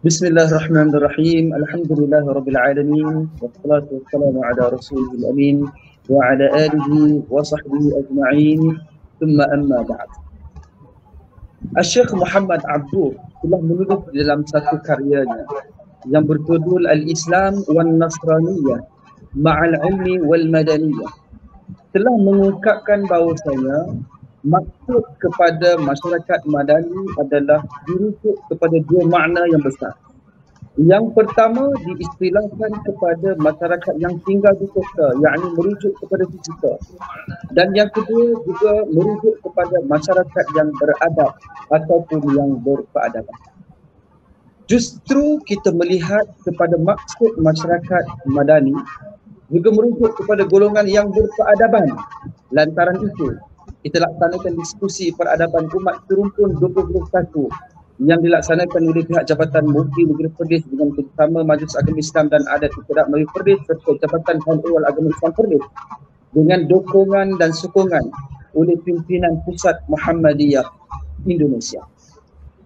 Bismillahirrahmanirrahim. Alhamdulillahirabbil alamin. Wassalatu wassalamu ala rasulil amin wa ala alihi wa sahbihi ajma'in. Thumma amma ba'd. Syekh Muhammad Abduh telah menulis dalam satu karyanya yang berjudul Al-Islam wan Nasraniyah ma'al ilmi wal madaniyah, telah mengungkapkan bahawasanya maksud kepada masyarakat madani adalah dirujuk kepada dua makna yang besar. Yang pertama diistilahkan kepada masyarakat yang tinggal di kota, yakni merujuk kepada fizikal. Dan yang kedua juga merujuk kepada masyarakat yang beradab ataupun yang berkeadaban. Justru kita melihat kepada maksud masyarakat madani juga merujuk kepada golongan yang berkeadaban. Lantaran itu, kita laksanakan diskusi peradaban umat serumpun 2021 yang dilaksanakan oleh pihak Jabatan Mufti Negeri Perlis dengan kerjasama Majlis Agama Islam dan Adat Istiadat Melayu Perlis serta Jabatan Hal Ehwal Agama Islam Perlis dengan dukungan dan sokongan oleh pimpinan Pusat Muhammadiyah Indonesia.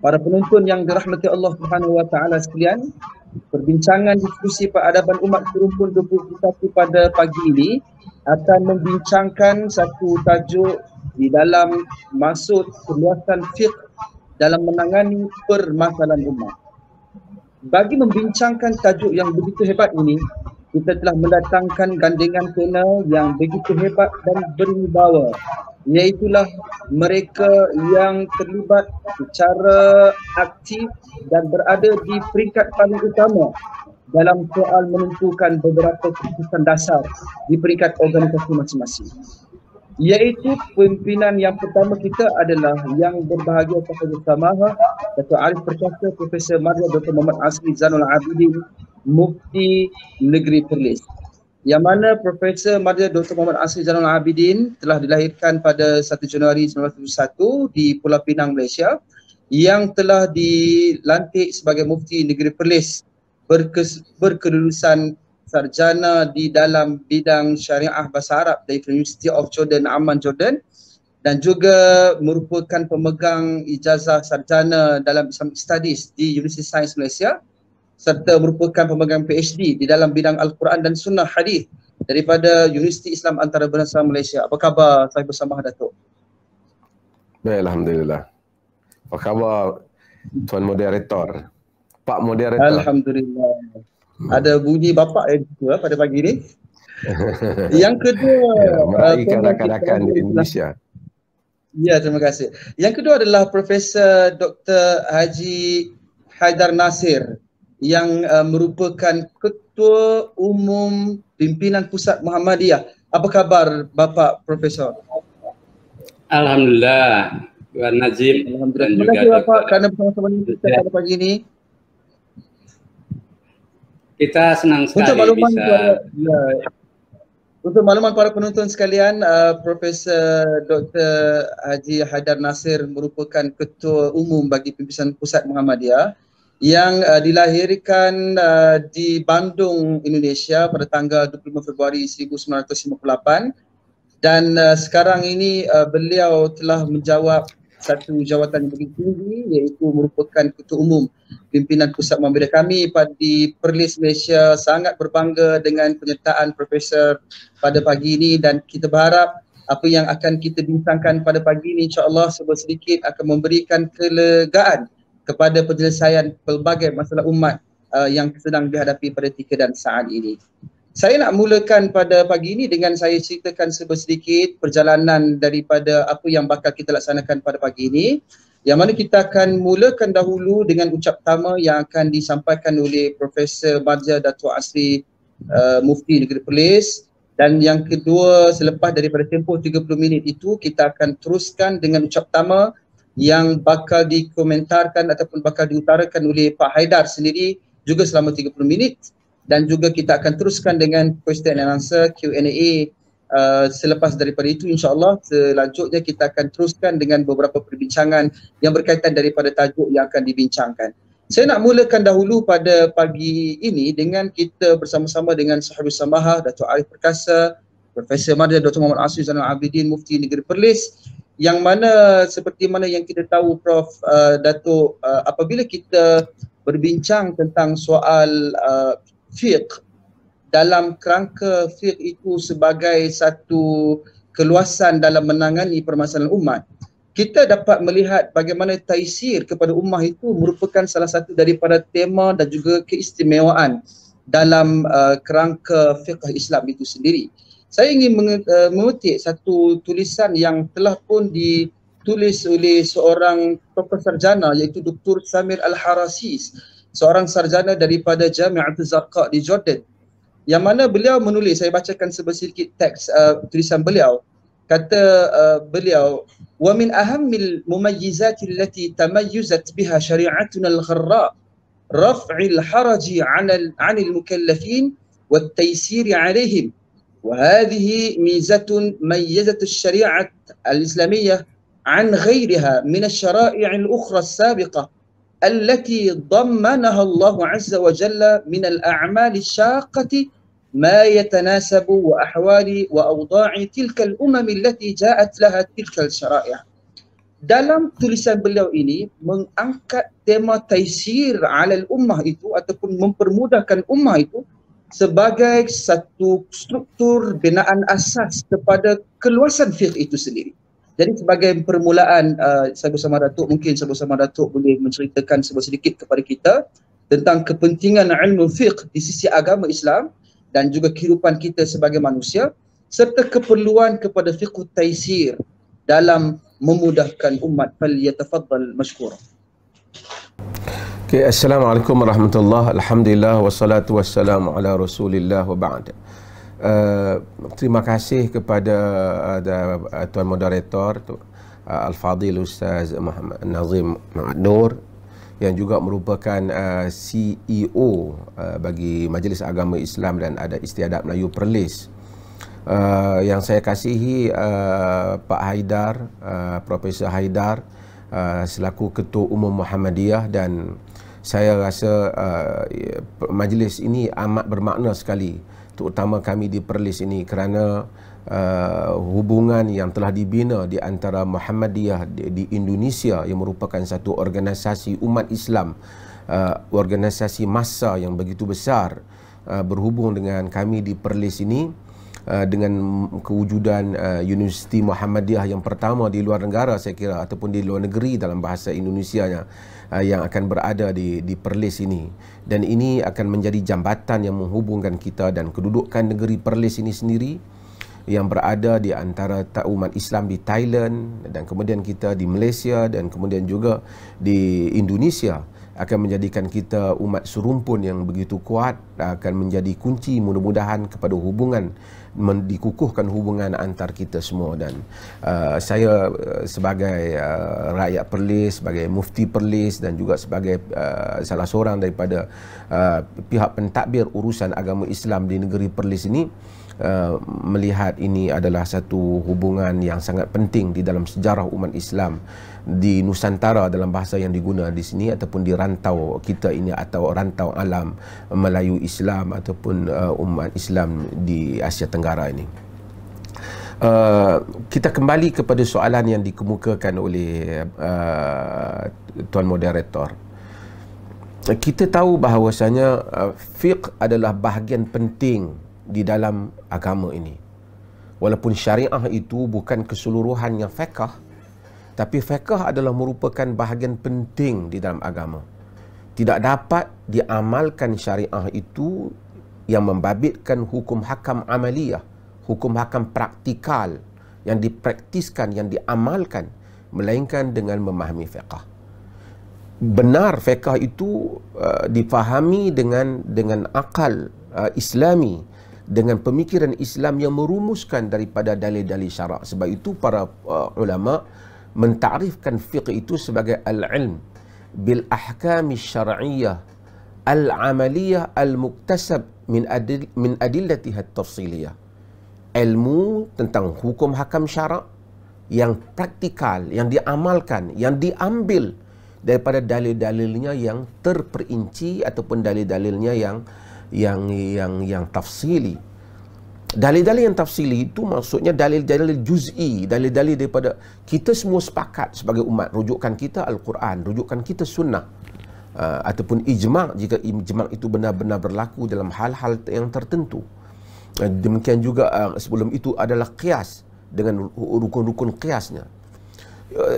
Para penonton yang dirahmati Allah Subhanahu wa taala sekalian, perbincangan diskusi peradaban umat serumpun 2021 pada pagi ini akan membincangkan satu tajuk di dalam maksud perluasan fiqh dalam menangani permasalahan umat. Bagi membincangkan tajuk yang begitu hebat ini, kita telah mendatangkan gandengan panel yang begitu hebat dan berwibawa, iaitulah mereka yang terlibat secara aktif dan berada di peringkat paling utama dalam soal menentukan beberapa keputusan dasar di peringkat organisasi masing-masing. Iaitu pimpinan yang pertama kita adalah yang berbahagia Sahabat Samaha, Dato' Arif Perkasa, Profesor Madya Dr. Muhammad Asri Zainul Abidin, Mufti Negeri Perlis. Yang mana Profesor Madya Dr. Muhammad Asri Zainul Abidin telah dilahirkan pada 1 Januari 1971 di Pulau Pinang, Malaysia, yang telah dilantik sebagai Mufti Negeri Perlis, berkelulusan sarjana di dalam bidang syariah bahasa Arab dari University of Jordan, Amman, Jordan, dan juga merupakan pemegang ijazah sarjana dalam Islamic Studies di University Sains Malaysia, serta merupakan pemegang PhD di dalam bidang Al-Quran dan Sunnah Hadis daripada Universiti Islam Antarabangsa Malaysia. Apa khabar Sahibu Samah, Datuk? Baik, alhamdulillah. Apa khabar Tuan Moderator? Pak Moderator. Alhamdulillah. Ada bunyi bapak pada pagi ni. Yang kedua, meraihkan rakan-rakan di Indonesia. Ya, terima kasih. Yang kedua adalah Profesor Dr. Haji Haidar Nasir yang merupakan Ketua Umum Pimpinan Pusat Muhammadiyah. Apa khabar Bapak Profesor? Alhamdulillah, Tuan Nazim. Alhamdulillah. Terima kasih Bapak kerana bersama-sama kita pada pagi ini. Kita senang sekali untuk makluman para penonton sekalian, Profesor Dr. Haji Haidar Nasir merupakan Ketua Umum bagi Pimpinan Pusat Muhammadiyah yang dilahirkan di Bandung, Indonesia pada tanggal 25 Februari 1958, dan sekarang ini beliau telah menjawab satu jawatan yang begitu tinggi, iaitu merupakan Ketua Umum Pimpinan Pusat Muhammadiyah. Kami di Perlis, Malaysia sangat berbangga dengan penyertaan Profesor pada pagi ini, dan kita berharap apa yang akan kita bincangkan pada pagi ini insya-Allah sedikit akan memberikan kelegaan kepada penyelesaian pelbagai masalah umat yang sedang dihadapi pada ketika dan saat ini. Saya nak mulakan pada pagi ini dengan saya ceritakan sedikit perjalanan daripada apa yang bakal kita laksanakan pada pagi ini. Yang mana kita akan mulakan dahulu dengan ucap pertama yang akan disampaikan oleh Profesor Madya Dato' Asri Mufti Negeri Perlis. Dan yang kedua, selepas daripada tempoh 30 minit itu, kita akan teruskan dengan ucap pertama yang bakal dikomentarkan ataupun bakal diutarakan oleh Pak Haidar sendiri juga selama 30 minit. Dan juga kita akan teruskan dengan question and answer, Q&A selepas daripada itu insya-Allah. Selanjutnya kita akan teruskan dengan beberapa perbincangan yang berkaitan daripada tajuk yang akan dibincangkan. Saya nak mulakan dahulu pada pagi ini dengan kita bersama-sama dengan Sahabat Samaha, Dato' Arif Perkasa, Profesor Madya Dr. Muhammad Asri Zainul Abidin, Mufti Negeri Perlis, yang mana seperti mana yang kita tahu Prof, Datuk, apabila kita berbincang tentang soal fiqh dalam kerangka fiqh itu sebagai satu keluasan dalam menangani permasalahan umat, kita dapat melihat bagaimana taisir kepada ummah itu merupakan salah satu daripada tema dan juga keistimewaan dalam kerangka fiqh Islam itu sendiri. Saya ingin mengutip satu tulisan yang telah pun ditulis oleh seorang profesor sarjana iaitu Dr. Samir Al-Harasis, seorang sarjana daripada Jami'atul Zarqa di Jordan, yang mana beliau menulis, saya bacakan sedikit teks tulisan beliau. Kata beliau, wa min ahammil mumayyizati allati tamayyuzat biha syari'atuna al-gharra raf'il haraji 'anil mukallafin wat taysir 'alaihim. وهذه ميزة ميزت الشريعة الإسلامية عن غيرها من الشرائع الأخرى السابقة التي ضمنها الله عز وجل من الأعمال الشاقة ما يتناسب وأحوال وأوضاع تلك الأمم التي جاءت لها تلك الشرائع. Dalam tulisan beliau ini mengangkat tema taisir alal ummah itu ataupun mempermudahkan ummah itu sebagai satu struktur binaan asas kepada keluasan fiqh itu sendiri. Jadi sebagai permulaan, saya bersama Datuk, mungkin saya bersama Datuk boleh menceritakan sedikit kepada kita tentang kepentingan ilmu fiqh di sisi agama Islam dan juga kehidupan kita sebagai manusia, serta keperluan kepada fiqh taisir dalam memudahkan umat. Falyatafaddal mashkura. Okay, Assalamualaikum warahmatullahi. Alhamdulillah wassalatu wassalamu ala Rasulillah wa ba'd. Terima kasih kepada Tuan Moderator Al-Fadhil Ustaz Muhammad Nazim Nur yang juga merupakan CEO bagi Majlis Agama Islam dan Adat Istiadat Melayu Perlis. Yang saya kasihi Pak Haidar, Profesor Haidar selaku Ketua Umum Muhammadiyah, dan saya rasa majlis ini amat bermakna sekali, terutama kami di Perlis ini, kerana hubungan yang telah dibina di antara Muhammadiyah di Indonesia yang merupakan satu organisasi umat Islam, organisasi massa yang begitu besar, berhubung dengan kami di Perlis ini, dengan kewujudan Universiti Muhammadiyah yang pertama di luar negara, saya kira, ataupun di luar negeri dalam bahasa Indonesianya, yang akan berada di Perlis ini. Dan ini akan menjadi jambatan yang menghubungkan kita dan kedudukan negeri Perlis ini sendiri yang berada di antara umat Islam di Thailand, dan kemudian kita di Malaysia, dan kemudian juga di Indonesia, akan menjadikan kita umat serumpun yang begitu kuat, akan menjadi kunci mudah-mudahan kepada hubungan, dikukuhkan hubungan antar kita semua. Dan saya sebagai rakyat Perlis, sebagai mufti Perlis, dan juga sebagai salah seorang daripada pihak pentadbir urusan agama Islam di negeri Perlis ini, melihat ini adalah satu hubungan yang sangat penting di dalam sejarah umat Islam di Nusantara dalam bahasa yang digunakan di sini, ataupun di rantau kita ini, atau rantau alam Melayu Islam ataupun umat Islam di Asia Tenggara ini. Kita kembali kepada soalan yang dikemukakan oleh Tuan Moderator. Kita tahu bahawasanya fiqh adalah bahagian penting di dalam agama ini. Walaupun syariah itu bukan keseluruhannya fiqh, tapi fiqh adalah merupakan bahagian penting di dalam agama. Tidak dapat diamalkan syariah itu yang membabitkan hukum hakam amaliyah, hukum hakam praktikal yang dipraktiskan, yang diamalkan, melainkan dengan memahami fiqh. Benar fiqh itu difahami dengan akal Islami, dengan pemikiran Islam yang merumuskan daripada dalil-dalil syarak. Sebab itu para ulama mentarifkan fiqh itu sebagai al-ilm bil ahkam syar'iyyah al-amaliyah al-muktasab min adillatiha at-tafsiliyah. Ilmu tentang hukum hakam syarak yang praktikal, yang diamalkan, yang diambil daripada dalil-dalilnya yang terperinci, ataupun dalil-dalilnya yang tafsili. Dalil-dalil yang tafsili itu maksudnya dalil-dalil juz'i, dalil-dalil daripada kita semua sepakat sebagai umat, rujukan kita Al-Quran, rujukan kita sunnah. ataupun ijma' jika ijma' itu benar-benar berlaku dalam hal-hal yang tertentu. Demikian juga sebelum itu adalah qiyas dengan rukun-rukun qiyasnya.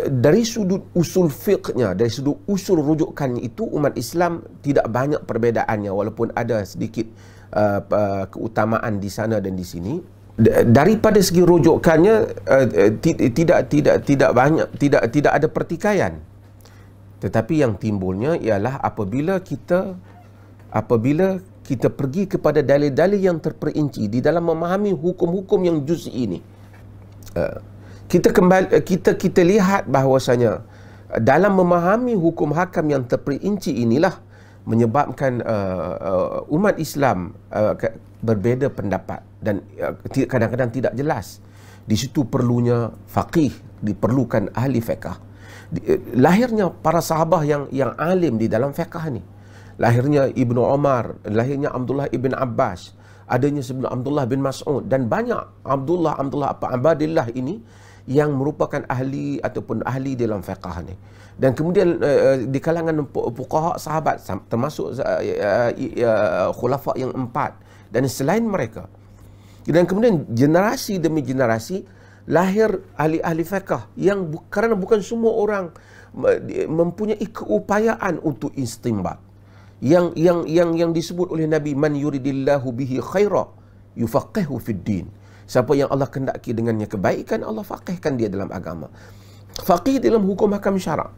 Dari sudut usul fiqhnya, dari sudut usul rujukannya itu umat Islam tidak banyak perbedaannya, walaupun ada sedikit keutamaan di sana dan di sini. Daripada segi rujukannya tidak banyak, tidak ada pertikaian. Tetapi yang timbulnya ialah apabila kita pergi kepada dalil-dalil yang terperinci di dalam memahami hukum-hukum yang juz'i ini. Kita lihat bahawasanya dalam memahami hukum hakam yang terperinci inilah menyebabkan umat Islam berbeza pendapat dan kadang-kadang tidak jelas. Di situ perlunya faqih, diperlukan ahli fiqh. Lahirnya para sahabat yang alim di dalam fiqh ni. Lahirnya Ibnu Umar, lahirnya Abdullah ibn Abbas, adanya sebelum Abdullah bin Mas'ud, dan banyak Abadillah ini yang merupakan ahli ataupun ahli dalam fiqh ni. Dan kemudian di kalangan fuqaha sahabat termasuk khulafa yang 4 dan selain mereka. Dan kemudian generasi demi generasi lahir ahli-ahli fiqh yang kerana bukan semua orang mempunyai keupayaan untuk istinbat. Yang disebut oleh Nabi, man yuridillahu bihi khaira yufaqihu fid din. Siapa yang Allah kehendaki dengannya kebaikan, Allah faqihkan dia dalam agama. Faqih dalam hukum hakam syarak.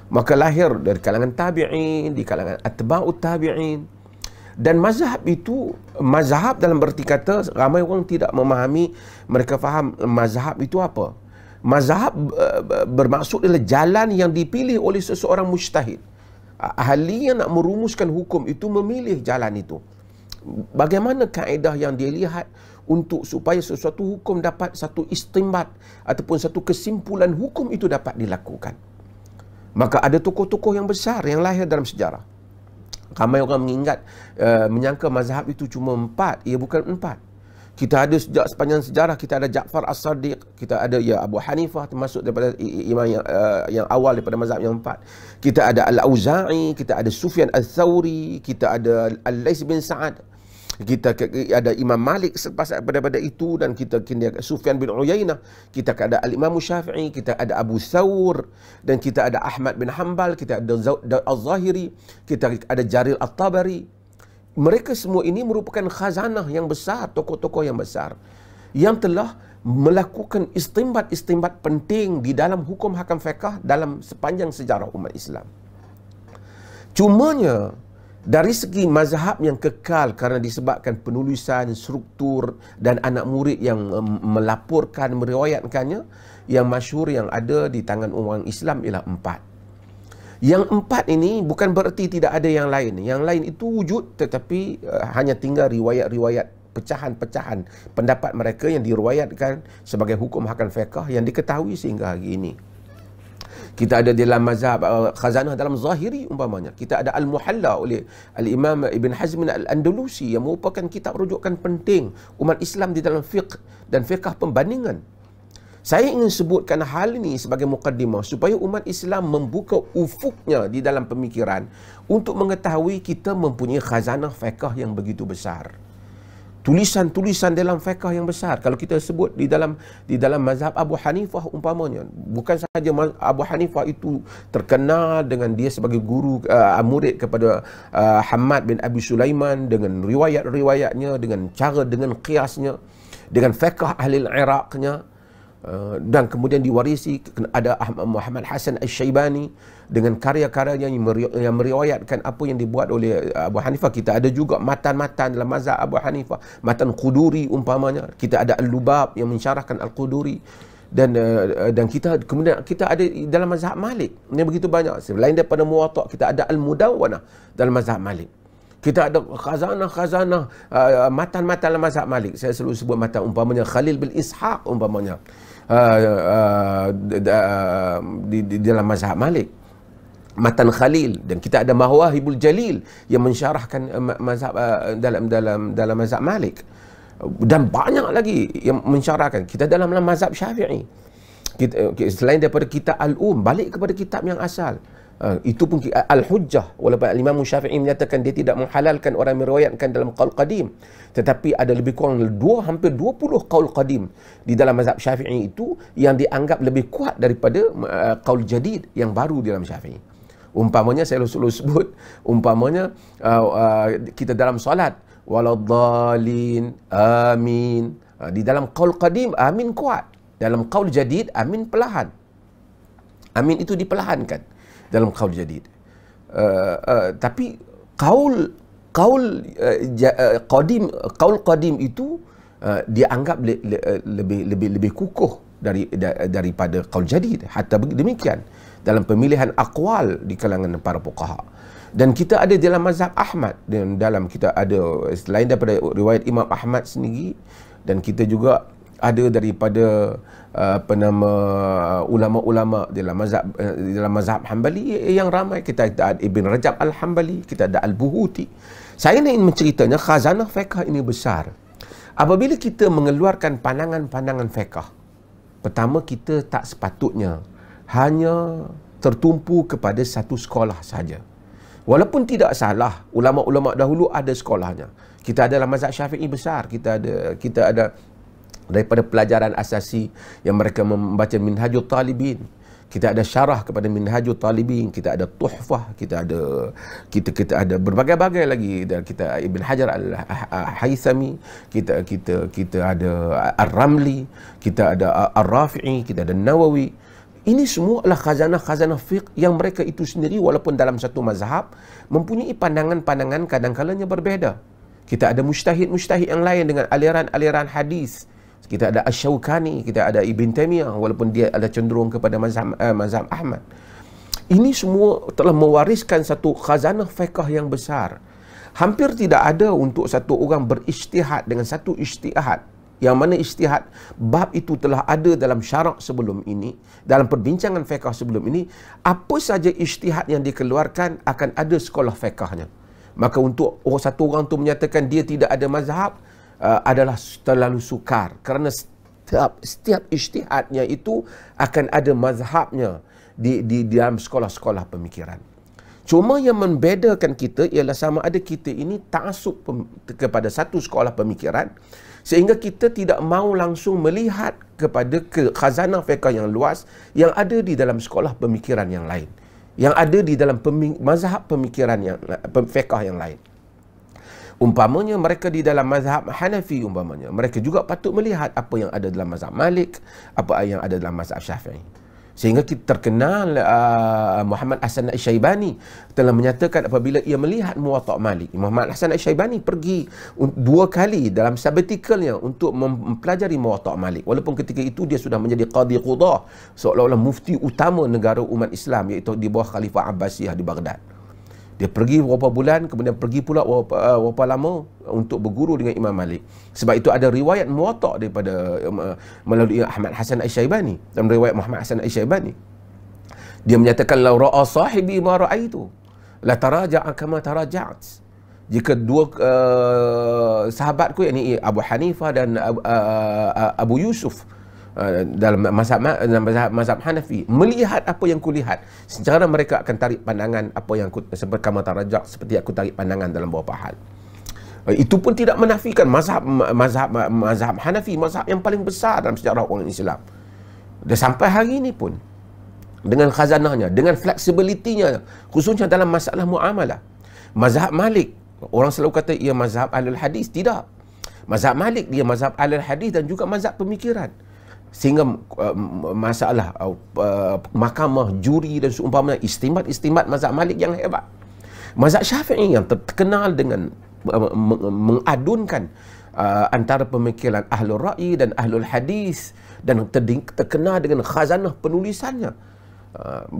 Maka lahir dari kalangan tabi'in, di kalangan atba'ut tabi'in. Dan mazhab itu, mazhab dalam berarti kata, ramai orang tidak memahami, mereka faham mazhab itu apa. Mazhab bermaksud adalah jalan yang dipilih oleh seseorang mujtahid. Ahli yang nak merumuskan hukum itu memilih jalan itu. Bagaimana kaedah yang dia lihat untuk supaya sesuatu hukum dapat satu istimbat ataupun satu kesimpulan hukum itu dapat dilakukan. Maka ada tokoh-tokoh yang besar yang lahir dalam sejarah. Ramai orang menyangka mazhab itu cuma 4. Ia bukan 4. Kita ada sepanjang sejarah, kita ada Ja'far As-Sadiq, kita ada Abu Hanifah termasuk daripada imam yang awal daripada mazhab yang 4. Kita ada Al-Auza'i, kita ada Sufyan Al-Thawri, kita ada Al-Laits bin Sa'ad. Kita ada Imam Malik selepas daripada itu, dan kita Sufyan bin Uyainah, kita ada Al-Imam Syafi'i, kita ada Abu Thawr, dan kita ada Ahmad bin Hanbal, kita ada Al-Zahiri, kita ada Jarir At-Tabari. Mereka semua ini merupakan khazanah yang besar, tokoh-tokoh yang besar yang telah melakukan istinbat-istinbat penting di dalam hukum hakam fiqh dalam sepanjang sejarah umat Islam. Cumanya dari segi mazhab yang kekal kerana disebabkan penulisan, struktur dan anak murid yang melaporkan, meriwayatkannya, yang masyhur yang ada di tangan orang Islam ialah 4. Yang 4 ini bukan bererti tidak ada yang lain. Yang lain itu wujud, tetapi hanya tinggal riwayat-riwayat, pecahan-pecahan pendapat mereka yang diriwayatkan sebagai hukum hakam fiqh yang diketahui sehingga hari ini. Kita ada dalam mazhab khazanah dalam Zahiri umpamanya. Kita ada Al-Muhalla oleh Al-Imam Ibn Hazm Al-Andalusi yang merupakan kitab rujukan penting umat Islam di dalam fiqh dan fiqh pembandingan. Saya ingin sebutkan hal ini sebagai mukaddimah supaya umat Islam membuka ufuknya di dalam pemikiran untuk mengetahui kita mempunyai khazanah fiqh yang begitu besar. Tulisan-tulisan dalam fiqh yang besar. Kalau kita sebut di dalam mazhab Abu Hanifah umpamanya, bukan sahaja Abu Hanifah itu terkenal dengan dia sebagai guru murid kepada Hamad bin Abi Sulaiman, dengan riwayat-riwayatnya, dengan qiyasnya, dengan fiqh ahli Iraqnya. Dan kemudian diwarisi ada Muhammad Hasan Al-Syaibani dengan karya-karyanya yang meriwayatkan apa yang dibuat oleh Abu Hanifah. Kita ada juga matan-matan dalam mazhab Abu Hanifah, matan Quduri umpamanya. Kita ada Al-Lubab yang mensyarahkan Al-Quduri, dan kita kemudian kita ada dalam mazhab Malik yang begitu banyak. Selain daripada Muwatta, kita ada Al-Mudawwanah dalam mazhab Malik. Kita ada khazanah matan-matan dalam mazhab Malik. Saya selalu sebut matan umpamanya Khalil bin Ishaq umpamanya di dalam mazhab Malik, matan Khalil. Dan kita ada Mawahibul Jalil yang mensyarahkan mazhab dalam mazhab Malik, dan banyak lagi yang mensyarahkan. Kita dalam mazhab Syafi'i, selain daripada kitab Al-Um, balik kepada kitab yang asal, Itu pun al-hujjah, walaupun Imam Syafi'i menyatakan dia tidak menghalalkan orang meriwayatkan dalam qaul qadim, tetapi ada lebih kurang hampir 20 qaul qadim di dalam mazhab Syafi'i itu yang dianggap lebih kuat daripada qaul jadid yang baru di dalam Syafi'i. Umpamanya saya selalu sebut, umpamanya kita dalam solat, waladhdallin, amin. Di dalam qaul qadim amin kuat, dalam qaul jadid amin perlahan. Amin itu diperlahankan dalam qaul jadid. Tapi qaul qadim itu dianggap lebih kukuh daripada qaul jadid. Hatta demikian dalam pemilihan aqwal di kalangan para fuqaha. Dan kita ada dalam mazhab Ahmad, dan dalam kita ada selain daripada riwayat Imam Ahmad sendiri, dan kita juga ada daripada ulama-ulama dalam mazhab Hanbali yang ramai. Kita ada Ibn Rajab Al-Hanbali, kita ada Al-Buhuti. Saya ingin menceritanya khazanah fiqh ini besar. Apabila kita mengeluarkan pandangan-pandangan fiqh, pertama kita tak sepatutnya hanya tertumpu kepada satu sekolah saja. Walaupun tidak salah, ulama-ulama dahulu ada sekolahnya. Kita ada dalam mazhab Syafi'i besar, kita ada daripada pelajaran asasi yang mereka membaca Minhajul Talibin, kita ada syarah kepada Minhajul Talibin, kita ada Tuhfah, kita ada berbagai-bagai lagi, kita Ibn Hajar Al-Haythami, kita ada Ar-Ramli, kita ada Ar-Rafi'i, kita ada Nawawi. Ini semua adalah khazanah-khazanah fiqh yang mereka itu sendiri walaupun dalam satu mazhab mempunyai pandangan-pandangan kadang-kadangnya berbeza. Kita ada mujtahid-mujtahid yang lain dengan aliran-aliran hadis. Kita ada Asy-Syaukani, kita ada Ibn Taimiyah walaupun dia ada cenderung kepada mazhab Ahmad. Ini semua telah mewariskan satu khazanah fiqh yang besar. Hampir tidak ada untuk satu orang berijtihad dengan satu ijtihad, yang mana ijtihad bab itu telah ada dalam syarak sebelum ini, dalam perbincangan fiqh sebelum ini. Apa saja ijtihad yang dikeluarkan akan ada sekolah fiqhnya. Maka untuk satu orang tu menyatakan dia tidak ada mazhab adalah terlalu sukar, kerana setiap ijtihadnya itu akan ada mazhabnya di dalam sekolah-sekolah pemikiran. Cuma yang membedakan kita ialah sama ada kita ini ta'assub kepada satu sekolah pemikiran, sehingga kita tidak mahu langsung melihat kepada khazanah fiqh yang luas yang ada di dalam sekolah pemikiran yang lain, yang ada di dalam mazhab pemikiran yang fiqh yang lain. Umpamanya mereka di dalam mazhab Hanafi, umpamanya mereka juga patut melihat apa yang ada dalam mazhab Malik, apa yang ada dalam mazhab Syafi'i. Sehingga kita terkenal Muhammad Hasan Asy-Syaibani telah menyatakan apabila ia melihat Muwatta' Malik, Muhammad Hasan Asy-Syaibani pergi 2 kali dalam sabbatikalnya untuk mempelajari Muwatta' Malik, walaupun ketika itu dia sudah menjadi qadhi qudah, seolah-olah mufti utama negara umat Islam, iaitu di bawah Khalifah Abbasiyah di Baghdad. Dia pergi beberapa bulan, kemudian pergi pula beberapa lama untuk berguru dengan Imam Malik. Sebab itu ada riwayat Muwatta' daripada melalui Ahmad Hasan Asy-Syaibani. Dalam riwayat Muhammad Hasan Asy-Syaibani, dia menyatakan law ra'a sahibi ma ra'aitu la taraja'a kama taraja'at. Jika dua sahabatku, yakni Abu Hanifah dan Abu Yusuf, dalam mazhab Hanafi, melihat apa yang kulihat, secara mereka akan tarik pandangan apa yang seperti kama tarajak, seperti aku tarik pandangan dalam beberapa hal. Itu pun tidak menafikan mazhab Hanafi, mazhab yang paling besar dalam sejarah orang Islam. Dan sampai hari ini pun dengan khazanahnya, dengan fleksibilitinya, khususnya dalam masalah muamalah. Mazhab Malik, orang selalu kata ia mazhab Ahlul Hadis. Tidak. Mazhab Malik dia mazhab Ahlul Hadis dan juga mazhab pemikiran. Sehingga masalah mahkamah, juri dan seumpamanya, istimbat mazhab Malik yang hebat. Mazhab Syafi'i yang terkenal dengan mengadunkan antara pemikiran Ahlul Ra'i dan Ahlul Hadis, dan terkenal dengan khazanah penulisannya,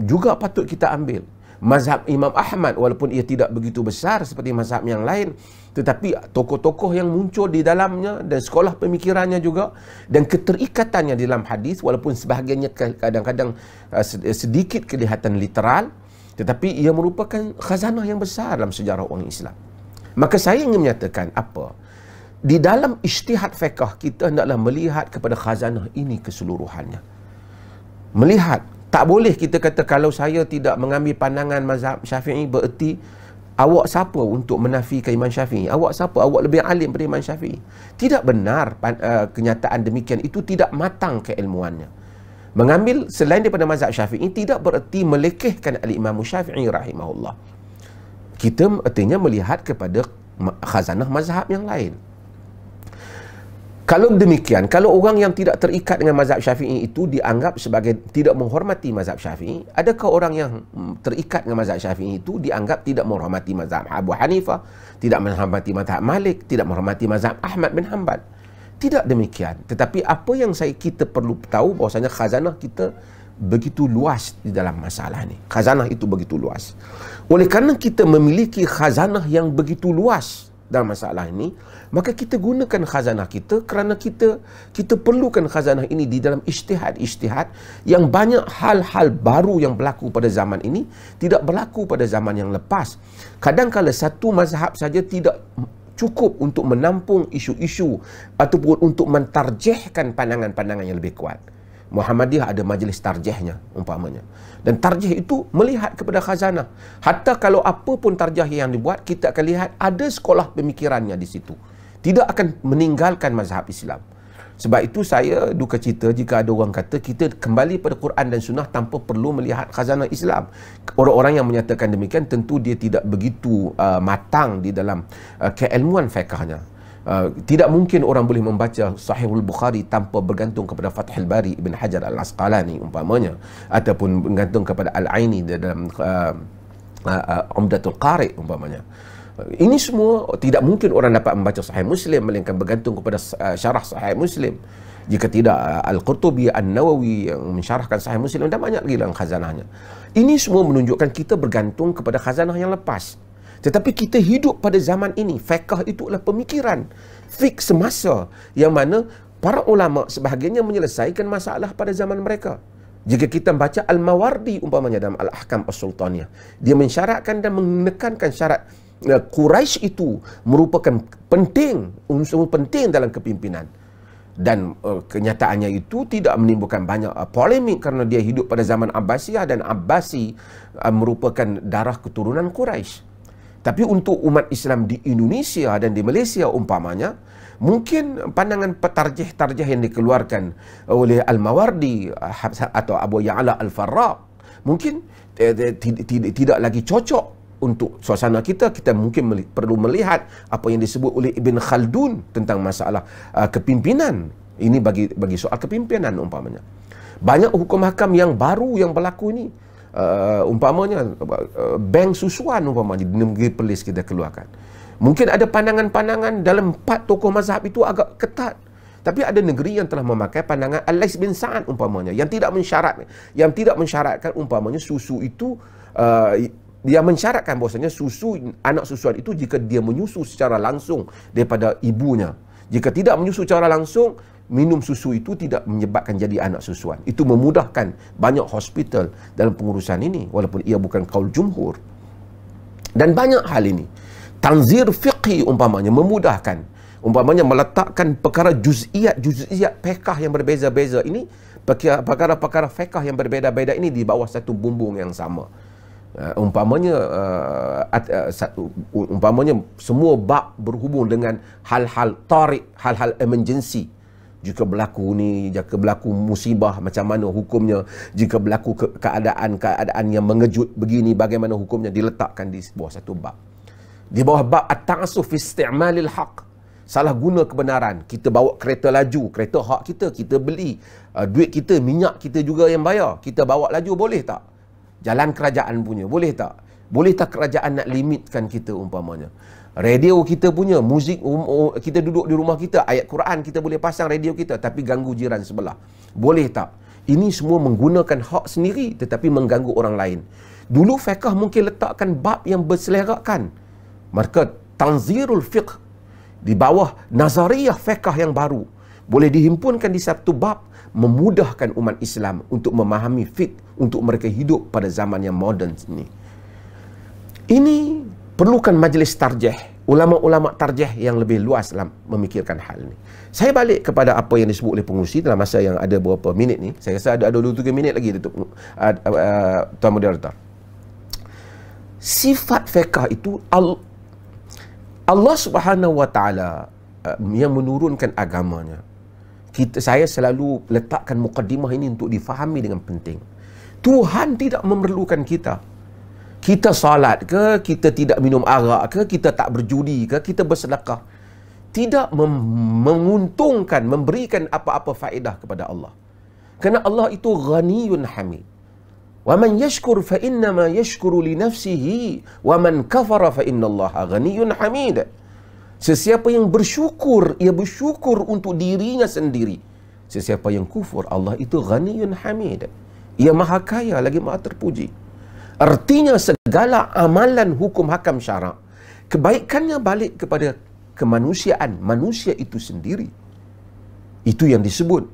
juga patut kita ambil. Mazhab Imam Ahmad, walaupun ia tidak begitu besar seperti mazhab yang lain, tetapi tokoh-tokoh yang muncul di dalamnya dan sekolah pemikirannya juga, dan keterikatannya di dalam hadis, walaupun sebahagiannya kadang-kadang sedikit kelihatan literal, tetapi ia merupakan khazanah yang besar dalam sejarah orang Islam. Maka saya ingin menyatakan apa? Di dalam ijtihad fiqh kita hendaklah melihat kepada khazanah ini keseluruhannya. Melihat Tak boleh kita kata kalau saya tidak mengambil pandangan mazhab Syafi'i bererti awak siapa untuk menafikan Imam Syafi'i? Awak siapa? Awak lebih alim daripada Imam Syafi'i. Tidak benar kenyataan demikian. Itu tidak matang keilmuannya. Mengambil selain daripada mazhab Syafi'i tidak bererti melekehkan Al-Imam Syafi'i rahimahullah. Kita artinya melihat kepada khazanah mazhab yang lain. Kalau demikian, kalau orang yang tidak terikat dengan mazhab Syafi'i itu dianggap sebagai tidak menghormati mazhab Syafi'i, adakah orang yang terikat dengan mazhab Syafi'i itu dianggap tidak menghormati mazhab Abu Hanifah, tidak menghormati mazhab Malik, tidak menghormati mazhab Ahmad bin Hanbal? Tidak demikian. Tetapi apa yang kita perlu tahu bahwasanya khazanah kita begitu luas di dalam masalah ni. Khazanah itu begitu luas. Oleh kerana kita memiliki khazanah yang begitu luas dalam masalah ini, maka kita gunakan khazanah kita kerana kita perlukan khazanah ini di dalam ijtihad yang banyak hal-hal baru yang berlaku pada zaman ini tidak berlaku pada zaman yang lepas. Kadang-kala satu mazhab saja tidak cukup untuk menampung isu-isu ataupun untuk mentarjihkan pandangan-pandangan yang lebih kuat. Muhammadiyah ada majlis tarjihnya umpamanya. Dan tarjih itu melihat kepada khazanah. Hatta kalau apa pun tarjih yang dibuat, kita akan lihat ada sekolah pemikirannya di situ. Tidak akan meninggalkan mazhab Islam. Sebab itu saya duka cita jika ada orang kata kita kembali pada Quran dan Sunnah tanpa perlu melihat khazanah Islam. Orang-orang yang menyatakan demikian tentu dia tidak begitu matang di dalam keilmuan fiqhnya. Tidak mungkin orang boleh membaca Sahihul Bukhari tanpa bergantung kepada Fathul Bari Ibn Hajar Al-Asqalani umpamanya, ataupun bergantung kepada Al-Aini dalam Umdatul Qari umpamanya. Ini semua tidak mungkin orang dapat membaca Sahih Muslim melainkan bergantung kepada syarah Sahih Muslim. Jika tidak Al-Qurtubi, An-Nawawi yang mensyarahkan Sahih Muslim, dan banyak lagi dalam khazanahnya. Ini semua menunjukkan kita bergantung kepada khazanah yang lepas. Tetapi kita hidup pada zaman ini. Fiqh itu adalah pemikiran fiqh semasa yang mana para ulama sebahagiannya menyelesaikan masalah pada zaman mereka. Jika kita membaca Al-Mawardi umpamanya dalam Al-Ahkam As-Sultaniyah, dia mensyaratkan dan menekankan syarat Quraisy itu merupakan unsur penting dalam kepimpinan. Dan kenyataannya itu tidak menimbulkan banyak polemik kerana dia hidup pada zaman Abbasiyah dan Abbasi merupakan darah keturunan Quraisy. Tapi untuk umat Islam di Indonesia dan di Malaysia umpamanya, mungkin pandangan tarjih yang dikeluarkan oleh Al-Mawardi atau Abu Ya'la Al-Farraq mungkin tidak lagi cocok untuk suasana kita. Kita mungkin perlu melihat apa yang disebut oleh Ibn Khaldun tentang masalah kepimpinan. Ini bagi soal kepimpinan umpamanya. Banyak hukum hakam yang baru yang berlaku ini. Umpamanya bank susuan umpamanya di negeri Perlis kita keluarkan. Mungkin ada pandangan-pandangan dalam 4 tokoh mazhab itu agak ketat. Tapi ada negeri yang telah memakai pandangan Al-Lais bin Sa'ad umpamanya yang tidak mensyaratkan umpamanya susu itu dia mensyaratkan bahwasanya anak susuan itu jika dia menyusu secara langsung daripada ibunya. Jika tidak menyusu secara langsung, minum susu itu tidak menyebabkan jadi anak susuan. Itu memudahkan banyak hospital dalam pengurusan ini, walaupun ia bukan qaul jumhur. Dan banyak hal ini. Tanzir fiqhi umpamanya memudahkan. Umpamanya meletakkan perkara juz'iyat fiqh yang berbeza-beza ini, perkara-perkara fiqh yang berbeza-beza ini di bawah satu bumbung yang sama. Umpamanya semua bab berhubung dengan hal-hal tarik, hal-hal emergency. Jika berlaku musibah, macam mana hukumnya? Jika berlaku keadaan yang mengejut begini, bagaimana hukumnya? Diletakkan di bawah satu bab. Di bawah bab at-ta'assuf fi isti'malil haq. Salah guna kebenaran. Kita bawa kereta laju, kereta hak kita beli. Duit kita, minyak kita juga yang bayar. Kita bawa laju, boleh tak? Jalan kerajaan punya, boleh tak? Boleh tak kerajaan nak limitkan kita umpamanya? Radio kita punya, muzik, kita duduk di rumah kita, ayat Quran kita boleh pasang radio kita, tapi ganggu jiran sebelah. Boleh tak? Ini semua menggunakan hak sendiri tetapi mengganggu orang lain. Dulu fiqh mungkin letakkan bab yang berselerakan. Maka tanzirul fiqh di bawah nazariyah fiqh yang baru boleh dihimpunkan di satu bab, memudahkan umat Islam untuk memahami fiqh, untuk mereka hidup pada zaman yang moden ini. Ini perlukan majlis tarjih ulama-ulama tarjih yang lebih luas dalam memikirkan hal ini. Saya balik kepada apa yang disebut oleh pengurusi dalam masa yang ada beberapa minit ni. Saya rasa ada 23 minit lagi Tuan Moderator. Sifat fiqh itu Allah Subhanahu Wa Taala yang menurunkan agamanya. Saya selalu letakkan mukadimah ini untuk difahami dengan penting. Tuhan tidak memerlukan kita. Kita salat ke, kita tidak minum arak ke, kita tak berjudi ke, kita bersedekah, tidak menguntungkan, memberikan apa-apa faedah kepada Allah. Kerana Allah itu ghaniyun hamid. Wa man yashkur fa innama yashkuru li nafsihi wa man kafara fa innallaha ghaniyun hamid. Sesiapa yang bersyukur, ia bersyukur untuk dirinya sendiri. Sesiapa yang kufur, Allah itu ghaniyun hamid. Ia maha kaya lagi maha terpuji. Artinya segala amalan hukum hakam syarak, kebaikannya balik kepada kemanusiaan, manusia itu sendiri. Itu yang disebut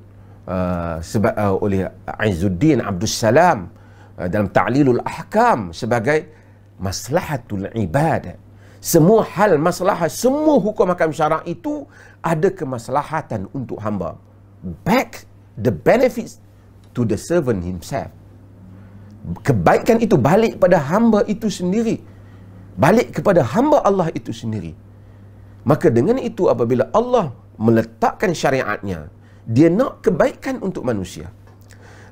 oleh Izzuddin Abdul Salam dalam Ta'lilul Ahkam sebagai maslahatul ibadah. Semua hal masalah, semua hukum hakam syarak itu ada kemaslahatan untuk hamba. Back the benefits to the servant himself. Kebaikan itu balik pada hamba itu sendiri, balik kepada hamba Allah itu sendiri. Maka dengan itu apabila Allah meletakkan syariatnya, dia nak kebaikan untuk manusia,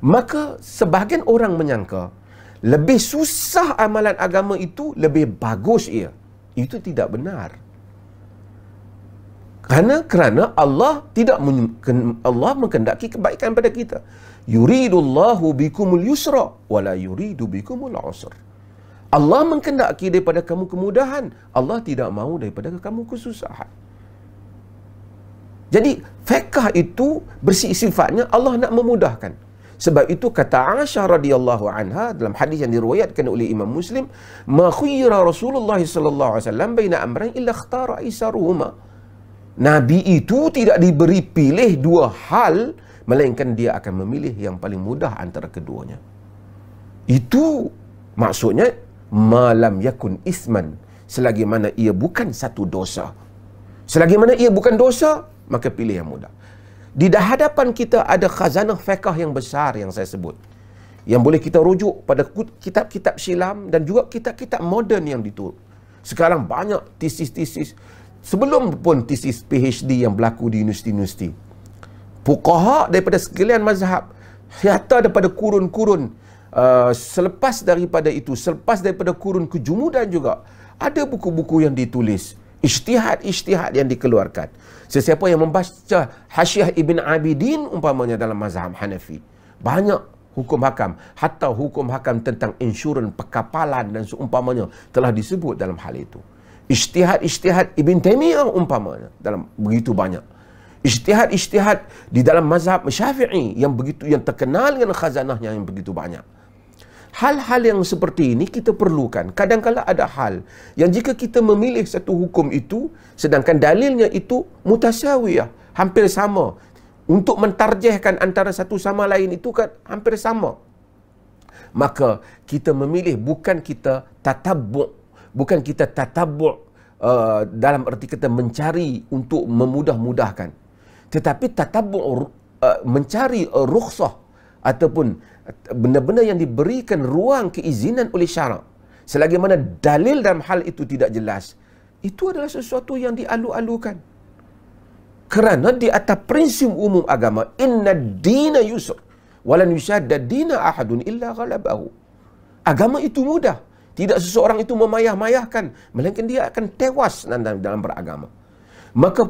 maka sebahagian orang menyangka lebih susah amalan agama itu lebih bagus ia. Itu tidak benar. Kerana Allah tidak Allah menghendaki kebaikan pada kita. Yuridullahu bikumul yusra wala yuridu bikumul usra. Allah menghendaki daripada kamu kemudahan, Allah tidak mahu daripada kamu kesusahan. Jadi fiqh itu bersifatnya Allah nak memudahkan. Sebab itu kata Aisyah radhiyallahu anha dalam hadis yang diriwayatkan oleh Imam Muslim, ma khuyira Rasulullah sallallahu alaihi wasallam baina amrayn illa ikhtara aisaruhuma. Nabi itu tidak diberi pilih dua hal, melainkan dia akan memilih yang paling mudah antara keduanya. Itu maksudnya malam yakun isman, selagi mana ia bukan satu dosa. Selagi mana ia bukan dosa, maka pilih yang mudah. Di hadapan kita ada khazanah fiqh yang besar yang saya sebut, yang boleh kita rujuk pada kitab-kitab silam dan juga kitab-kitab moden yang ditulis. Sekarang banyak tesis-tesis, sebelum pun tesis PhD yang berlaku di universiti-universiti. Fuqaha daripada sekalian mazhab, hatta daripada kurun-kurun selepas daripada itu, selepas daripada kurun kejumudan juga, ada buku-buku yang ditulis, ijtihad-ijtihad yang dikeluarkan. Sesiapa yang membaca Hasyiah Ibn Abidin umpamanya dalam mazhab Hanafi, banyak hukum hakam, hatta hukum hakam tentang insurans, perkapalan dan seumpamanya telah disebut dalam hal itu. Ijtihad-ijtihad Ibn Taimiyah umpamanya dalam begitu banyak. Ijtihad-ijtihad di dalam mazhab Syafi'i yang terkenal dengan khazanahnya yang begitu banyak. Hal-hal yang seperti ini kita perlukan. Kadang-kala ada hal yang jika kita memilih satu hukum itu, sedangkan dalilnya itu mutasawiyah, hampir sama, untuk mentarjihkan antara satu sama lain itu kan hampir sama, maka kita memilih bukan kita tatabbu', dalam erti kita mencari untuk memudah-mudahkan, tetapi tatabbu' mencari rukhsah ataupun benda-benda yang diberikan ruang keizinan oleh syarak. Selagi mana dalil dalam hal itu tidak jelas, itu adalah sesuatu yang dialu-alukan. Kerana di atas prinsip umum agama, inna dina yusr walan yushadda dina ahadun illa ghalabahu. Agama itu mudah. Tidak seseorang itu memayah-mayahkan, melainkan dia akan tewas dalam beragama. Maka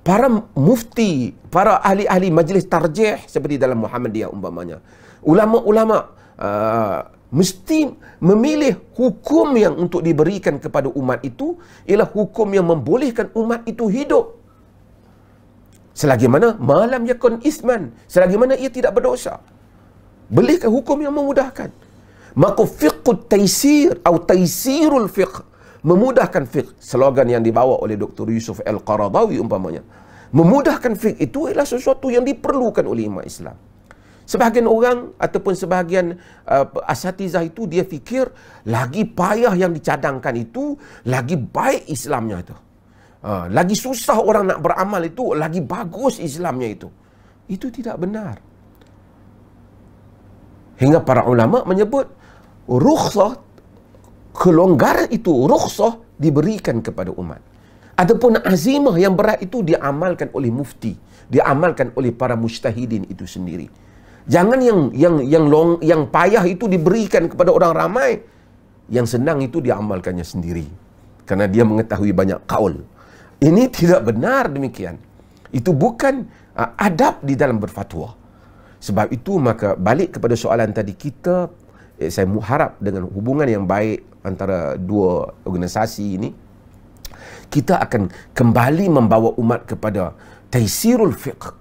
para mufti, para ahli-ahli majlis tarjih seperti dalam Muhammadiyah umpamanya, ulama-ulama mesti memilih hukum yang untuk diberikan kepada umat itu ialah hukum yang membolehkan umat itu hidup. Selagi mana malam yakun isman, selagi mana ia tidak berdosa. Belikan hukum yang memudahkan. Maka fiqhut taysir atau taysirul fiqh, memudahkan fiqh, slogan yang dibawa oleh Dr. Yusuf Al-Qaradawi umpamanya. Memudahkan fiqh itu adalah sesuatu yang diperlukan oleh umat Islam. Sebahagian orang ataupun sebahagian asatizah itu dia fikir lagi payah yang dicadangkan itu lagi baik Islamnya itu. Lagi susah orang nak beramal itu, lagi bagus Islamnya itu. Itu tidak benar. Hingga para ulama menyebut rukhsah, kelonggaran itu, rukhsah diberikan kepada umat. Adapun azimah yang berat itu diamalkan oleh mufti, diamalkan oleh para mujtahidin itu sendiri. Jangan yang payah itu diberikan kepada orang ramai. Yang senang itu diamalkannya sendiri. Karena dia mengetahui banyak kaul. Ini tidak benar demikian. Itu bukan adab di dalam berfatwa. Sebab itu maka balik kepada soalan tadi kita, saya harap dengan hubungan yang baik antara dua organisasi ini, kita akan kembali membawa umat kepada taisirul fiqh.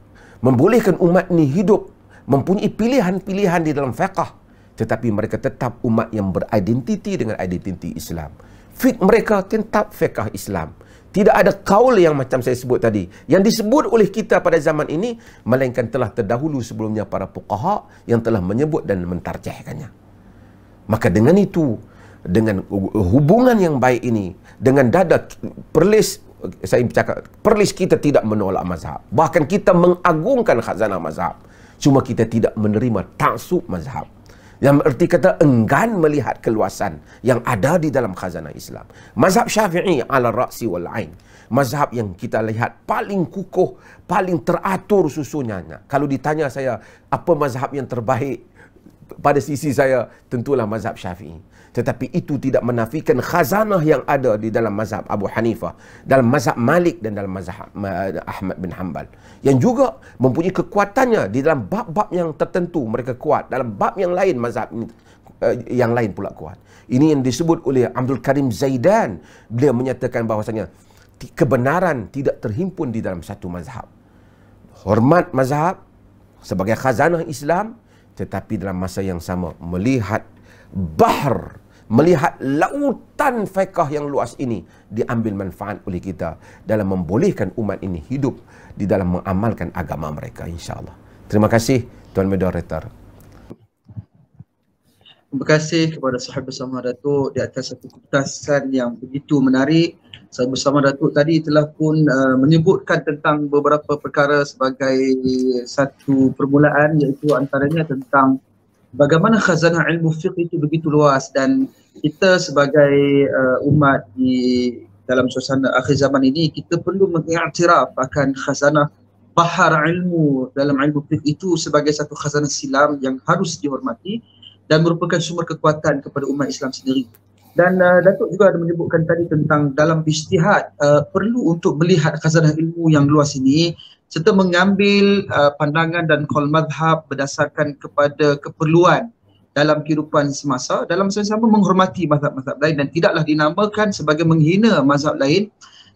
Membolehkan umat ini hidup, mempunyai pilihan-pilihan di dalam fiqh. Tetapi mereka tetap umat yang beridentiti dengan identiti Islam. Fiqh mereka tetap fiqh Islam. Tidak ada kaul yang macam saya sebut tadi, yang disebut oleh kita pada zaman ini, melainkan telah terdahulu sebelumnya para fuqaha yang telah menyebut dan mentarjihkannya. Maka dengan itu, dengan hubungan yang baik ini, dengan dada perlis, saya bercakap, perlis kita tidak menolak mazhab. Bahkan kita mengagungkan khazanah mazhab. Cuma kita tidak menerima taksub mazhab. Yang berarti kata enggan melihat keluasan yang ada di dalam khazanah Islam. Mazhab Syafi'i ala ra'si wal ain. Mazhab yang kita lihat paling kukuh, paling teratur susunannya. Kalau ditanya saya, apa mazhab yang terbaik pada sisi saya, tentulah mazhab Syafi'i. Tetapi itu tidak menafikan khazanah yang ada di dalam mazhab Abu Hanifah, dalam mazhab Malik dan dalam mazhab Ahmad bin Hanbal. Yang juga mempunyai kekuatannya di dalam bab-bab yang tertentu, mereka kuat. Dalam bab yang lain, mazhab yang lain pula kuat. Ini yang disebut oleh Abdul Karim Zaidan. Beliau menyatakan bahawasanya kebenaran tidak terhimpun di dalam satu mazhab. Hormat mazhab sebagai khazanah Islam, tetapi dalam masa yang sama melihat bahr, melihat lautan fiqh yang luas ini diambil manfaat oleh kita dalam membolehkan umat ini hidup di dalam mengamalkan agama mereka, insya-Allah. Terima kasih Tuan Moderator. Terima kasih kepada sahabat bersama Datuk di atas satu keputasan yang begitu menarik. Sahabat bersama Datuk tadi telah pun menyebutkan tentang beberapa perkara sebagai satu permulaan, iaitu antaranya tentang bagaimana khazanah ilmu fiqh itu begitu luas, dan kita sebagai umat di dalam suasana akhir zaman ini, kita perlu mengiktiraf akan khazanah bahar ilmu dalam ilmu fiqh itu sebagai satu khazanah silam yang harus dihormati dan merupakan sumber kekuatan kepada umat Islam sendiri. Dan Datuk juga ada menyebutkan tadi tentang dalam ijtihad perlu untuk melihat khazanah ilmu yang luas ini serta mengambil pandangan dan qaul madhab berdasarkan kepada keperluan dalam kehidupan semasa, dalam sama-sama menghormati mazhab-mazhab lain dan tidaklah dinamakan sebagai menghina mazhab lain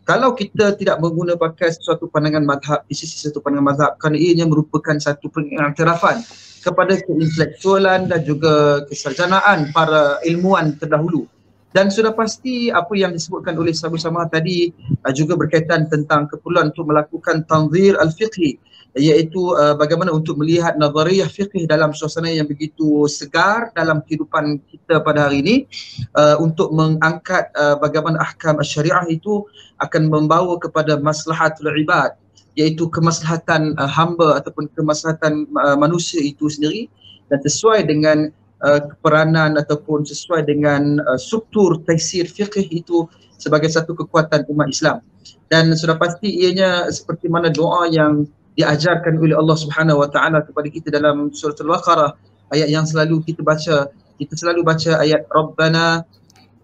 kalau kita tidak mengguna pakai sesuatu pandangan mazhab di sisi satu pandangan mazhab, kerana ianya merupakan satu pengiktirafan kepada keintelektualan dan juga kesarjanaan para ilmuwan terdahulu. Dan sudah pasti apa yang disebutkan oleh Sahabat Samah tadi juga berkaitan tentang keperluan untuk melakukan tanzir al-fiqhi, iaitu bagaimana untuk melihat nazariyah fiqh dalam suasana yang begitu segar dalam kehidupan kita pada hari ini, untuk mengangkat bagaimana ahkam syariah itu akan membawa kepada maslahatul ibad, iaitu kemaslahatan hamba ataupun kemaslahatan manusia itu sendiri, dan sesuai dengan peranan ataupun sesuai dengan struktur taisir fiqh itu sebagai satu kekuatan umat Islam. Dan sudah pasti ianya seperti mana doa yang diajarkan oleh Allah Subhanahu Wa Taala kepada kita dalam surah Al-Baqarah, ayat yang selalu kita baca. Kita selalu baca ayat Rabbana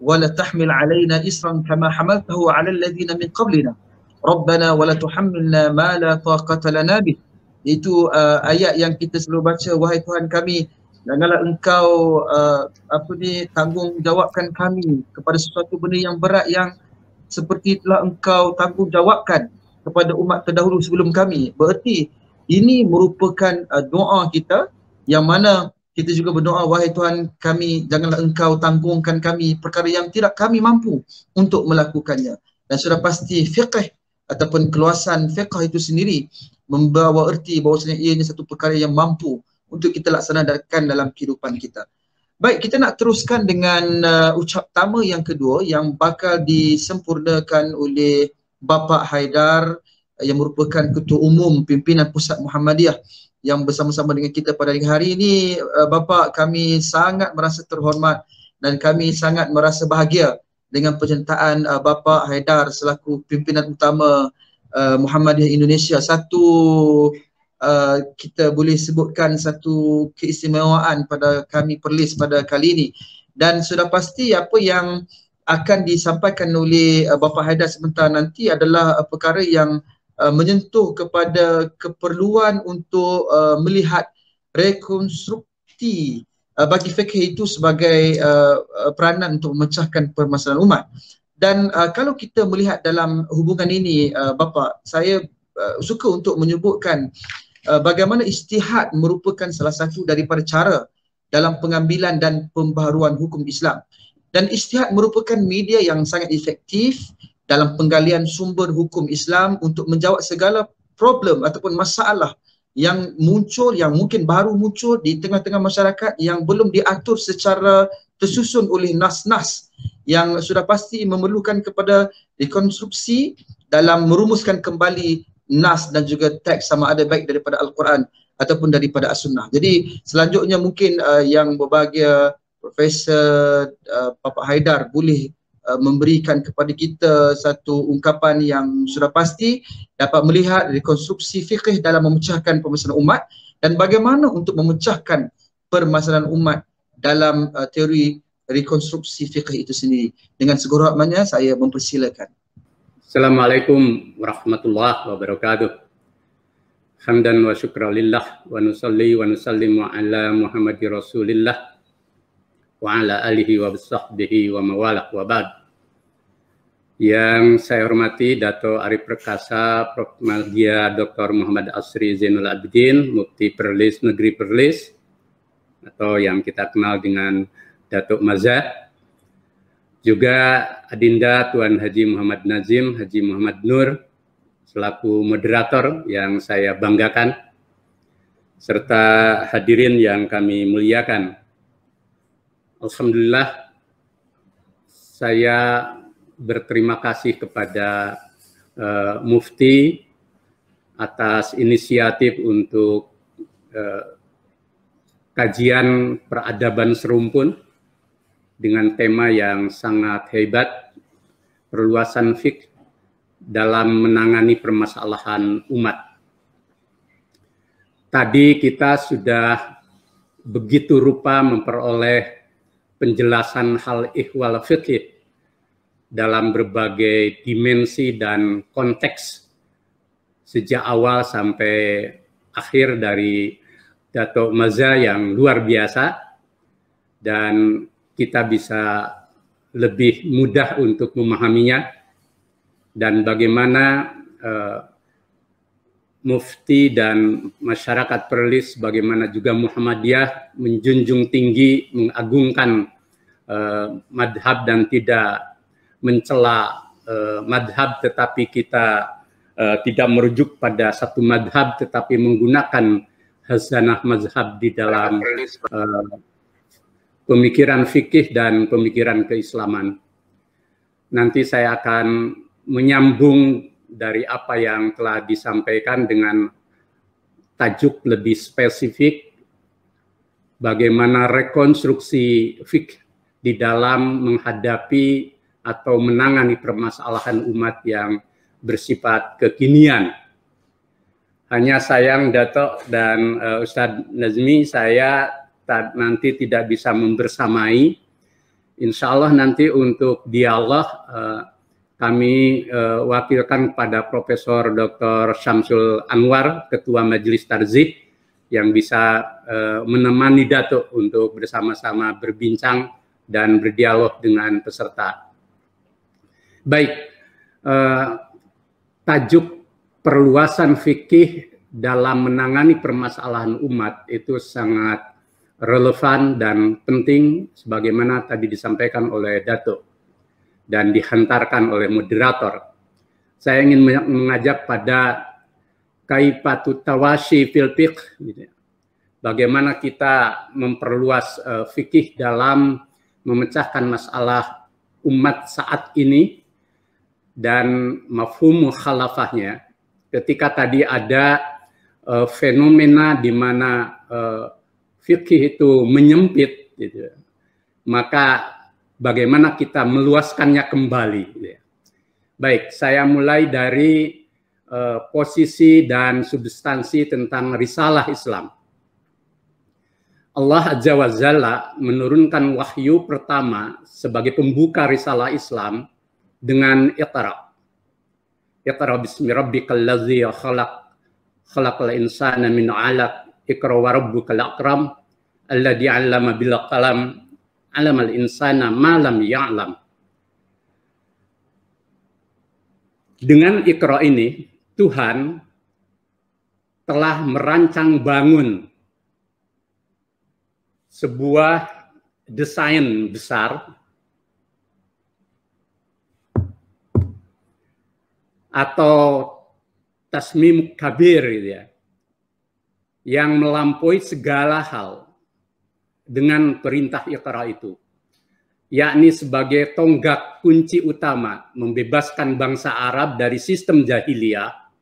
wa la tahmil alaina isran kama hamaltahu ala alladhina min qablina Rabbana wa la tuhammilna ma la taqata lana bih. Itu ayat yang kita selalu baca, wahai Tuhan kami, janganlah engkau tanggungjawabkan kami kepada sesuatu benda yang berat yang seperti telah engkau tanggungjawabkan kepada umat terdahulu sebelum kami. Berarti ini merupakan doa kita yang mana kita juga berdoa, wahai Tuhan kami, janganlah engkau tanggungkan kami perkara yang tidak kami mampu untuk melakukannya. Dan sudah pasti fiqh ataupun keluasan fiqh itu sendiri membawa erti bahawasanya ianya satu perkara yang mampu untuk kita laksanakan dalam kehidupan kita. Baik, kita nak teruskan dengan ucap tama yang kedua yang bakal disempurnakan oleh Bapak Haidar yang merupakan Ketua Umum Pimpinan Pusat Muhammadiyah yang bersama-sama dengan kita pada hari ini. Bapak, kami sangat merasa terhormat dan kami sangat merasa bahagia dengan penyertaan Bapak Haidar selaku pimpinan utama Muhammadiyah Indonesia. Kita boleh sebutkan satu keistimewaan pada kami Perlis pada kali ini, dan sudah pasti apa yang akan disampaikan oleh Bapak Haidar sebentar nanti adalah perkara yang menyentuh kepada keperluan untuk melihat rekonstruksi bagi fikih itu sebagai peranan untuk memecahkan permasalahan umat. Dan kalau kita melihat dalam hubungan ini, Bapa, saya suka untuk menyebutkan bagaimana ijtihad merupakan salah satu daripada cara dalam pengambilan dan pembaharuan hukum Islam. Dan ijtihad merupakan media yang sangat efektif dalam penggalian sumber hukum Islam untuk menjawab segala problem ataupun masalah yang muncul, yang mungkin baru muncul di tengah-tengah masyarakat yang belum diatur secara tersusun oleh nas-nas yang sudah pasti memerlukan kepada rekonstruksi dalam merumuskan kembali nas dan juga teks sama ada baik daripada Al-Quran ataupun daripada As-Sunnah. Jadi selanjutnya mungkin yang berbahagia Profesor Bapak Haidar boleh memberikan kepada kita satu ungkapan yang sudah pasti dapat melihat rekonstruksi fikih dalam memecahkan permasalahan umat dan bagaimana untuk memecahkan permasalahan umat dalam teori rekonstruksi fikih itu sendiri. Dengan segala hormatnya saya mempersilakan. Assalamualaikum warahmatullahi wabarakatuh. Hamdan wa syukralillah wa nusalli wa nusallimu ala Muhammadir Rasulillah wa ala alihi wa sahbihi wa mawalah wa ba'd. Yang saya hormati Dato' Arif Perkasa, Prof. Magia Dr. Muhammad Asri Zainul Abidin, Mufti Perlis Negeri Perlis, atau yang kita kenal dengan Dato' Maza. Juga Adinda Tuan Haji Muhammad Nazim, Haji Muhammad Nur, selaku moderator yang saya banggakan, serta hadirin yang kami muliakan. Alhamdulillah, saya berterima kasih kepada Mufti atas inisiatif untuk kajian peradaban serumpun dengan tema yang sangat hebat, perluasan fikih dalam menangani permasalahan umat. Tadi kita sudah begitu rupa memperoleh penjelasan hal ihwal fikih dalam berbagai dimensi dan konteks sejak awal sampai akhir dari Dato' Maza yang luar biasa, dan kita bisa lebih mudah untuk memahaminya, dan bagaimana Mufti dan masyarakat Perlis, bagaimana juga Muhammadiyah menjunjung tinggi, mengagungkan madhab dan tidak mencela madhab, tetapi kita tidak merujuk pada satu madhab, tetapi menggunakan hazanah mazhab di dalam pemikiran fikih dan pemikiran keislaman. Nanti saya akan menyambung dari apa yang telah disampaikan dengan tajuk lebih spesifik, bagaimana rekonstruksi fikih di dalam menghadapi atau menangani permasalahan umat yang bersifat kekinian. Hanya sayang Dato' dan Ustadz Nazmi, saya nanti tidak bisa membersamai. Insya Allah nanti untuk dialog kami wakilkan kepada Profesor Dr. Syamsul Anwar, Ketua Majelis Tarzih, yang bisa menemani Dato' untuk bersama-sama berbincang dan berdialog dengan peserta. Baik, tajuk perluasan fikih dalam menangani permasalahan umat itu sangat relevan dan penting, sebagaimana tadi disampaikan oleh Dato' dan dihantarkan oleh moderator. Saya ingin mengajak pada kaifatu tawashi fil fiqh, bagaimana kita memperluas fikih dalam memecahkan masalah umat saat ini, dan mafhum mukhalafahnya, ketika tadi ada fenomena di mana fikih itu menyempit, gitu, maka bagaimana kita meluaskannya kembali. Gitu. Baik, saya mulai dari posisi dan substansi tentang risalah Islam. Allah Azza wa Jalla menurunkan wahyu pertama sebagai pembuka risalah Islam dengan Iqra. Iqra bismi rabbikal ladzi khalaq, khalaqal insana min 'alaq, Iqra wa rabbukal akram, alladzi 'allama bil qalam, 'allamal insana ma lam ya'lam. Dengan Iqra ini, Tuhan telah merancang bangun sebuah desain besar atau tasmim kabir, gitu ya, yang melampaui segala hal dengan perintah Iqra itu, yakni sebagai tonggak kunci utama membebaskan bangsa Arab dari sistem jahiliyah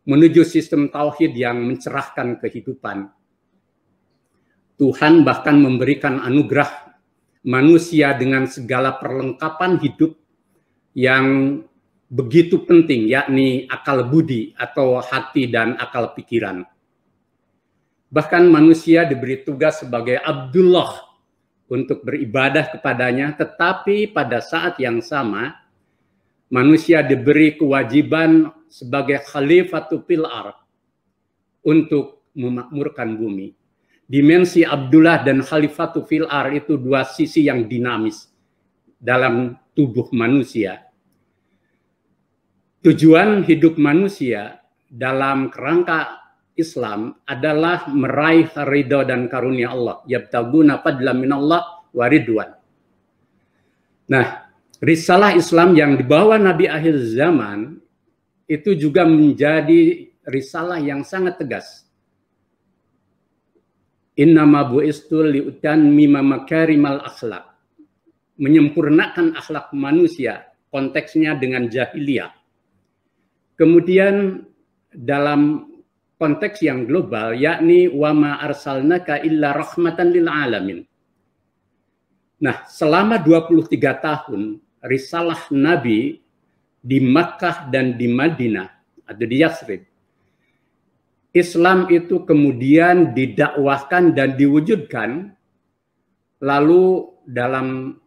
menuju sistem tauhid yang mencerahkan kehidupan. Tuhan bahkan memberikan anugerah manusia dengan segala perlengkapan hidup yang begitu penting, yakni akal budi atau hati dan akal pikiran. Bahkan manusia diberi tugas sebagai Abdullah untuk beribadah kepadanya, tetapi pada saat yang sama manusia diberi kewajiban sebagai khalifatul fil ardh untuk memakmurkan bumi. Dimensi Abdullah dan khalifatul fil ardh itu dua sisi yang dinamis dalam tubuh manusia. Tujuan hidup manusia dalam kerangka Islam adalah meraih ridha dan karunia Allah. Yabtaguna fadlan minallah wa ridwan. Nah, risalah Islam yang dibawa Nabi akhir zaman itu juga menjadi risalah yang sangat tegas. Innama bu'istu liutammima makarimal akhlak. Menyempurnakan akhlak manusia, konteksnya dengan jahiliyah. Kemudian dalam konteks yang global, yakni wa ma arsalnaka illa rahmatan lil alamin. Nah, selama 23 tahun risalah Nabi di Makkah dan di Madinah atau di Yathrib, Islam itu kemudian didakwahkan dan diwujudkan, lalu dalam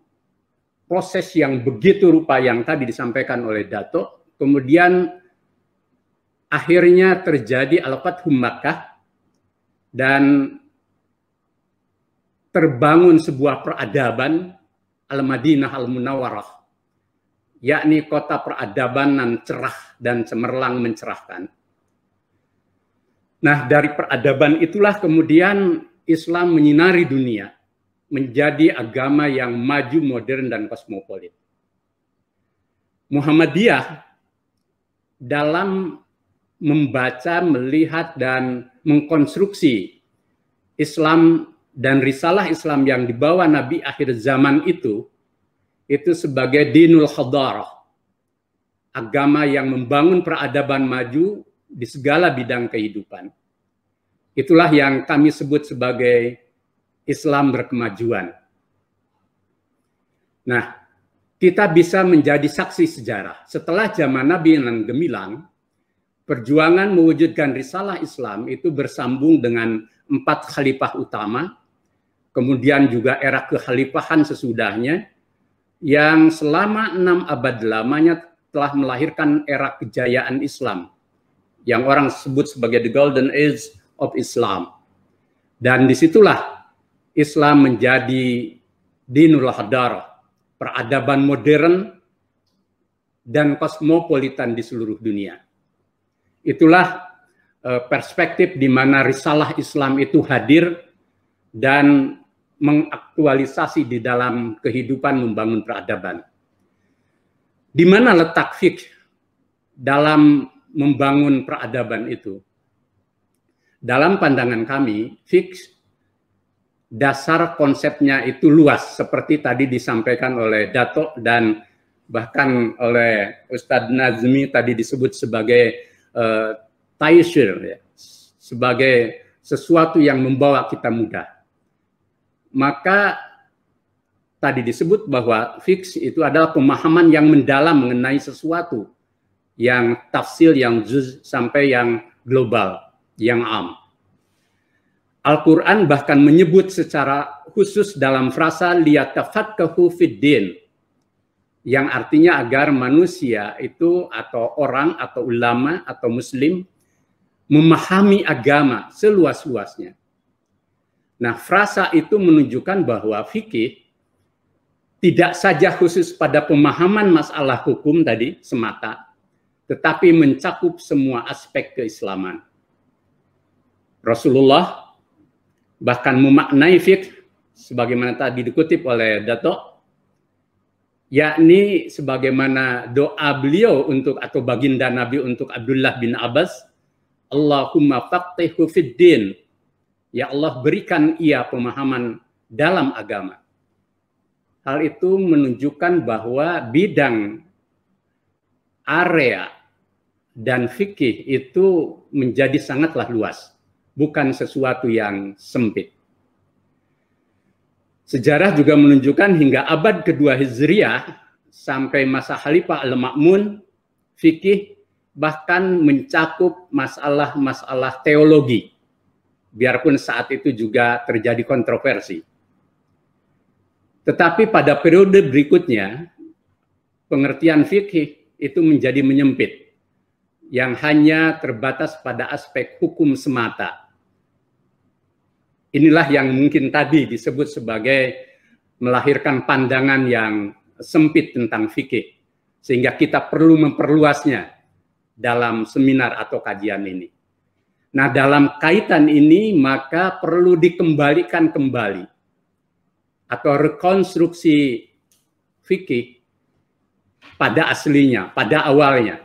proses yang begitu rupa yang tadi disampaikan oleh Dato, kemudian akhirnya terjadi Al-Fathu Makkah dan terbangun sebuah peradaban Al-Madinah Al-Munawwarah, yakni kota peradaban yang cerah dan cemerlang mencerahkan. Nah, dari peradaban itulah kemudian Islam menyinari dunia, menjadi agama yang maju, modern, dan kosmopolit. Muhammadiyah dalam membaca, melihat, dan mengkonstruksi Islam dan risalah Islam yang dibawa Nabi akhir zaman itu sebagai dinul hadarah, agama yang membangun peradaban maju di segala bidang kehidupan. Itulah yang kami sebut sebagai Islam berkemajuan. Nah, kita bisa menjadi saksi sejarah. Setelah zaman Nabi yang gemilang, perjuangan mewujudkan risalah Islam itu bersambung dengan 4 khalifah utama, kemudian juga era kekhalifahan sesudahnya, yang selama 6 abad lamanya telah melahirkan era kejayaan Islam, yang orang sebut sebagai the golden age of Islam. Dan disitulah Islam menjadi dinul hadarah, peradaban modern dan kosmopolitan di seluruh dunia. Itulah perspektif di mana risalah Islam itu hadir dan mengaktualisasi di dalam kehidupan membangun peradaban. Di mana letak fiqh dalam membangun peradaban itu? Dalam pandangan kami, fiqh dasar konsepnya itu luas, seperti tadi disampaikan oleh Dato, dan Bahkan oleh Ustadz Nazmi tadi disebut sebagai taysir, ya, sebagai sesuatu yang membawa kita mudah. Maka tadi disebut bahwa fiqh itu adalah pemahaman yang mendalam mengenai sesuatu, yang tafsil, yang juz, sampai yang global, yang am. Al-Quran bahkan menyebut secara khusus dalam frasa liyatafaqahu fid-din, yang artinya agar manusia itu atau orang atau ulama atau muslim memahami agama seluas-luasnya. Nah, frasa itu menunjukkan bahwa fikih tidak saja khusus pada pemahaman masalah hukum tadi semata, tetapi mencakup semua aspek keislaman. Rasulullah bahkan memaknai fikih sebagaimana tadi dikutip oleh Dato', yakni sebagaimana doa beliau untuk atau baginda Nabi untuk Abdullah bin Abbas, Allahumma faqihhu fid din. Ya Allah, berikan ia pemahaman dalam agama. Hal itu menunjukkan bahwa bidang area dan fikih itu menjadi sangatlah luas, bukan sesuatu yang sempit. Sejarah juga menunjukkan hingga abad kedua Hijriah sampai masa Khalifah Al-Ma'mun, fikih bahkan mencakup masalah-masalah teologi, biarpun saat itu juga terjadi kontroversi. Tetapi pada periode berikutnya, pengertian fikih itu menjadi menyempit, yang hanya terbatas pada aspek hukum semata. Inilah yang mungkin tadi disebut sebagai melahirkan pandangan yang sempit tentang fikih, sehingga kita perlu memperluasnya dalam seminar atau kajian ini. Nah, dalam kaitan ini maka perlu dikembalikan kembali atau rekonstruksi fikih pada aslinya, pada awalnya,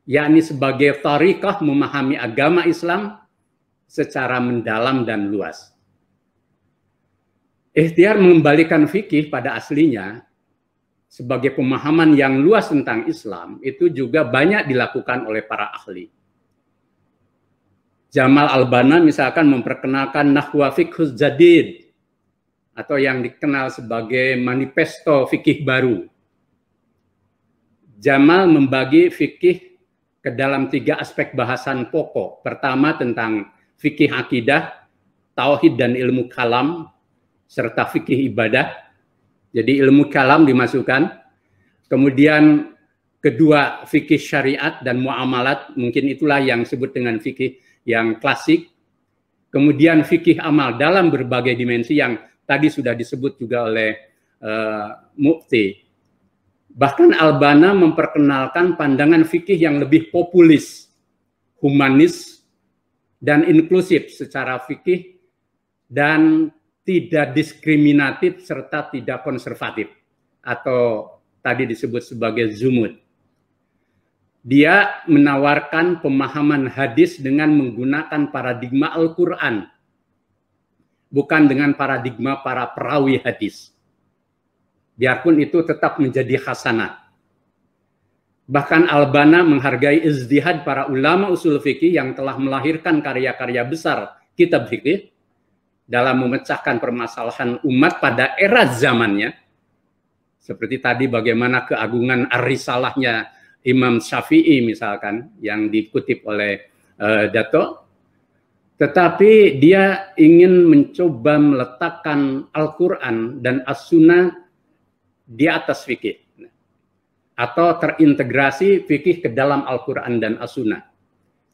yakni sebagai thariqah memahami agama Islam secara mendalam dan luas. Ikhtiar mengembalikan fikih pada aslinya sebagai pemahaman yang luas tentang Islam itu juga banyak dilakukan oleh para ahli. Jamal Al-Banna misalkan memperkenalkan Nahwa Fiqhuz Jadid atau yang dikenal sebagai Manifesto Fikih Baru. Jamal membagi fikih ke dalam 3 aspek bahasan pokok. Pertama tentang fikih akidah, tauhid dan ilmu kalam, serta fikih ibadah. Jadi ilmu kalam dimasukkan. Kemudian kedua fikih syariat dan muamalat, mungkin itulah yang disebut dengan fikih yang klasik. Kemudian fikih amal dalam berbagai dimensi yang tadi sudah disebut juga oleh Mufti. Bahkan Al-Banna memperkenalkan pandangan fikih yang lebih populis, humanis, dan inklusif secara fikih, dan tidak diskriminatif serta tidak konservatif, atau tadi disebut sebagai zumud. Dia menawarkan pemahaman hadis dengan menggunakan paradigma Al-Quran, bukan dengan paradigma para perawi hadis. Biarpun itu tetap menjadi hasanah. Bahkan Al-Banna menghargai ijtihad para ulama usul fikih yang telah melahirkan karya-karya besar kitab fikih dalam memecahkan permasalahan umat pada era zamannya. Seperti tadi bagaimana keagungan ar-risalahnya Imam Syafi'i misalkan yang dikutip oleh Dato'. Tetapi dia ingin mencoba meletakkan Al-Quran dan As-Sunnah di atas fikih, atau terintegrasi fikih ke dalam Al-Quran dan As-Sunnah,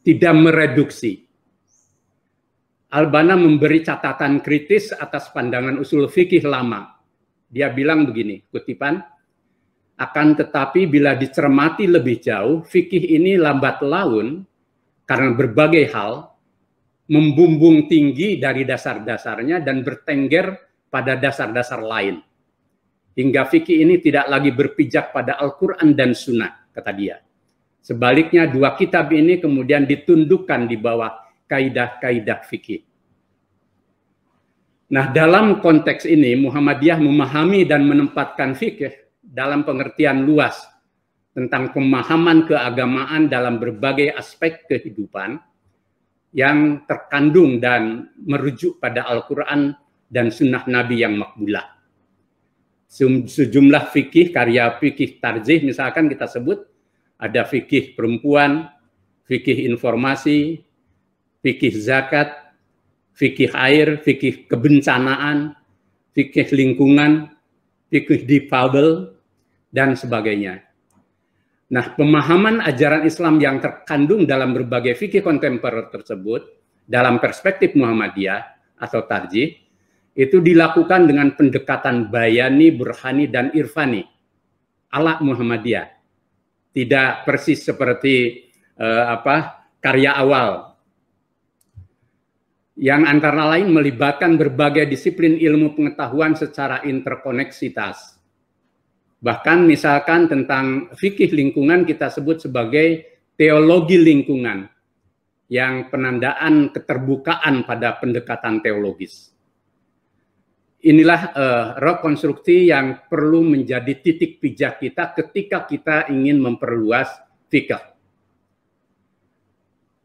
tidak mereduksi. Al-Banna memberi catatan kritis atas pandangan usul fikih lama. Dia bilang begini, kutipan, akan tetapi bila dicermati lebih jauh, fikih ini lambat laun karena berbagai hal, membumbung tinggi dari dasar-dasarnya dan bertengger pada dasar-dasar lain. Hingga fikih ini tidak lagi berpijak pada Al-Quran dan Sunnah, kata dia. Sebaliknya, 2 kitab ini kemudian ditundukkan di bawah kaidah-kaidah fikih. Nah, dalam konteks ini, Muhammadiyah memahami dan menempatkan fikih dalam pengertian luas tentang pemahaman keagamaan dalam berbagai aspek kehidupan yang terkandung dan merujuk pada Al-Quran dan Sunnah Nabi yang makbulah. Sejumlah fikih, karya fikih tarjih misalkan kita sebut, ada fikih perempuan, fikih informasi, fikih zakat, fikih air, fikih kebencanaan, fikih lingkungan, fikih difabel, dan sebagainya. Nah, pemahaman ajaran Islam yang terkandung dalam berbagai fikih kontemporer tersebut dalam perspektif Muhammadiyah atau tarjih itu dilakukan dengan pendekatan bayani, burhani, dan irfani ala Muhammadiyah. Tidak persis seperti karya awal yang antara lain melibatkan berbagai disiplin ilmu pengetahuan secara interkoneksitas. Bahkan misalkan tentang fikih lingkungan kita sebut sebagai teologi lingkungan yang penandaan keterbukaan pada pendekatan teologis. Inilah rekonstruksi yang perlu menjadi titik pijak kita ketika kita ingin memperluas fikih.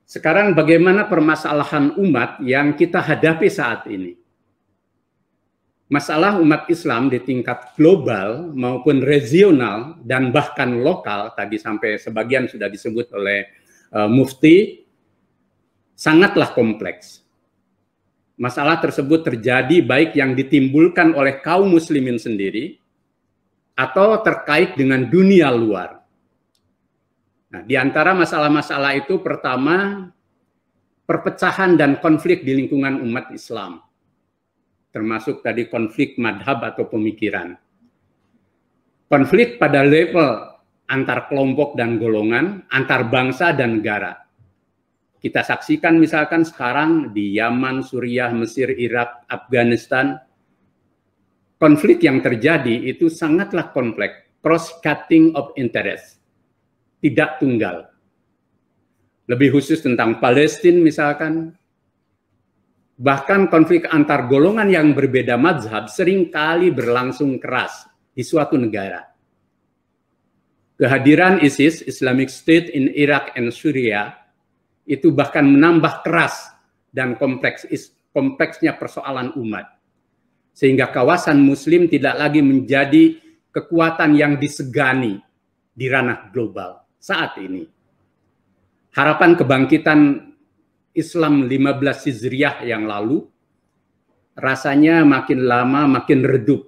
Sekarang bagaimana permasalahan umat yang kita hadapi saat ini? Masalah umat Islam di tingkat global maupun regional dan bahkan lokal, tadi sampai sebagian sudah disebut oleh Mufti, sangatlah kompleks. Masalah tersebut terjadi baik yang ditimbulkan oleh kaum muslimin sendiri atau terkait dengan dunia luar. Nah, di antara masalah-masalah itu pertama, perpecahan dan konflik di lingkungan umat Islam. Termasuk tadi konflik madhab atau pemikiran. Konflik pada level antar kelompok dan golongan, antar bangsa dan negara. Kita saksikan misalkan sekarang di Yaman, Suriah, Mesir, Irak, Afghanistan, konflik yang terjadi itu sangatlah kompleks, cross-cutting of interest, tidak tunggal. Lebih khusus tentang Palestina misalkan, bahkan konflik antar golongan yang berbeda mazhab seringkali berlangsung keras di suatu negara. Kehadiran ISIS, Islamic State in Iraq and Syria, itu bahkan menambah keras dan kompleksnya persoalan umat. Sehingga kawasan muslim tidak lagi menjadi kekuatan yang disegani di ranah global saat ini. Harapan kebangkitan Islam 15 Hijriah yang lalu rasanya makin lama makin redup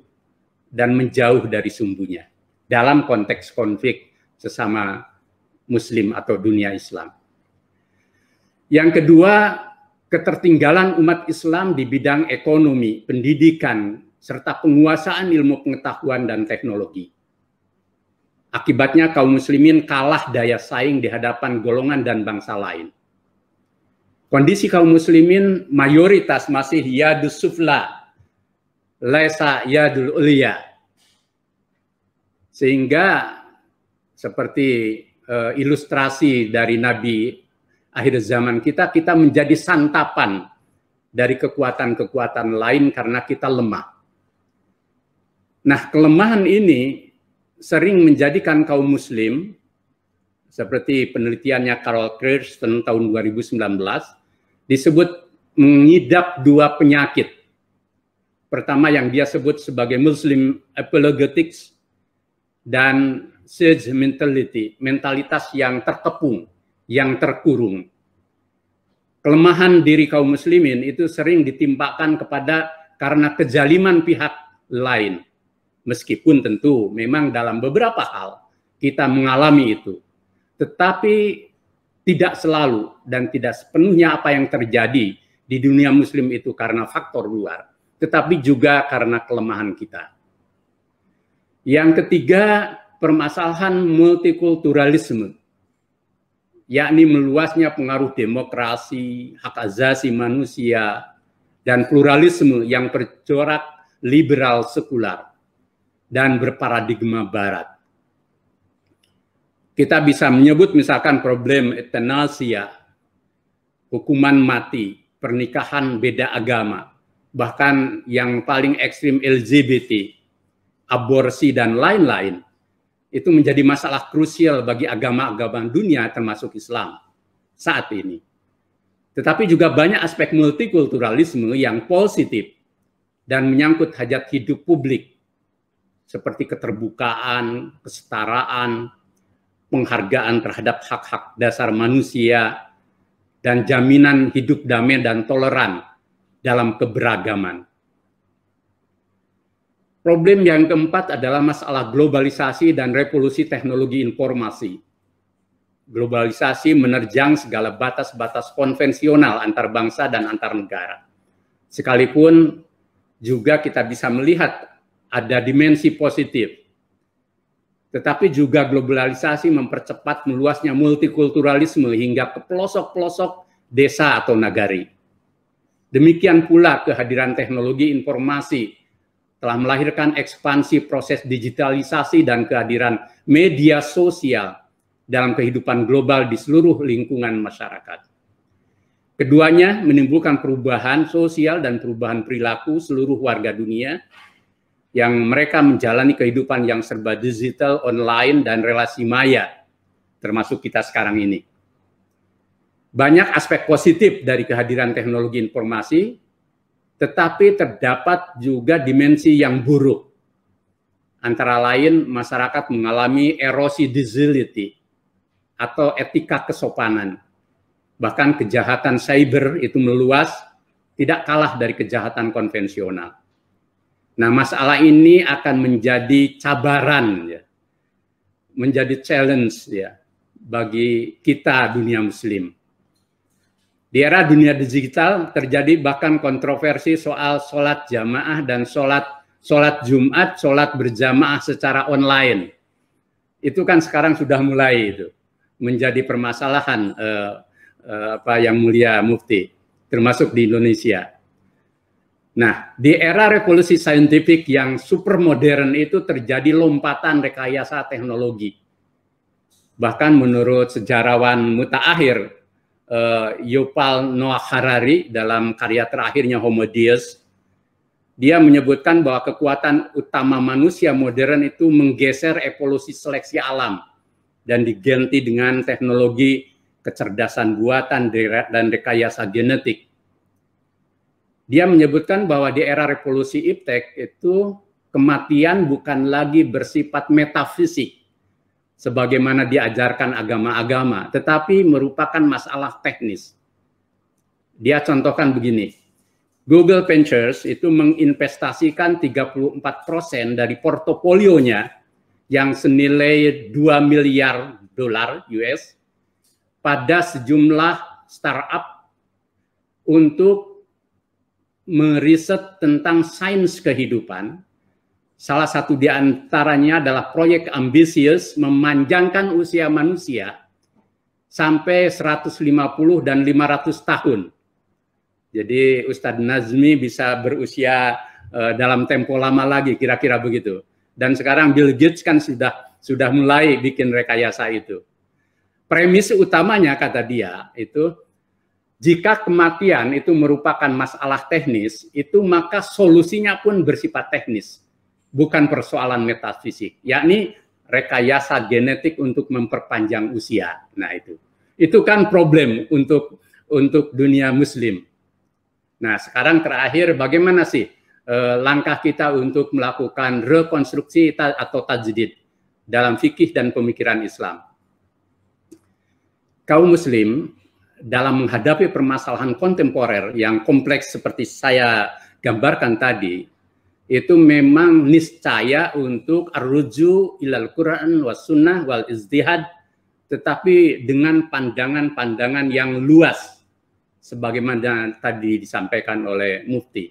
dan menjauh dari sumbunya dalam konteks konflik sesama muslim atau dunia Islam. Yang kedua, ketertinggalan umat Islam di bidang ekonomi, pendidikan, serta penguasaan ilmu pengetahuan dan teknologi. Akibatnya kaum muslimin kalah daya saing di hadapan golongan dan bangsa lain. Kondisi kaum muslimin mayoritas masih yadus sufla, laisa yadul ulia. Sehingga seperti ilustrasi dari Nabi akhir zaman kita menjadi santapan dari kekuatan-kekuatan lain karena kita lemah. Nah, kelemahan ini sering menjadikan kaum muslim, seperti penelitiannya Carol Kirsten tahun 2019, disebut mengidap dua penyakit. Pertama yang dia sebut sebagai Muslim apologetics dan siege mentality, mentalitas yang terkepung, yang terkurung. Kelemahan diri kaum muslimin itu sering ditimpakan kepada karena kezaliman pihak lain. Meskipun tentu memang dalam beberapa hal kita mengalami itu. Tetapi tidak selalu dan tidak sepenuhnya apa yang terjadi di dunia muslim itu karena faktor luar. Tetapi juga karena kelemahan kita. Yang ketiga, permasalahan multikulturalisme, yakni meluasnya pengaruh demokrasi, hak asasi manusia, dan pluralisme yang bercorak liberal sekular dan berparadigma barat. Kita bisa menyebut misalkan problem euthanasia, hukuman mati, pernikahan beda agama, bahkan yang paling ekstrim LGBT, aborsi, dan lain-lain, itu menjadi masalah krusial bagi agama-agama dunia termasuk Islam saat ini. Tetapi juga banyak aspek multikulturalisme yang positif dan menyangkut hajat hidup publik, seperti keterbukaan, kesetaraan, penghargaan terhadap hak-hak dasar manusia, dan jaminan hidup damai dan toleran dalam keberagaman. Problem yang keempat adalah masalah globalisasi dan revolusi teknologi informasi. Globalisasi menerjang segala batas-batas konvensional antar bangsa dan antar negara. Sekalipun juga kita bisa melihat ada dimensi positif, tetapi juga globalisasi mempercepat meluasnya multikulturalisme hingga ke pelosok-pelosok desa atau nagari. Demikian pula kehadiran teknologi informasi telah melahirkan ekspansi proses digitalisasi dan kehadiran media sosial dalam kehidupan global di seluruh lingkungan masyarakat. Keduanya menimbulkan perubahan sosial dan perubahan perilaku seluruh warga dunia yang mereka menjalani kehidupan yang serba digital, online, dan relasi maya, termasuk kita sekarang ini. Banyak aspek positif dari kehadiran teknologi informasi, tetapi terdapat juga dimensi yang buruk. Antara lain, masyarakat mengalami erosi civility atau etika kesopanan. Bahkan kejahatan cyber itu meluas, tidak kalah dari kejahatan konvensional. Nah, masalah ini akan menjadi cabaran, ya, menjadi challenge, ya, bagi kita dunia Muslim. Di era dunia digital terjadi bahkan kontroversi soal sholat jamaah dan sholat Jumat, sholat berjamaah secara online. Itu kan sekarang sudah mulai itu menjadi permasalahan yang mulia Mufti, termasuk di Indonesia. Nah, di era revolusi saintifik yang super modern itu terjadi lompatan rekayasa teknologi. Bahkan menurut sejarawan mutaakhir Yuval Noah Harari dalam karya terakhirnya Homo Deus, dia menyebutkan bahwa kekuatan utama manusia modern itu menggeser evolusi seleksi alam dan diganti dengan teknologi kecerdasan buatan dan rekayasa genetik. Dia menyebutkan bahwa di era revolusi iptek itu kematian bukan lagi bersifat metafisik sebagaimana diajarkan agama-agama, tetapi merupakan masalah teknis. Dia contohkan begini, Google Ventures itu menginvestasikan 34% dari portofolionya yang senilai 2 miliar dolar US pada sejumlah startup untuk meriset tentang sains kehidupan. Salah satu di antaranya adalah proyek ambisius memanjangkan usia manusia sampai 150 dan 500 tahun. Jadi Ustadz Nazmi bisa berusia dalam tempo lama lagi, kira-kira begitu. Dan sekarang Bill Gates kan sudah mulai bikin rekayasa itu. Premis utamanya kata dia itu, jika kematian itu merupakan masalah teknis, itu maka solusinya pun bersifat teknis. Bukan persoalan metafisik, yakni rekayasa genetik untuk memperpanjang usia. Nah itu kan problem untuk dunia Muslim. Nah sekarang terakhir bagaimana sih langkah kita untuk melakukan rekonstruksi atau tajdid dalam fikih dan pemikiran Islam? Kaum Muslim dalam menghadapi permasalahan kontemporer yang kompleks seperti saya gambarkan tadi, itu memang niscaya untuk arruju ilal Quran was sunnah wal ijtihad, tetapi dengan pandangan-pandangan yang luas sebagaimana tadi disampaikan oleh Mufti.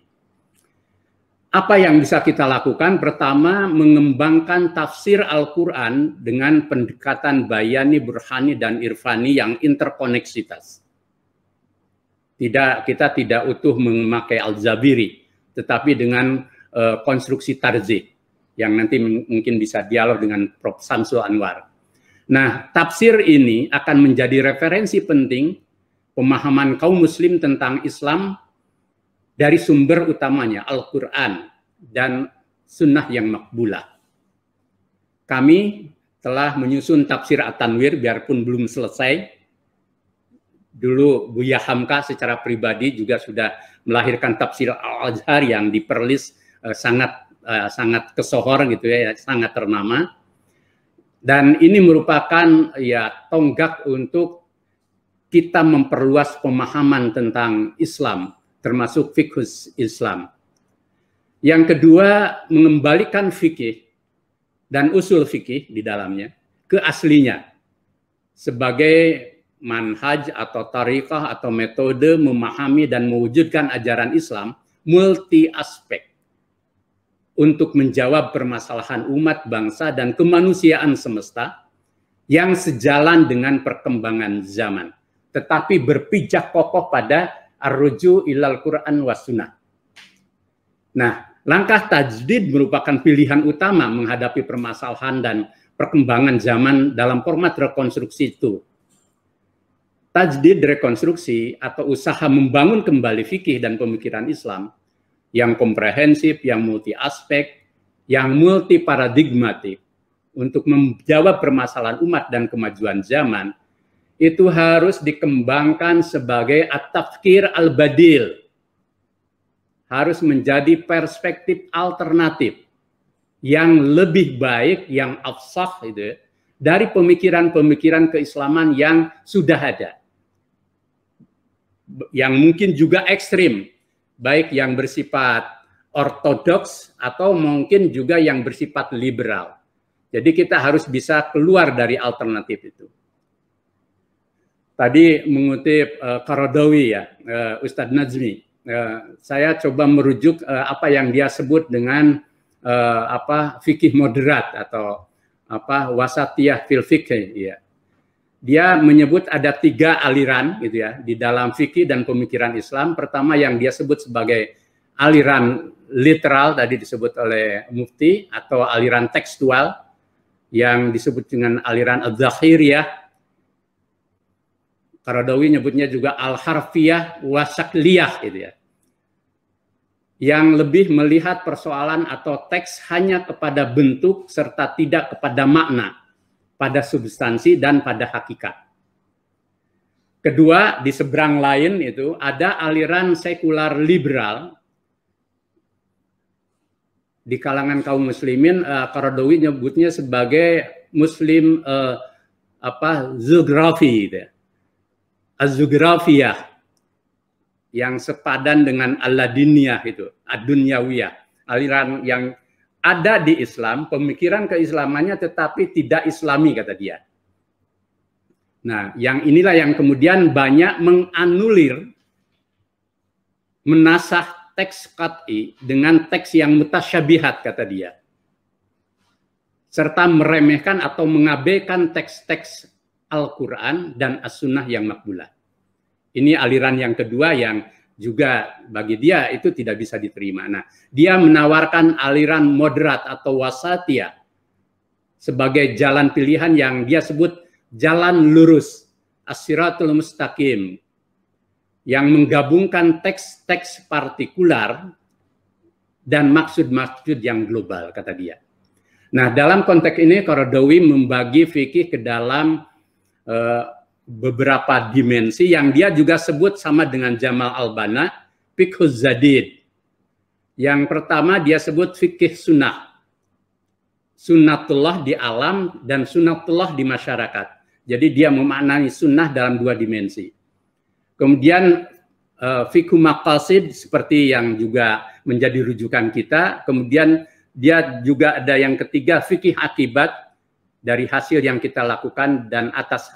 Apa yang bisa kita lakukan? Pertama, mengembangkan tafsir Al-Quran dengan pendekatan bayani, burhani, dan irfani yang interkoneksitas. Kita tidak utuh memakai Al-Zabiri, tetapi dengan konstruksi tarzih yang nanti mungkin bisa dialog dengan Prof. Samsul Anwar. Nah, tafsir ini akan menjadi referensi penting pemahaman kaum Muslim tentang Islam dari sumber utamanya Al-Quran dan sunnah yang makbulah. Kami telah menyusun tafsir At-Tanwir biarpun belum selesai. Dulu Buya Hamka secara pribadi juga sudah melahirkan tafsir Al-Azhar yang di Perlis sangat kesohor gitu ya, sangat ternama. Dan ini merupakan ya tonggak untuk kita memperluas pemahaman tentang Islam, termasuk fikih Islam. Yang kedua, mengembalikan fikih dan usul fikih di dalamnya ke aslinya sebagai manhaj atau tariqah atau metode memahami dan mewujudkan ajaran Islam multi aspek untuk menjawab permasalahan umat, bangsa, dan kemanusiaan semesta yang sejalan dengan perkembangan zaman, tetapi berpijak kokoh pada ar-ruju ilal Quran was sunnah. Nah, langkah tajdid merupakan pilihan utama menghadapi permasalahan dan perkembangan zaman dalam format rekonstruksi itu. Tajdid rekonstruksi atau usaha membangun kembali fikih dan pemikiran Islam yang komprehensif, yang multi aspek, yang multi paradigmatik untuk menjawab permasalahan umat dan kemajuan zaman itu harus dikembangkan sebagai at-tafkir al-badil, harus menjadi perspektif alternatif yang lebih baik, yang afsah itu dari pemikiran-pemikiran keislaman yang sudah ada, yang mungkin juga ekstrim, baik yang bersifat ortodoks atau mungkin juga yang bersifat liberal. Jadi kita harus bisa keluar dari alternatif itu. Tadi mengutip Qaradawi ya, Ustadz Nazmi, saya coba merujuk apa yang dia sebut dengan fikih moderat atau wasatiyah fil fikih ya. Dia menyebut ada 3 aliran gitu ya di dalam fikih dan pemikiran Islam. Pertama yang dia sebut sebagai aliran literal, tadi disebut oleh Mufti, atau aliran tekstual yang disebut dengan aliran al-zakhiriyah. Qaradawi nyebutnya juga al-harfiyah wasakliyah gitu ya. Yang lebih melihat persoalan atau teks hanya kepada bentuk serta tidak kepada makna, pada substansi dan pada hakikat. Kedua, di seberang lain itu ada aliran sekular liberal. Di kalangan kaum muslimin, Qaradawi nyebutnya sebagai muslim zugrafi gitu ya. Az-zugrafiyah yang sepadan dengan al-ladiniyah itu, ad-dunyawiyah, aliran yang ada di Islam, pemikiran keislamannya tetapi tidak islami kata dia. Nah, yang inilah yang kemudian banyak menganulir, menasah teks qat'i dengan teks yang mutasyabihat kata dia. Serta meremehkan atau mengabaikan teks-teks Al-Quran dan As-Sunnah yang makbulah. Ini aliran yang kedua yang juga bagi dia itu tidak bisa diterima. Nah, dia menawarkan aliran moderat atau wasatiyah sebagai jalan pilihan yang dia sebut jalan lurus, as-siratul mustaqim, yang menggabungkan teks-teks partikular dan maksud-maksud yang global, kata dia. Nah, dalam konteks ini Qaradawi membagi fikih ke dalam beberapa dimensi yang dia juga sebut sama dengan Jamal Al-Banna, fiqh zadid. Yang pertama dia sebut fikih sunnah. Sunnatullah di alam dan sunnatullah di masyarakat. Jadi dia memaknai sunnah dalam 2 dimensi. Kemudian fikih maqasid seperti yang juga menjadi rujukan kita. Kemudian dia juga ada yang ketiga fikih akibat dari hasil yang kita lakukan dan atas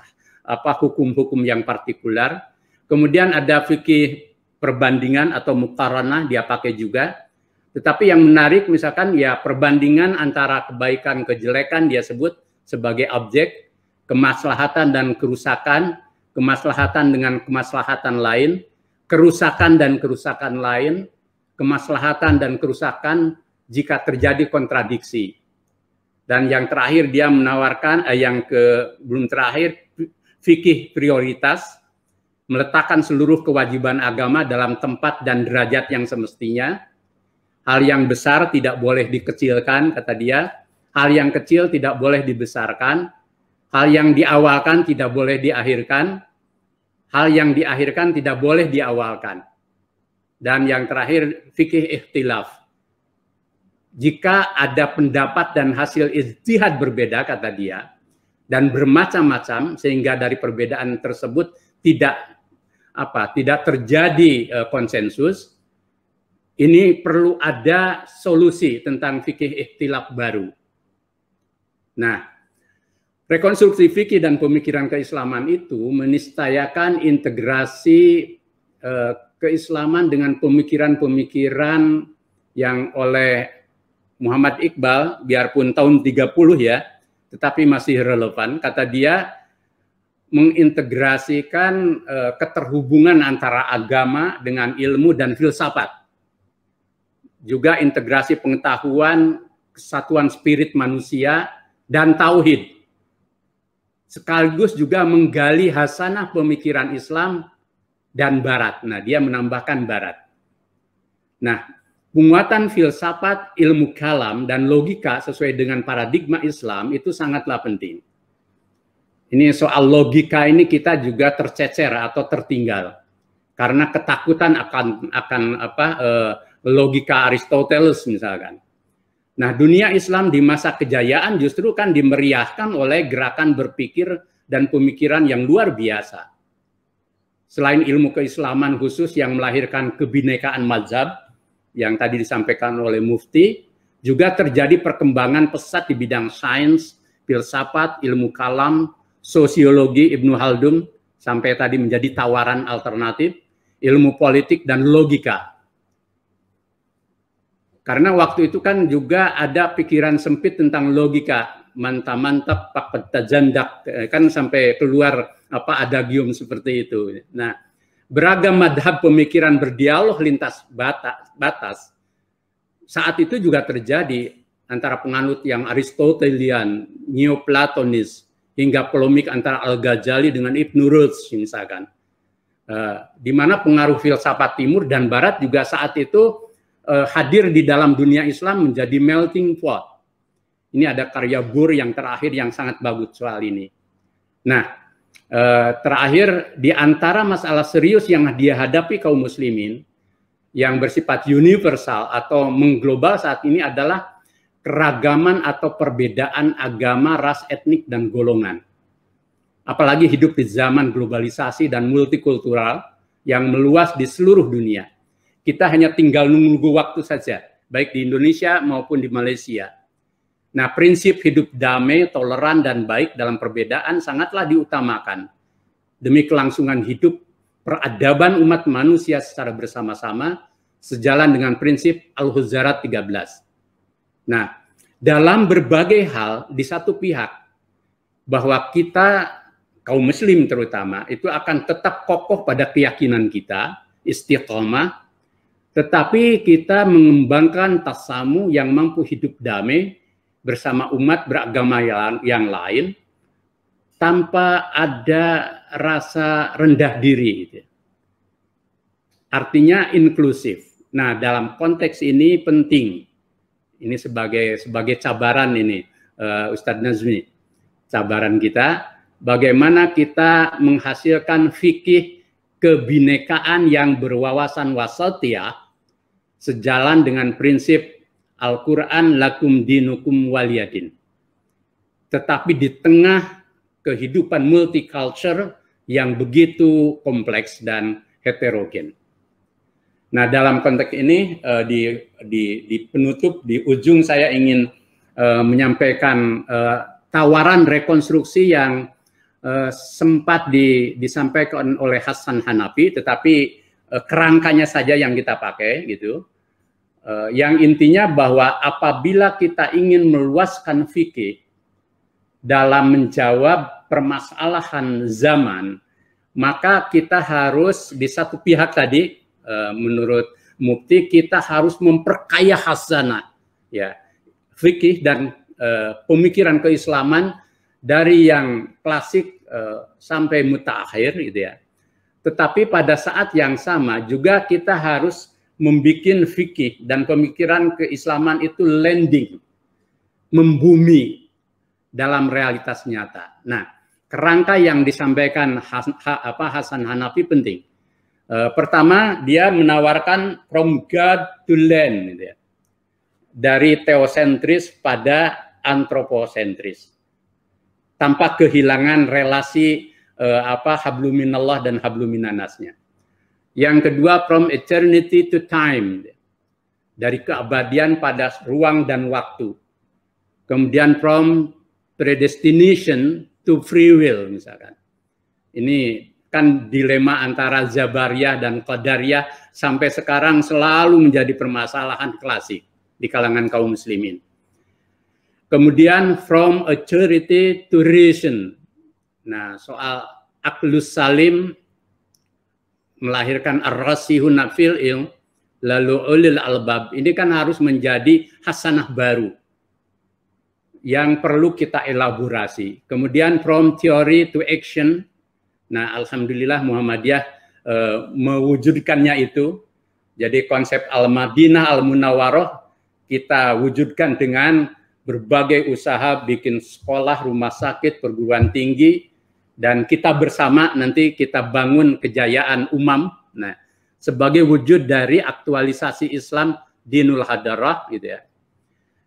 hukum-hukum yang partikular. Kemudian ada fikih perbandingan atau muqaranah dia pakai juga. Tetapi yang menarik misalkan ya perbandingan antara kebaikan kejelekan dia sebut sebagai objek, kemaslahatan dan kerusakan, kemaslahatan dengan kemaslahatan lain, kerusakan dan kerusakan lain, kemaslahatan dan kerusakan jika terjadi kontradiksi. Dan yang terakhir dia menawarkan belum terakhir fikih prioritas, meletakkan seluruh kewajiban agama dalam tempat dan derajat yang semestinya, Hal yang besar tidak boleh dikecilkan, kata dia. Hal yang kecil tidak boleh dibesarkan. Hal yang diawalkan tidak boleh diakhirkan. Hal yang diakhirkan tidak boleh diawalkan. Dan yang terakhir, fikih ikhtilaf. Jika ada pendapat dan hasil ijtihad berbeda, kata dia, dan bermacam-macam, sehingga dari perbedaan tersebut tidak terjadi konsensus, ini perlu ada solusi tentang fikih ikhtilaf baru. Nah, rekonstruksi fikih dan pemikiran keislaman itu menistayakan integrasi keislaman dengan pemikiran-pemikiran yang oleh Muhammad Iqbal, biarpun tahun 30 ya, tetapi masih relevan. Kata dia, mengintegrasikan keterhubungan antara agama dengan ilmu dan filsafat. Juga integrasi pengetahuan, kesatuan spirit manusia, dan tauhid. Sekaligus juga menggali hasanah pemikiran Islam dan Barat. Nah, dia menambahkan Barat. Nah, penguatan filsafat, ilmu kalam, dan logika sesuai dengan paradigma Islam itu sangatlah penting. Ini soal logika ini kita juga tercecer atau tertinggal. Karena ketakutan akan logika Aristoteles misalkan. Nah, dunia Islam di masa kejayaan justru kan dimeriahkan oleh gerakan berpikir dan pemikiran yang luar biasa. Selain ilmu keislaman khusus yang melahirkan kebinekaan mazhab, yang tadi disampaikan oleh Mufti, juga terjadi perkembangan pesat di bidang sains, filsafat, ilmu kalam, sosiologi Ibnu Khaldun, sampai tadi menjadi tawaran alternatif, ilmu politik, dan logika. Karena waktu itu kan juga ada pikiran sempit tentang logika, mantap-mantap, paket tajandak, kan sampai keluar adagium seperti itu. Nah, beragam madhab pemikiran berdialog lintas batas. Saat itu juga terjadi antara penganut yang Aristotelian, Neoplatonis, hingga polemik antara Al-Ghazali dengan Ibnu Rushd misalkan. Di mana pengaruh filsafat timur dan barat juga saat itu hadir di dalam dunia Islam menjadi melting pot. Ini ada karya Burr yang terakhir yang sangat bagus soal ini. Nah, terakhir di antara masalah serius yang dia hadapi kaum muslimin yang bersifat universal atau mengglobal saat ini adalah keragaman atau perbedaan agama, ras, etnik, dan golongan. Apalagi hidup di zaman globalisasi dan multikultural yang meluas di seluruh dunia. Kita hanya tinggal menunggu waktu saja, baik di Indonesia maupun di Malaysia. Nah, prinsip hidup damai, toleran, dan baik dalam perbedaan sangatlah diutamakan demi kelangsungan hidup peradaban umat manusia secara bersama-sama sejalan dengan prinsip Al-Huzarat 13. Nah, dalam berbagai hal di satu pihak bahwa kita kaum muslim terutama itu akan tetap kokoh pada keyakinan kita, istiqomah, tetapi kita mengembangkan tasamu yang mampu hidup damai bersama umat beragama yang lain tanpa ada rasa rendah diri. Artinya inklusif. Nah, dalam konteks ini penting. Ini sebagai cabaran ini, Ustadz Nazmi, cabaran kita, bagaimana kita menghasilkan fikih kebinekaan yang berwawasan wasatiyah sejalan dengan prinsip Al-Quran lakum dinukum waliyadin. Tetapi di tengah kehidupan multicultural yang begitu kompleks dan heterogen. Nah, dalam konteks ini di penutup, di ujung saya ingin menyampaikan tawaran rekonstruksi yang sempat disampaikan oleh Hasan Hanafi, tetapi kerangkanya saja yang kita pakai gitu. Yang intinya bahwa apabila kita ingin meluaskan fikih dalam menjawab permasalahan zaman, maka kita harus di satu pihak tadi menurut Mufti kita harus memperkaya hasanah ya fikih dan pemikiran keislaman dari yang klasik sampai mutaakhir gitu ya. Tetapi pada saat yang sama juga kita harus membuat fikih dan pemikiran keislaman itu landing, membumi dalam realitas nyata. Nah, kerangka yang disampaikan Hasan Hanafi penting. Pertama, dia menawarkan from God to land, gitu ya. Dari teosentris pada antroposentris, tanpa kehilangan relasi habluminallah dan habluminanasnya. Yang kedua, from eternity to time, dari keabadian pada ruang dan waktu. Kemudian from predestination to free will, misalkan. Ini kan dilema antara Jabariyah dan Qadariyah sampai sekarang selalu menjadi permasalahan klasik di kalangan kaum muslimin. Kemudian from authority to reason. Nah, soal aklus salim melahirkan ar-rasihun fil ilm, lalu ulil albab, ini kan harus menjadi hasanah baru yang perlu kita elaborasi. Kemudian from theory to action. Nah, alhamdulillah Muhammadiyah mewujudkannya itu. Jadi konsep Al-Madinah Al-Munawwaroh kita wujudkan dengan berbagai usaha, bikin sekolah, rumah sakit, perguruan tinggi, dan kita bersama nanti kita bangun kejayaan umam. Nah, sebagai wujud dari aktualisasi Islam dinul hadarah, gitu ya.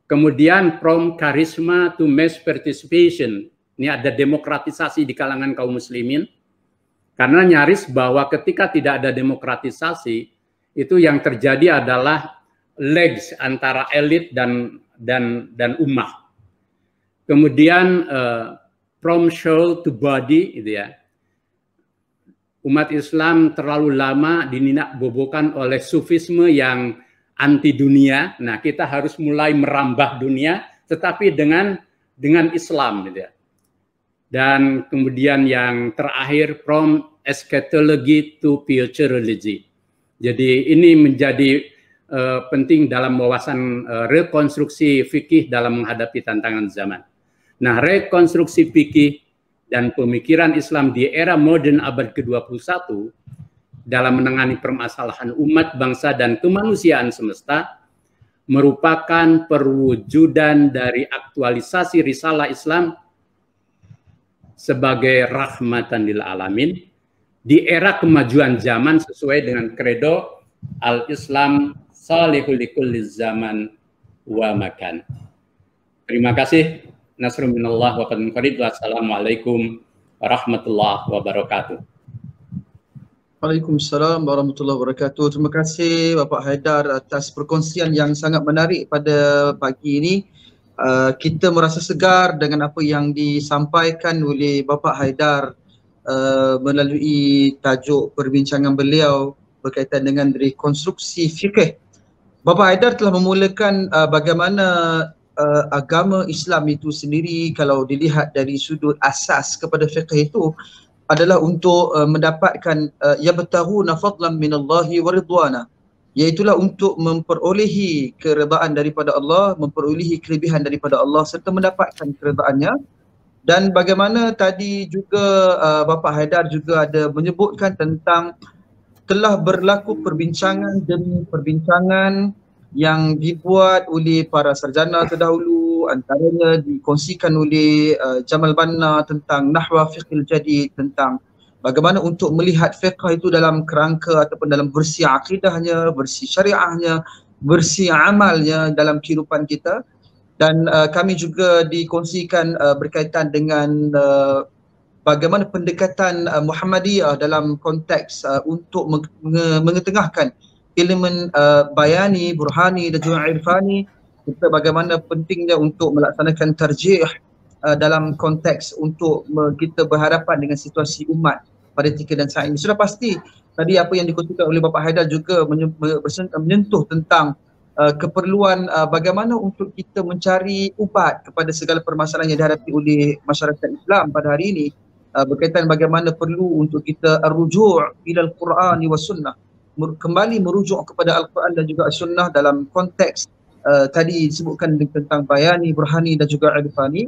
Kemudian from charisma to mass participation. Ini ada demokratisasi di kalangan kaum muslimin. Karena nyaris bahwa ketika tidak ada demokratisasi, itu yang terjadi adalah legs antara elit dan ummah. Kemudian from soul to body, gitu ya. Umat Islam terlalu lama dininak bobokan oleh sufisme yang anti dunia. Nah, kita harus mulai merambah dunia, tetapi dengan Islam, gitu ya. Dan kemudian yang terakhir from eschatology to futurology. Jadi ini menjadi penting dalam wawasan rekonstruksi fikih dalam menghadapi tantangan zaman. Nah, rekonstruksi fikih dan pemikiran Islam di era modern abad ke-21 dalam menangani permasalahan umat, bangsa, dan kemanusiaan semesta merupakan perwujudan dari aktualisasi risalah Islam sebagai rahmatan lil alamin di era kemajuan zaman sesuai dengan kredo al-Islam salihul likulli zaman wa makan. Terima kasih. Nasrun minallah wa fadlun qarid. Wassalamualaikum warahmatullahi wabarakatuh. Waalaikumsalam warahmatullahi wabarakatuh. Terima kasih Bapak Haidar atas perkongsian yang sangat menarik pada pagi ini. Kita merasa segar dengan apa yang disampaikan oleh Bapak Haidar melalui tajuk perbincangan beliau berkaitan dengan rekonstruksi fikih. Bapak Haidar telah memulakan bagaimana agama Islam itu sendiri kalau dilihat dari sudut asas kepada fiqh itu adalah untuk mendapatkan yabtaghuna fadlan minallahi wa ridwana, iaitulah untuk memperolehi keredaan daripada Allah, memperolehi kelebihan daripada Allah serta mendapatkan keredaannya. Dan bagaimana tadi juga Bapak Haidar juga ada menyebutkan tentang telah berlaku perbincangan demi perbincangan yang dibuat oleh para sarjana terdahulu, antaranya dikongsikan oleh Jamal Banna tentang nahwa fiqhil jadid, tentang bagaimana untuk melihat fiqh itu dalam kerangka ataupun dalam versi akidahnya, versi syariahnya, versi amalnya dalam kehidupan kita. Dan kami juga dikongsikan berkaitan dengan bagaimana pendekatan Muhammadiyah dalam konteks untuk mengetengahkan elemen bayani, burhani dan juga irfani, serta bagaimana pentingnya untuk melaksanakan tarjih dalam konteks untuk kita berhadapan dengan situasi umat pada ketika dan saat ini. Sudah pasti tadi apa yang dikutipkan oleh Bapak Haidar juga menyentuh tentang keperluan bagaimana untuk kita mencari ubat kepada segala permasalahan yang dihadapi oleh masyarakat Islam pada hari ini, berkaitan bagaimana perlu untuk kita ar-ruju' ilal Qur'ani was sunnah, kembali merujuk kepada Al-Quran dan juga As-Sunnah dalam konteks tadi disebutkan tentang bayani, burhani dan juga irfani,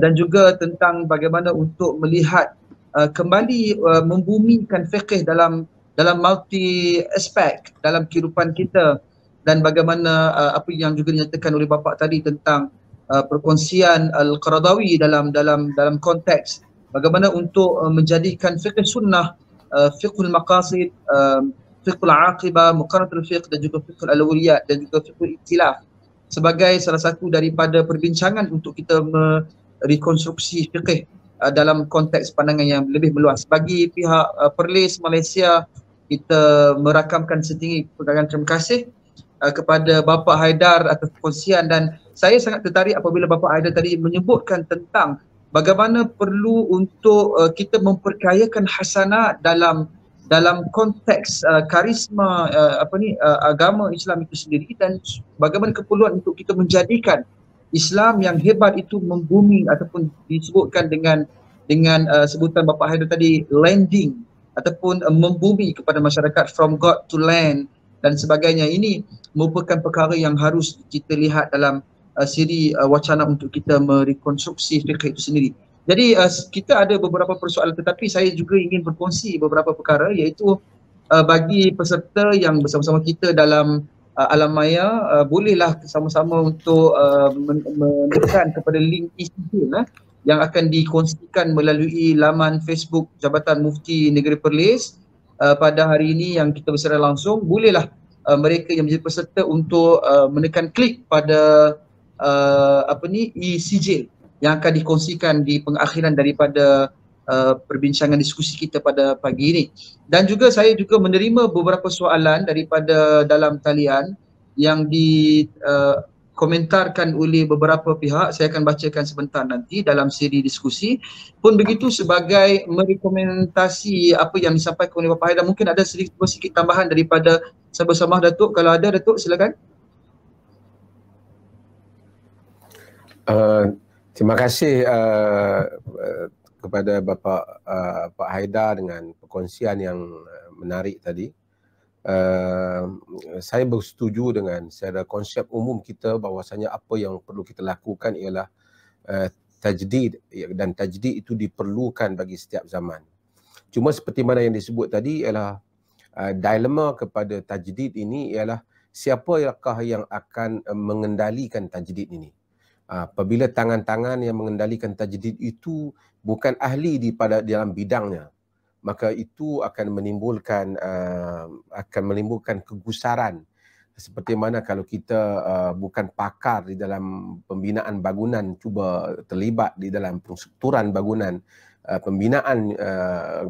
dan juga tentang bagaimana untuk melihat kembali membumikan fiqh dalam dalam multi aspek dalam kehidupan kita, dan bagaimana apa yang juga dinyatakan oleh bapa tadi tentang perkongsian al-Qaradawi dalam konteks bagaimana untuk menjadikan fiqh sunnah, fiqhul maqasid, fiqhul aqibah, muqaranatul fiqh, dan juga fiqhul alawiyat, dan juga fiqhul iktilaf sebagai salah satu daripada perbincangan untuk kita merekonstruksi fiqh dalam konteks pandangan yang lebih meluas. Bagi pihak Perlis Malaysia, kita merakamkan setinggi perkataan terima kasih kepada Bapa Haidar atas perkongsian, dan saya sangat tertarik apabila Bapa Haidar tadi menyebutkan tentang bagaimana perlu untuk kita memperkayakan hasanat dalam konteks karisma agama Islam itu sendiri, dan bagaimana keperluan untuk kita menjadikan Islam yang hebat itu membumi, ataupun disebutkan dengan sebutan Bapa Haidar tadi, landing ataupun membumi kepada masyarakat, from God to land dan sebagainya. Ini merupakan perkara yang harus kita lihat dalam siri wacana untuk kita merekonstruksi fiqh itu sendiri. Jadi kita ada beberapa persoalan, tetapi saya juga ingin berkongsi beberapa perkara, iaitu bagi peserta yang bersama-sama kita dalam alam maya, bolehlah sama-sama untuk menekan kepada link e-sijil yang akan dikongsikan melalui laman Facebook Jabatan Mufti Negeri Perlis pada hari ini yang kita bersedia langsung. Bolehlah mereka yang menjadi peserta untuk menekan klik pada e-sijil yang akan dikongsikan di pengakhiran daripada perbincangan diskusi kita pada pagi ini. Dan juga saya juga menerima beberapa soalan daripada dalam talian yang dikomentarkan oleh beberapa pihak. Saya akan bacakan sebentar nanti dalam siri diskusi. Pun begitu, sebagai merekomentasi apa yang disampaikan oleh Bapak Haidar, mungkin ada sedikit tambahan daripada sahabat Samah, Datuk. Kalau ada, Datuk, silakan. Terima kasih kepada Pak Haidar dengan perkongsian yang menarik tadi. Saya bersetuju dengan secara konsep umum kita bahawasanya apa yang perlu kita lakukan ialah tajdid, dan tajdid itu diperlukan bagi setiap zaman. Cuma seperti mana yang disebut tadi ialah dilema kepada tajdid ini ialah siapakah yang akan mengendalikan tajdid ini. Apabila tangan-tangan yang mengendalikan tajdid itu bukan ahli dalam bidangnya, maka itu akan menimbulkan kegusaran. Seperti mana kalau kita bukan pakar di dalam pembinaan bangunan, cuba terlibat di dalam penstrukturan bangunan, pembinaan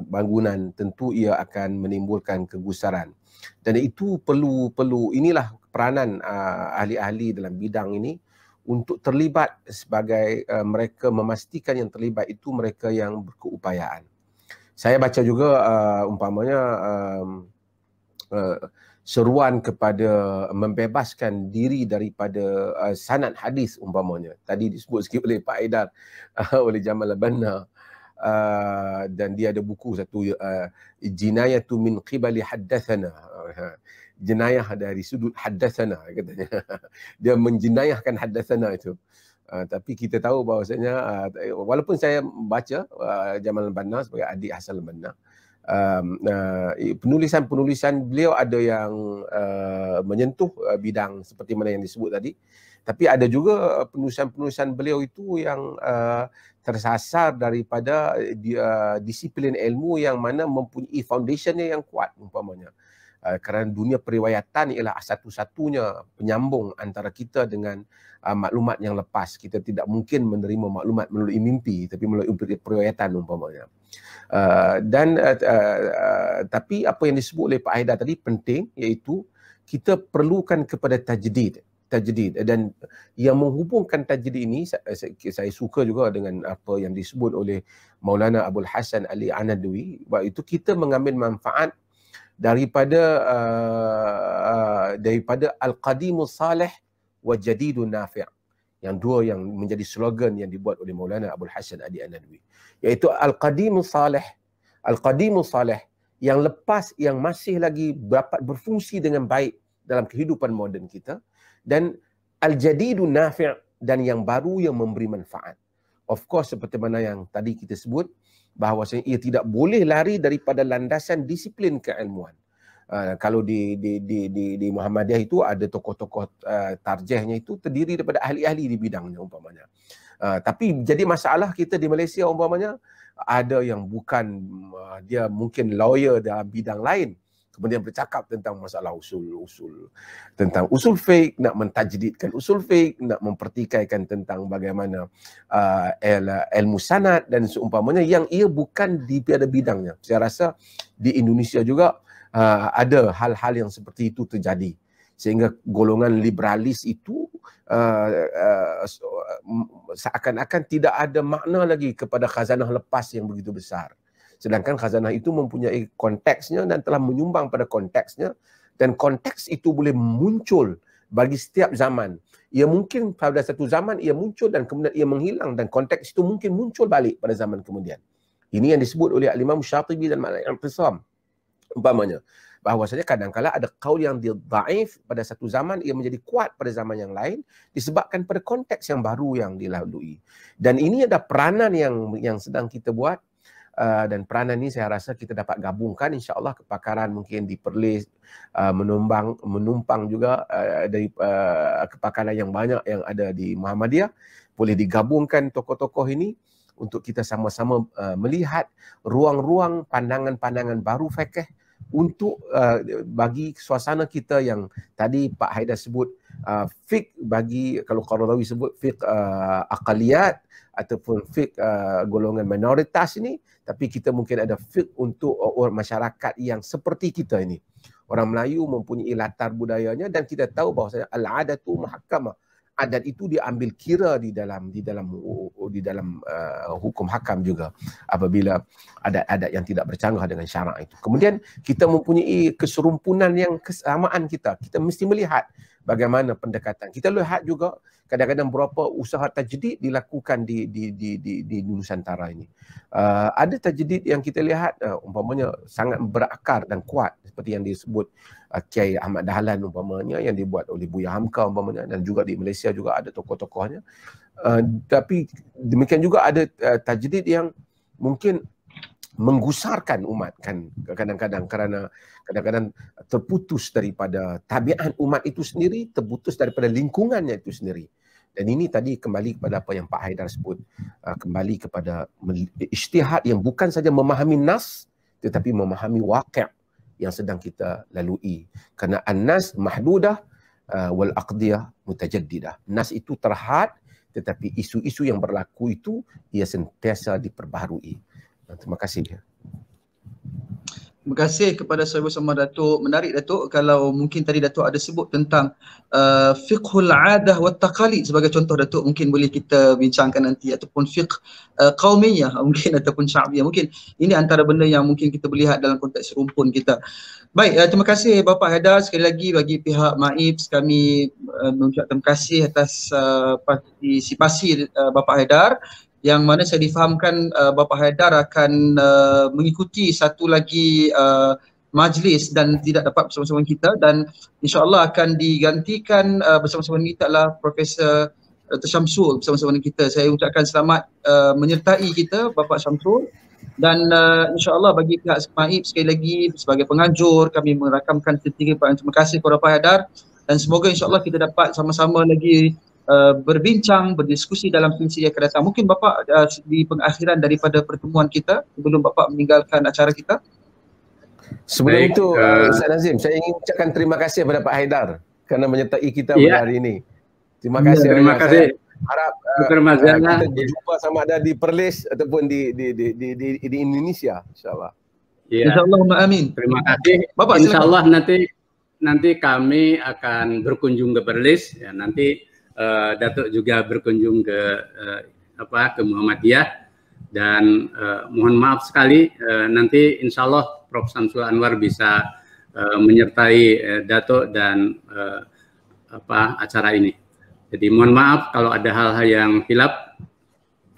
bangunan, tentu ia akan menimbulkan kegusaran. Dan itu perlu inilah peranan ahli-ahli dalam bidang ini untuk terlibat sebagai mereka memastikan yang terlibat itu mereka yang berkeupayaan. Saya baca juga umpamanya seruan kepada membebaskan diri daripada sanad hadis umpamanya. Tadi disebut sikit oleh Pak Haidar, oleh Jamal Al-Banna. Dan dia ada buku satu, Jinayatu min qibali haddathana. Jenayah dari sudut haddathana katanya. Dia menjenayahkan haddathana itu. Tapi kita tahu bahawasanya walaupun saya baca Jamal Al-Banna sebagai adik Hasan Al-Banna, penulisan-penulisan beliau ada yang menyentuh bidang seperti mana yang disebut tadi, tapi ada juga penulisan-penulisan beliau itu yang tersasar daripada disiplin ilmu yang mana mempunyai foundationnya yang kuat umpamanya. Kerana dunia periwayatan ialah satu-satunya penyambung antara kita dengan maklumat yang lepas. Kita tidak mungkin menerima maklumat melalui mimpi, tapi melalui periwayatan umpamanya. Tapi apa yang disebut oleh Pak Haidar tadi penting, iaitu kita perlukan kepada tajdid, dan yang menghubungkan tajdid ini saya suka juga dengan apa yang disebut oleh Maulana Abul Hasan Ali An-Nadwi, bahawa itu kita mengambil manfaat daripada al-qadimus salih wa jadidun nafi'. Yang dua yang menjadi slogan yang dibuat oleh Maulana Abul Hasan Ali An-Nadwi, iaitu al-qadimus salih yang lepas, yang masih lagi dapat berfungsi dengan baik dalam kehidupan moden kita, dan al-jadidun nafi', dan yang baru yang memberi manfaat. of course seperti mana yang tadi kita sebut, bahawasanya ia tidak boleh lari daripada landasan disiplin keilmuan. Kalau di Muhammadiyah itu ada tokoh-tokoh tarjihnya itu terdiri daripada ahli-ahli di bidangnya umpamanya. Tapi jadi masalah kita di Malaysia umpamanya ada yang bukan dia mungkin lawyer dalam bidang lain, kemudian bercakap tentang masalah usul tentang usul fiqh, nak mentajdidkan usul fiqh, nak mempertikaikan tentang bagaimana ilmu sanad dan seumpamanya yang ia bukan di bidangnya. Saya rasa di Indonesia juga ada hal-hal yang seperti itu terjadi, sehingga golongan liberalis itu seakan-akan tidak ada makna lagi kepada khazanah lepas yang begitu besar. Sedangkan khazanah itu mempunyai konteksnya dan telah menyumbang pada konteksnya, dan konteks itu boleh muncul bagi setiap zaman. Ia mungkin pada satu zaman ia muncul dan kemudian ia menghilang, dan konteks itu mungkin muncul balik pada zaman kemudian. Ini yang disebut oleh Al-Imam Syatibi dan Al-I'tisam umpamanya, bahawasanya kadang-kala ada qaul yang dia dhaif pada satu zaman, ia menjadi kuat pada zaman yang lain disebabkan pada konteks yang baru yang dilalui. Dan ini ada peranan yang sedang kita buat, dan peranan ini saya rasa kita dapat gabungkan insya-Allah kepakaran mungkin di Perlis, menumpang juga dari kepakaran yang banyak yang ada di Muhammadiyah, boleh digabungkan tokoh-tokoh ini untuk kita sama-sama melihat ruang-ruang pandangan-pandangan baru fiqh untuk bagi suasana kita yang tadi Pak Haidar sebut fiqh bagi, kalau Qaradawi sebut fiqh aqaliyat ataupun fiqh golongan minoritas ini, tapi kita mungkin ada fiqh untuk masyarakat yang seperti kita ini. Orang Melayu mempunyai latar budayanya dan kita tahu bahawa al-adatu muhakkamah. Adat itu diambil kira di dalam hukum hakam juga apabila adat-adat yang tidak bercanggah dengan syarak itu. Kemudian kita mempunyai keserumpunan yang kesamaan kita mesti melihat bagaimana pendekatan. Kita lihat juga kadang-kadang berapa usaha tajdid dilakukan di Nusantara ini. Ada tajdid yang kita lihat umpamanya sangat berakar dan kuat seperti yang disebut Kiai Ahmad Dahlan umpamanya, yang dibuat oleh Buya Hamka umpamanya, dan juga di Malaysia juga ada tokoh-tokohnya. Tapi demikian juga ada tajdid yang mungkin menggusarkan umat kan kadang-kadang, kerana kadang-kadang terputus daripada tabiat umat itu sendiri, terputus daripada lingkungannya itu sendiri. Dan ini tadi kembali kepada apa yang Pak Haidar sebut, kembali kepada ijtihad yang bukan saja memahami nas tetapi memahami waqi' yang sedang kita lalui. Kerana an-nas mahdudah wal aqdiyah mutajaddidah. Nas itu terhad, tetapi isu-isu yang berlaku itu ia sentiasa diperbaharui. Terima kasih. Terima kasih kepada saya bersama Datuk. Menarik Datuk, kalau mungkin tadi Datuk ada sebut tentang fiqhul adah wa taqalid sebagai contoh, Datuk mungkin boleh kita bincangkan nanti, ataupun fiqh qaumiyah mungkin ataupun sya'biyah. Mungkin ini antara benda yang mungkin kita boleh lihat dalam konteks rumpun kita. Baik, terima kasih Bapak Haidar. Sekali lagi bagi pihak MAIPS kami mengucapkan terima kasih atas partisipasi Bapak Haidar, yang mana saya difahamkan Bapak Haidar akan mengikuti satu lagi majlis dan tidak dapat bersama-sama kita, dan insya-Allah akan digantikan bersama-sama kita adalah Profesor Dr. Syamsul bersama-sama kita. Saya ucapkan selamat menyertai kita Bapak Syamsul, dan insya-Allah bagi pihak MAIPS sekali lagi sebagai penganjur kami merakamkan terima kasih kepada Bapak Haidar, dan semoga insya-Allah kita dapat sama-sama lagi berbincang, berdiskusi dalam sesi yang akan datang. Mungkin Bapak di pengakhiran daripada pertemuan kita sebelum Bapak meninggalkan acara kita. Sebelum itu Ustaz Nazim, saya ingin ucapkan terima kasih kepada Pak Haidar kerana menyertai kita pada hari ini. Terima kasih. Terima kasih. Harap kita berjumpa sama ada di Perlis ataupun di Indonesia, insyaAllah. Ya. InsyaAllah, amin. Terima kasih. Bapak, insyaAllah nanti kami akan berkunjung ke Perlis. Ya, nanti Datuk juga berkunjung ke Muhammadiyah, dan mohon maaf sekali nanti insyaallah Prof. Syamsul Anwar bisa menyertai Datuk dan acara ini. Jadi mohon maaf kalau ada hal-hal yang hilaf.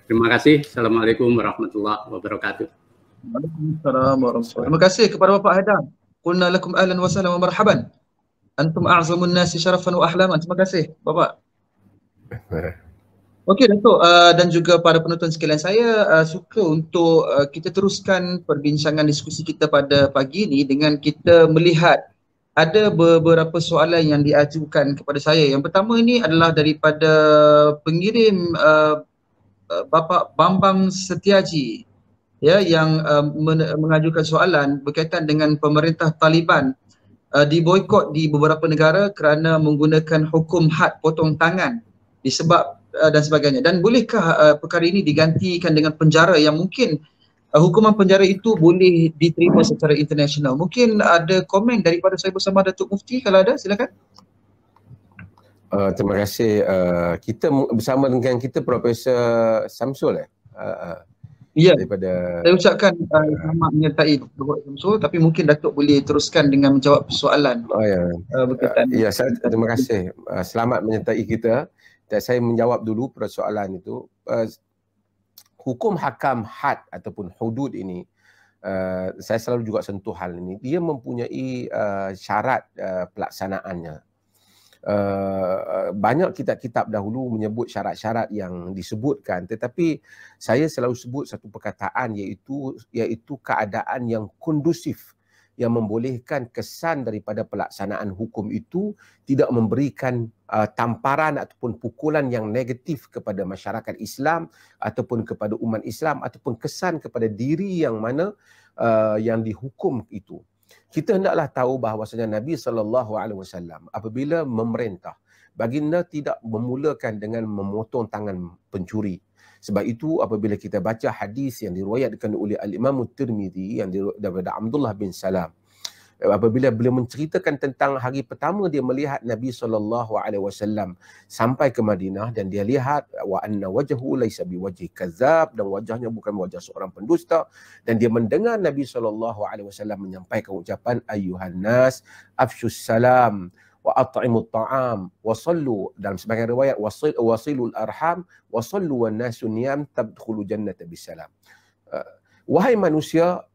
Terima kasih. Assalamualaikum warahmatullahi wabarakatuh. Waalaikumsalam warahmatullahi. Terima kasih kepada Bapak Haidar. Qulna lakum ahlan wa sahlan wa marhaban. Antum a'zamun nasi syarafan wa ahlaman. Terima kasih Bapak. Okey Datuk, dan juga para penonton sekalian, saya suka untuk kita teruskan perbincangan diskusi kita pada pagi ini dengan kita melihat ada beberapa soalan yang diajukan kepada saya. Yang pertama ini adalah daripada pengirim Bapak Bambang Setiaji, ya, yang mengajukan soalan berkaitan dengan pemerintah Taliban diboikot di beberapa negara kerana menggunakan hukum had potong tangan disebab dan sebagainya. Dan bolehkah perkara ini digantikan dengan penjara yang mungkin hukuman penjara itu boleh diterima secara internasional? Mungkin ada komen daripada saya bersama Datuk Mufti, kalau ada silakan. Terima kasih. Kita bersama dengan kita Profesor Samsul Ya, daripada saya ucapkan selamat menyertai Dr. Samsul, tapi mungkin Datuk boleh teruskan dengan menjawab soalan berkaitan. Ya, terima kasih. Selamat menyertai kita. Dan saya menjawab dulu persoalan itu. Hukum hakam had ataupun hudud ini, saya selalu juga sentuh hal ini. Dia mempunyai syarat pelaksanaannya. Banyak kitab-kitab dahulu menyebut syarat-syarat yang disebutkan, tetapi saya selalu sebut satu perkataan iaitu keadaan yang kondusif, yang membolehkan kesan daripada pelaksanaan hukum itu tidak memberikan tamparan ataupun pukulan yang negatif kepada masyarakat Islam ataupun kepada umat Islam ataupun kesan kepada diri yang mana yang dihukum itu. Kita hendaklah tahu bahawasanya Nabi SAW apabila memerintah, baginda tidak memulakan dengan memotong tangan pencuri. Sebab itu apabila kita baca hadis yang diriwayatkan oleh Al-Imam Tirmizi yang daripada Abdullah bin Salam, apabila beliau menceritakan tentang hari pertama dia melihat Nabi SAW sampai ke Madinah dan dia lihat wa anna wajhu laisa biwajhi kadzab, dan wajahnya bukan wajah seorang pendusta, dan dia mendengar Nabi SAW menyampaikan ucapan ayyuhan nas afshus salam wa at'imut ta'am wa sallu, dalam sebagian riwayat wasilul arham wa sallu wan nasu niyam tadkhulu jannata bisalam. Wahai manusia,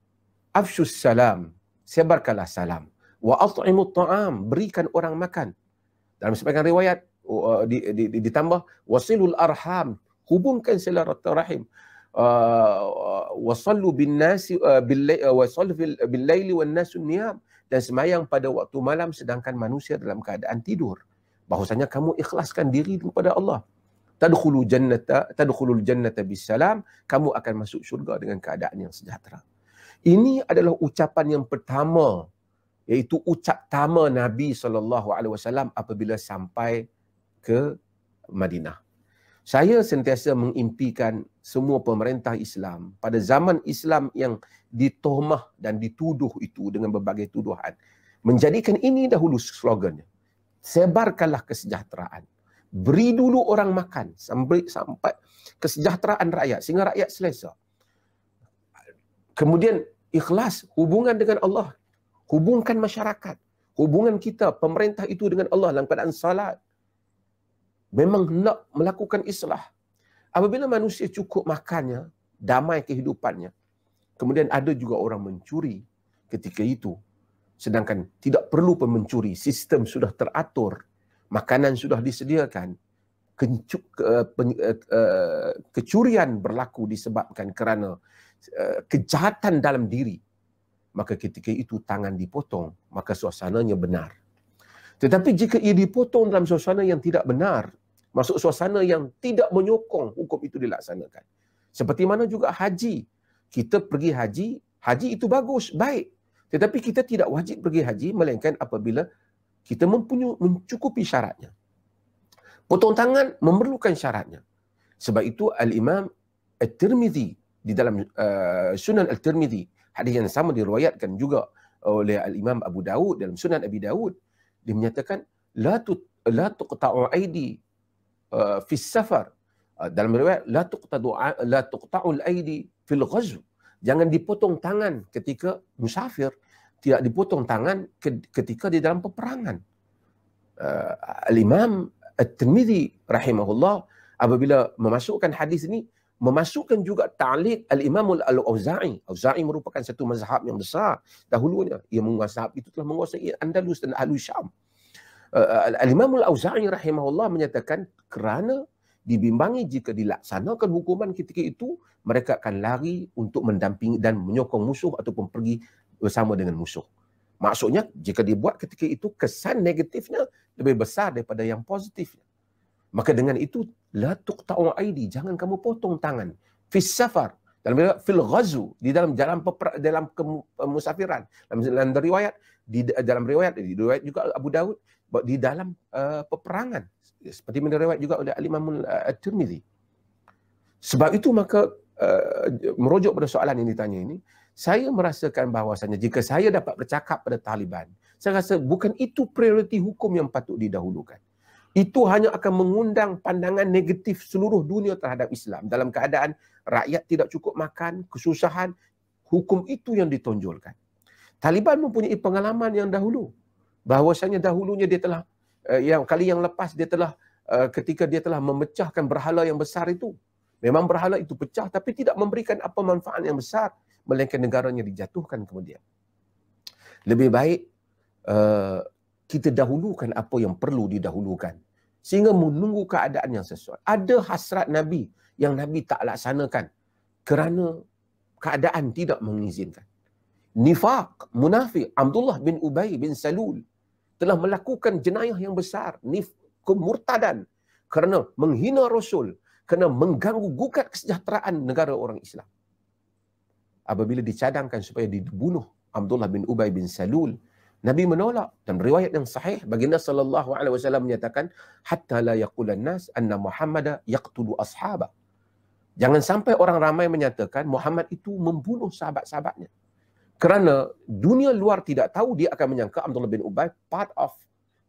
afshus salam, sebarkanlah salam, wa at'imut ta'am, berikan orang makan. Dalam sebagian riwayat ditambah wasilul arham, hubungkan silaturahim, wasallu bin nasi wasallu bil laili wan nasu niyam, dan semayang pada waktu malam sedangkan manusia dalam keadaan tidur. Bahwasanya kamu ikhlaskan diri kepada Allah. Tadkhulul jannata bisalam, kamu akan masuk syurga dengan keadaan yang sejahtera. Ini adalah ucapan yang pertama, iaitu ucap tama Nabi SAW apabila sampai ke Madinah. Saya sentiasa mengimpikan semua pemerintah Islam pada zaman Islam yang ditohmah dan dituduh itu dengan berbagai tuduhan, menjadikan ini dahulu slogannya. Sebarkanlah kesejahteraan. Beri dulu orang makan sampai kesejahteraan rakyat sehingga rakyat selesa. Kemudian ikhlas, hubungan dengan Allah, hubungkan masyarakat, hubungan kita, pemerintah itu dengan Allah dalam keadaan salat. Memang nak melakukan islah. Apabila manusia cukup makannya, damai kehidupannya, kemudian ada juga orang mencuri ketika itu, sedangkan tidak perlu pun mencuri, sistem sudah teratur, makanan sudah disediakan, kecurian berlaku disebabkan kerana kejahatan dalam diri, maka ketika itu tangan dipotong, maka suasananya benar. Tetapi jika ia dipotong dalam suasana yang tidak benar, masuk suasana yang tidak menyokong hukum itu dilaksanakan. Seperti mana juga haji. Kita pergi haji, haji itu bagus, baik. Tetapi kita tidak wajib pergi haji melainkan apabila kita mencukupi syaratnya. Potong tangan memerlukan syaratnya. Sebab itu Al-Imam At-Tirmizi di dalam Sunan Al-Tirmizi, hadis yang sama diriwayatkan juga oleh Al-Imam Abu Dawud dalam Sunan Abi Dawud, dia menyatakan la tuqta'u aidi fi safar, dalam riwayat la tuqta'ul aidi fil ghazw, jangan dipotong tangan ketika musafir, tidak dipotong tangan ketika di dalam peperangan. Al-Imam At-Tirmizi rahimahullah apabila memasukkan hadis ini, memasukkan juga ta'liq Al-Imam Al-Auza'i. Auza'i merupakan satu mazhab yang besar dahulunya. Ia mazhab itu telah menguasai Andalus dan Ahli Syam. Al-Imam Al-Auza'i rahimahullah menyatakan kerana dibimbangi jika dilaksanakan hukuman ketika itu, mereka akan lari untuk mendampingi dan menyokong musuh ataupun pergi bersama dengan musuh. Maksudnya, jika dibuat ketika itu, kesan negatifnya lebih besar daripada yang positifnya. Maka dengan itu, la tuqta'u aidi, jangan kamu potong tangan. Fis safar, fil ghazu, di dalam musafiran. Dalam riwayat, dalam riwayat juga Abu Daud, di dalam peperangan. Seperti mana riwayat juga oleh Al-Imam At-Tirmidzi. Sebab itu maka merujuk pada soalan yang ditanya ini, saya merasakan bahawasanya jika saya dapat bercakap pada Taliban, saya rasa bukan itu prioriti hukum yang patut didahulukan. Itu hanya akan mengundang pandangan negatif seluruh dunia terhadap Islam. Dalam keadaan rakyat tidak cukup makan, kesusahan, hukum itu yang ditonjolkan. Taliban mempunyai pengalaman yang dahulu. Bahawasanya dahulunya dia telah, yang lepas dia telah, ketika dia telah memecahkan berhala yang besar itu. Memang berhala itu pecah tapi tidak memberikan apa manfaat yang besar. Melainkan negaranya dijatuhkan kemudian. Lebih baik kita dahulukan apa yang perlu didahulukan. Sehingga menunggu keadaan yang sesuai. Ada hasrat Nabi yang Nabi tak laksanakan kerana keadaan tidak mengizinkan. Nifaq, munafik, Abdullah bin Ubay bin Salul telah melakukan jenayah yang besar, kemurtadan, kerana menghina Rasul, kerana mengganggu gugat kesejahteraan negara orang Islam. Apabila dicadangkan supaya dibunuh Abdullah bin Ubay bin Salul, Nabi menolak. Dan riwayat yang sahih, baginda sallallahu alaihi wasallam menyatakan, hatta la yaqulan nas anna Muhammada yaqtulu ashaba. Jangan sampai orang ramai menyatakan Muhammad itu membunuh sahabat-sahabatnya. Kerana dunia luar tidak tahu, dia akan menyangka Abdullah bin Ubay part of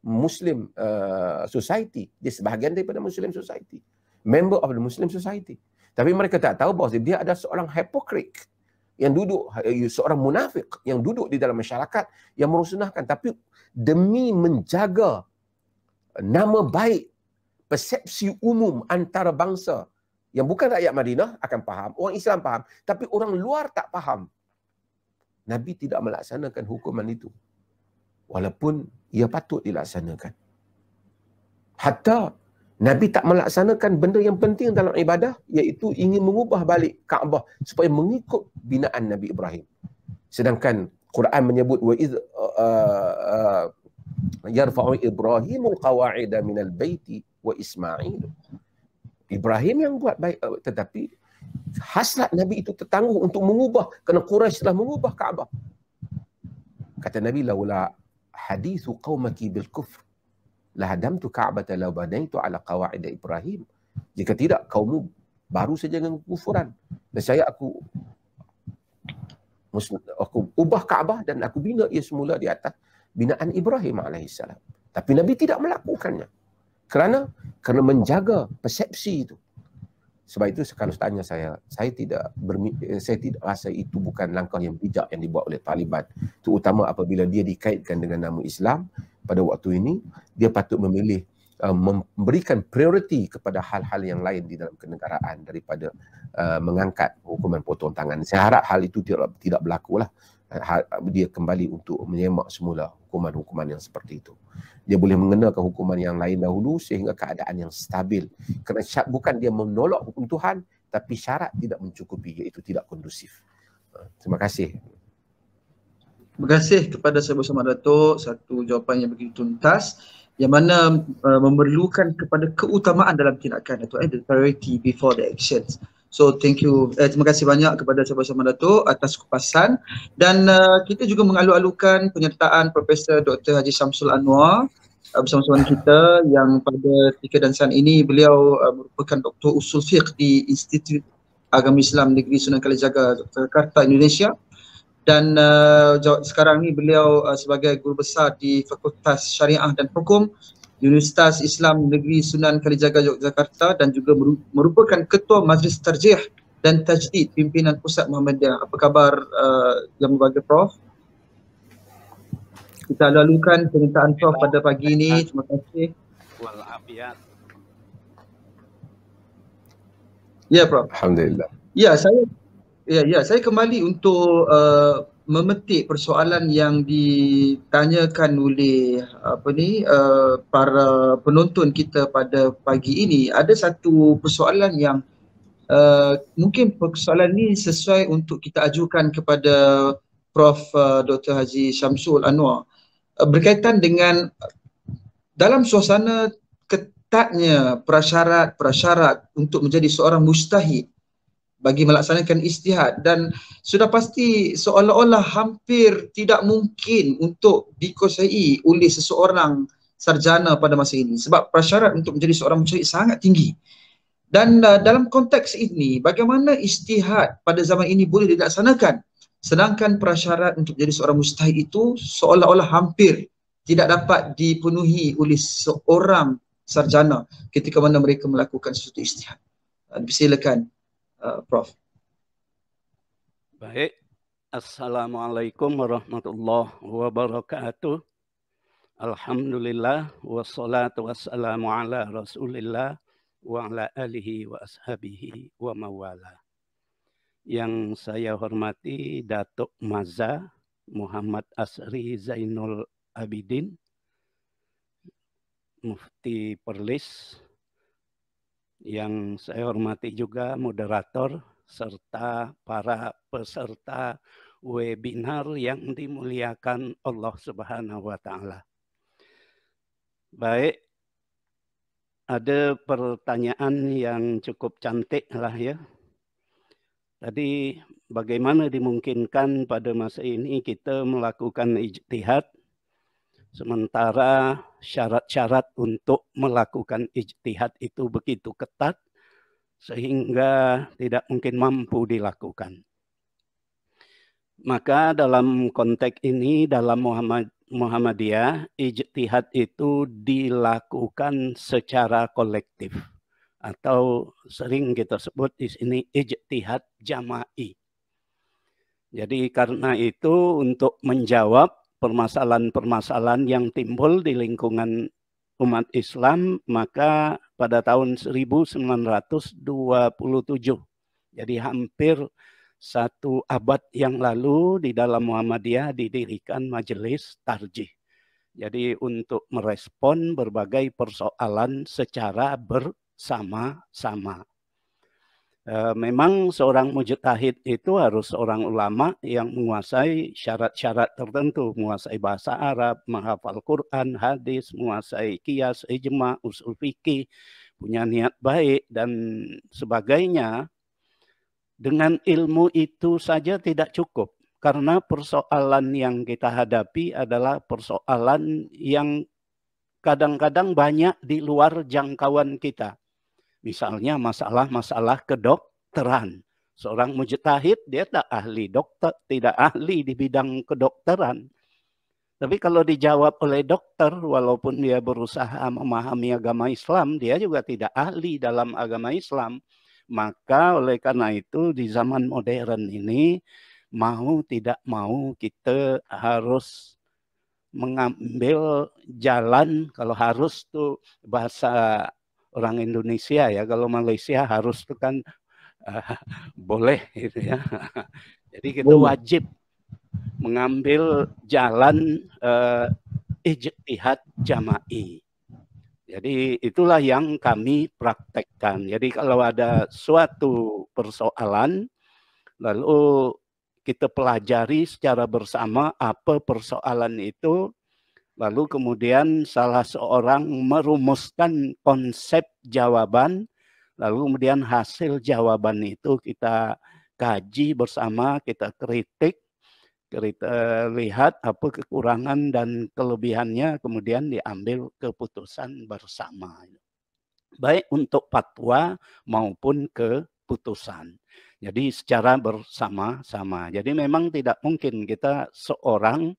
Muslim society. Dia sebahagian daripada Muslim society. Member of the Muslim society. Tapi mereka tak tahu bahawa dia ada seorang hypocrite yang duduk, seorang munafik yang duduk di dalam masyarakat yang merusnahkan. Tapi demi menjaga nama baik, persepsi umum antara bangsa yang bukan rakyat Madinah akan faham, orang Islam faham, tapi orang luar tak faham, Nabi tidak melaksanakan hukuman itu. Walaupun ia patut dilaksanakan. Hatta Nabi tak melaksanakan benda yang penting dalam ibadah, iaitu ingin mengubah balik Kaabah supaya mengikut binaan Nabi Ibrahim. Sedangkan Quran menyebut wa idh yarfa'u Ibrahimul qawa'ida minal baiti wa Ismail. Ibrahim yang buat baik, tetapi hasrat Nabi itu tertangguh untuk mengubah, kerana Quraisy telah mengubah Kaabah. Kata Nabi, laula hadithu qaumaki bil kufr lahadamtu Ka'bata law banaitu ala qawaid Ibrahim. Jika tidak, kaummu baru saja dengan kekufuran. Dan saya aku ubah Kaabah dan aku bina ia semula di atas binaan Ibrahim alaihissalam. Tapi Nabi tidak melakukannya. Kerana menjaga persepsi itu. Sebab itu kalau tanya saya tidak rasa itu bukan langkah yang bijak yang dibuat oleh Taliban. Terutama apabila dia dikaitkan dengan nama Islam. Pada waktu ini, dia patut memilih memberikan prioriti kepada hal-hal yang lain di dalam kenegaraan daripada mengangkat hukuman potong tangan. Saya harap hal itu tidak berlaku lah. Dia kembali untuk menyemak semula hukuman-hukuman yang seperti itu. Dia boleh mengenakan hukuman yang lain dahulu sehingga keadaan yang stabil. Kerana bukan dia menolak hukum Tuhan, tapi syarat tidak mencukupi, iaitu tidak kondusif. Terima kasih. Terima kasih kepada Sahabat Bersama Datuk, satu jawapan yang begitu tuntas yang mana memerlukan kepada keutamaan dalam tindakan, Datuk, the priority before the actions. So thank you, terima kasih banyak kepada Sahabat Bersama Datuk atas kupasan. Dan kita juga mengalu-alukan penyertaan Profesor Dr. Haji Syamsul Anwar bersama-sama kita, yang pada ketika dan saat ini beliau merupakan Doktor Usul Fiqh di Institut Agama Islam Negeri Sunan Kalijaga, Jakarta, Indonesia. Dan sekarang ni beliau sebagai guru besar di Fakultas Syariah dan Hukum Universitas Islam Negeri Sunan Kalijaga, Yogyakarta, dan juga merupakan Ketua Majlis Tarjih dan Tajdid Pimpinan Pusat Muhammadiyah. Apa khabar Yang Berbahagia Prof? Kita lalukan pernyataan Prof pada pagi ini. Terima kasih. Walafiat. Ya, Prof. Alhamdulillah. Ya, saya kembali untuk memetik persoalan yang ditanyakan oleh para penonton kita pada pagi ini, ada satu persoalan yang mungkin persoalan ini sesuai untuk kita ajukan kepada Prof. Dr. Haji Syamsul Anwar, berkaitan dengan dalam suasana ketatnya prasyarat untuk menjadi seorang mujtahid bagi melaksanakan ijtihad, dan sudah pasti seolah-olah hampir tidak mungkin untuk dikuasai oleh seseorang sarjana pada masa ini sebab prasyarat untuk menjadi seorang mujtahid sangat tinggi. Dan dalam konteks ini, bagaimana ijtihad pada zaman ini boleh dilaksanakan sedangkan prasyarat untuk menjadi seorang mujtahid itu seolah-olah hampir tidak dapat dipenuhi oleh seorang sarjana ketika mana mereka melakukan sesuatu ijtihad. Silakan Prof. Baik, Assalamualaikum warahmatullahi wabarakatuh. Alhamdulillah, wassalatu wassalamu ala rasulillah wa ala alihi wa ashabihi wa mawala. Yang saya hormati Datuk Maza Muhammad Asri Zainul Abidin, Mufti Perlis. Yang saya hormati juga moderator serta para peserta webinar yang dimuliakan Allah Subhanahu wa Ta'ala. Baik, ada pertanyaan yang cukup cantik lah ya. Tadi bagaimana dimungkinkan pada masa ini kita melakukan ijtihad sementara syarat-syarat untuk melakukan ijtihad itu begitu ketat sehingga tidak mungkin mampu dilakukan. Maka dalam konteks ini, dalam Muhammadiyah, ijtihad itu dilakukan secara kolektif. Atau sering kita sebut di sini ijtihad jama'i. Jadi karena itu untuk menjawab permasalahan-permasalahan yang timbul di lingkungan umat Islam, maka pada tahun 1927, jadi hampir satu abad yang lalu di dalam Muhammadiyah didirikan Majelis Tarjih. Jadi untuk merespon berbagai persoalan secara bersama-sama. Memang seorang mujtahid itu harus seorang ulama yang menguasai syarat-syarat tertentu, menguasai bahasa Arab, menghafal Quran, hadis, menguasai qiyas, ijma, usul fikih, punya niat baik dan sebagainya. Dengan ilmu itu saja tidak cukup, karena persoalan yang kita hadapi adalah persoalan yang kadang-kadang banyak di luar jangkauan kita. Misalnya masalah-masalah kedokteran. Seorang mujtahid dia tak ahli dokter, tidak ahli di bidang kedokteran. Tapi kalau dijawab oleh dokter, walaupun dia berusaha memahami agama Islam, dia juga tidak ahli dalam agama Islam. Maka oleh karena itu di zaman modern ini, mau tidak mau kita harus mengambil jalan, kalau harus tuh bahasa orang Indonesia ya, kalau Malaysia harus itu kan boleh gitu ya. Jadi kita wajib mengambil jalan ijtihad jama'i. Jadi itulah yang kami praktekkan. Jadi kalau ada suatu persoalan, lalu kita pelajari secara bersama apa persoalan itu, lalu kemudian salah seorang merumuskan konsep jawaban, lalu kemudian hasil jawaban itu kita kaji bersama, kita kritik, kita lihat apa kekurangan dan kelebihannya, kemudian diambil keputusan bersama. Baik untuk fatwa maupun keputusan. Jadi secara bersama-sama. Jadi memang tidak mungkin kita seorang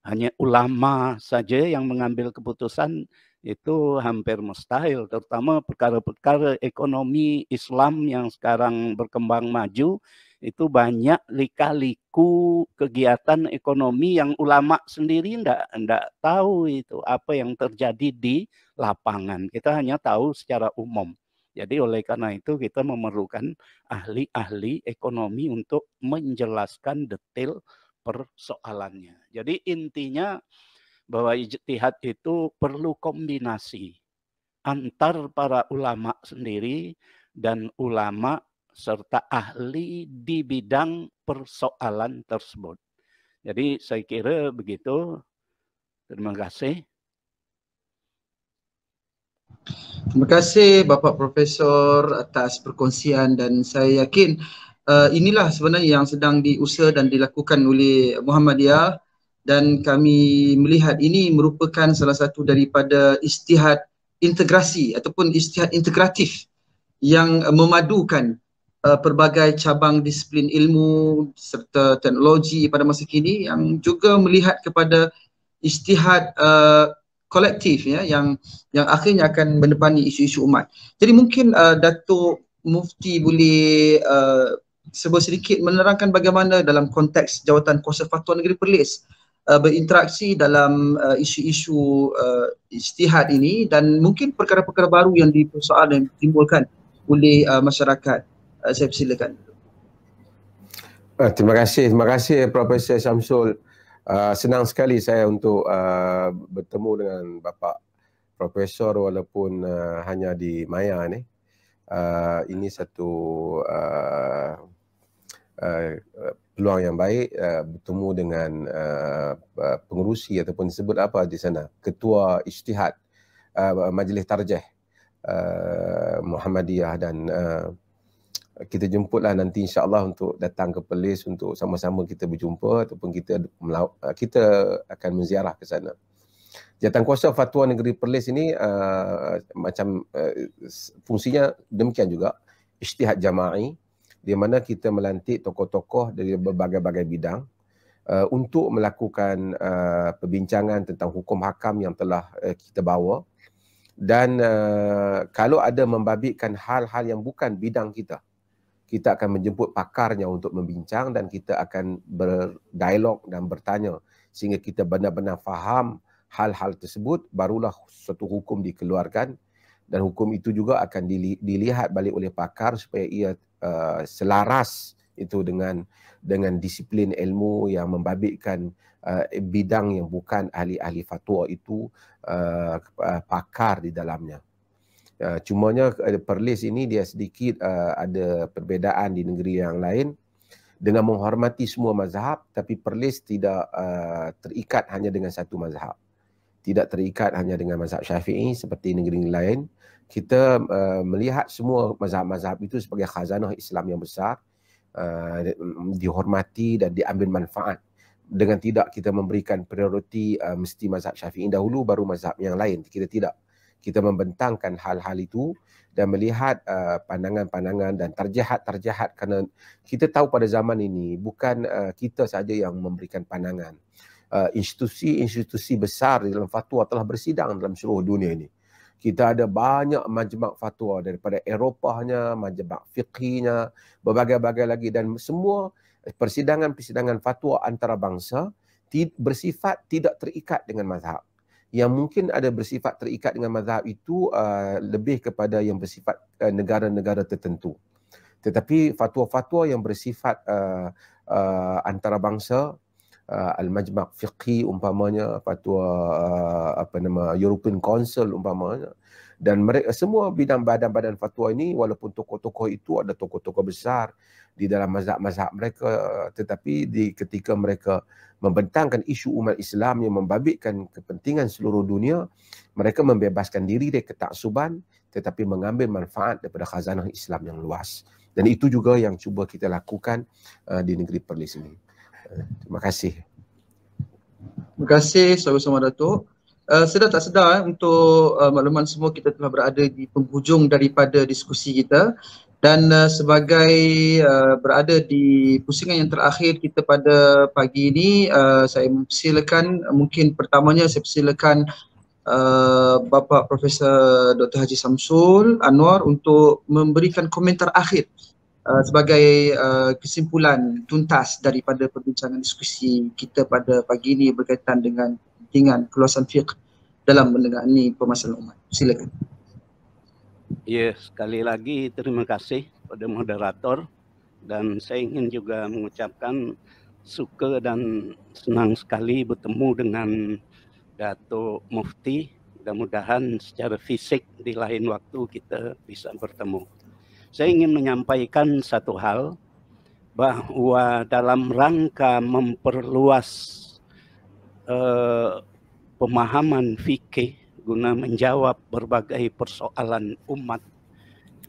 hanya ulama saja yang mengambil keputusan, itu hampir mustahil. Terutama perkara-perkara ekonomi Islam yang sekarang berkembang maju, itu banyak lika-liku kegiatan ekonomi yang ulama sendiri enggak tahu itu apa yang terjadi di lapangan. Kita hanya tahu secara umum. Jadi oleh karena itu kita memerlukan ahli-ahli ekonomi untuk menjelaskan detail persoalannya. Jadi intinya bahwa ijtihad itu perlu kombinasi antar para ulama sendiri dan ulama serta ahli di bidang persoalan tersebut. Jadi saya kira begitu. Terima kasih. Terima kasih Bapak Profesor atas perkongsian, dan saya yakin inilah sebenarnya yang sedang diusaha dan dilakukan oleh Muhammadiyah, dan kami melihat ini merupakan salah satu daripada ijtihad integrasi ataupun ijtihad integratif yang memadukan pelbagai cabang disiplin ilmu serta teknologi pada masa kini, yang juga melihat kepada ijtihad kolektif ya, yang akhirnya akan mendepani isu-isu umat. Jadi mungkin Datuk Mufti boleh serba sedikit menerangkan bagaimana dalam konteks Jawatan Kuasa Fatwa Negeri Perlis berinteraksi dalam isu-isu ijtihad ini, dan mungkin perkara-perkara baru yang dipersoal dan ditimbulkan oleh masyarakat. Saya persilakan. Terima kasih Profesor Syamsul. Senang sekali saya untuk bertemu dengan Bapak Profesor walaupun hanya di maya ni. Ini satu peluang yang baik bertemu dengan pengerusi ataupun disebut apa di sana, Ketua Ijtihad Majlis Tarjih Muhammadiyah, dan kita jemputlah nanti insya-Allah untuk datang ke Perlis untuk sama-sama kita berjumpa ataupun kita akan menziarah ke sana. Jawatan Kuasa Fatwa Negeri Perlis ini fungsinya demikian juga, ijtihad jama'i, di mana kita melantik tokoh-tokoh dari berbagai-bagai bidang untuk melakukan perbincangan tentang hukum hakam yang telah kita bawa, dan kalau ada membabitkan hal-hal yang bukan bidang kita akan menjemput pakarnya untuk membincang, dan kita akan berdialog dan bertanya sehingga kita benar-benar faham hal-hal tersebut, barulah suatu hukum dikeluarkan, dan hukum itu juga akan dilihat balik oleh pakar supaya ia selaras itu dengan disiplin ilmu yang membabitkan bidang yang bukan ahli-ahli fatwa itu pakar di dalamnya. Cumanya Perlis ini dia sedikit ada perbezaan di negeri yang lain dengan menghormati semua mazhab, tapi Perlis tidak terikat hanya dengan satu mazhab. Tidak terikat hanya dengan mazhab Syafi'i seperti negeri lain. Kita melihat semua mazhab-mazhab itu sebagai khazanah Islam yang besar, dihormati dan diambil manfaat, dengan tidak kita memberikan prioriti mesti mazhab Syafi'i dahulu baru mazhab yang lain. Kita tidak. Kita membentangkan hal-hal itu dan melihat pandangan-pandangan dan tarjahat-tarjahat, kerana kita tahu pada zaman ini bukan kita saja yang memberikan pandangan. Institusi-institusi besar di dalam fatwa telah bersidang dalam seluruh dunia ini. Kita ada banyak majma' fatwa daripada Eropahnya, majma' fiqhinya, berbagai-bagai lagi, dan semua persidangan-persidangan fatwa antarabangsa bersifat tidak terikat dengan mazhab. Yang mungkin ada bersifat terikat dengan mazhab itu lebih kepada yang bersifat negara-negara tertentu. Tetapi fatwa-fatwa yang bersifat antarabangsa, Al-Majma' Fiqhi umpamanya, fatwa European Council umpamanya, dan mereka semua bidang badan-badan fatwa ini, walaupun tokoh-tokoh itu ada tokoh-tokoh besar di dalam mazhab-mazhab mereka, tetapi ketika mereka membentangkan isu umat Islam yang membabitkan kepentingan seluruh dunia, mereka membebaskan diri dari ketaksuban tetapi mengambil manfaat daripada khazanah Islam yang luas. Dan itu juga yang cuba kita lakukan di negeri Perlis ini. Terima kasih. Terima kasih sama-sama Datuk. Sedar tak sedar untuk makluman semua, kita telah berada di penghujung daripada diskusi kita, dan sebagai berada di pusingan yang terakhir kita pada pagi ini, saya persilakan, mungkin pertamanya saya persilakan Bapak Profesor Dr. Haji Syamsul Anwar untuk memberikan komentar akhir sebagai kesimpulan tuntas daripada perbincangan diskusi kita pada pagi ini berkaitan dengan kepentingan keluasan fiqh dalam menangani permasalahan umat. Silakan. Ya, sekali lagi terima kasih pada moderator, dan saya ingin juga mengucapkan suka dan senang sekali bertemu dengan Datuk Mufti. Mudah-mudahan secara fisik di lain waktu kita bisa bertemu. Saya ingin menyampaikan satu hal, bahwa dalam rangka memperluas pemahaman fikih guna menjawab berbagai persoalan umat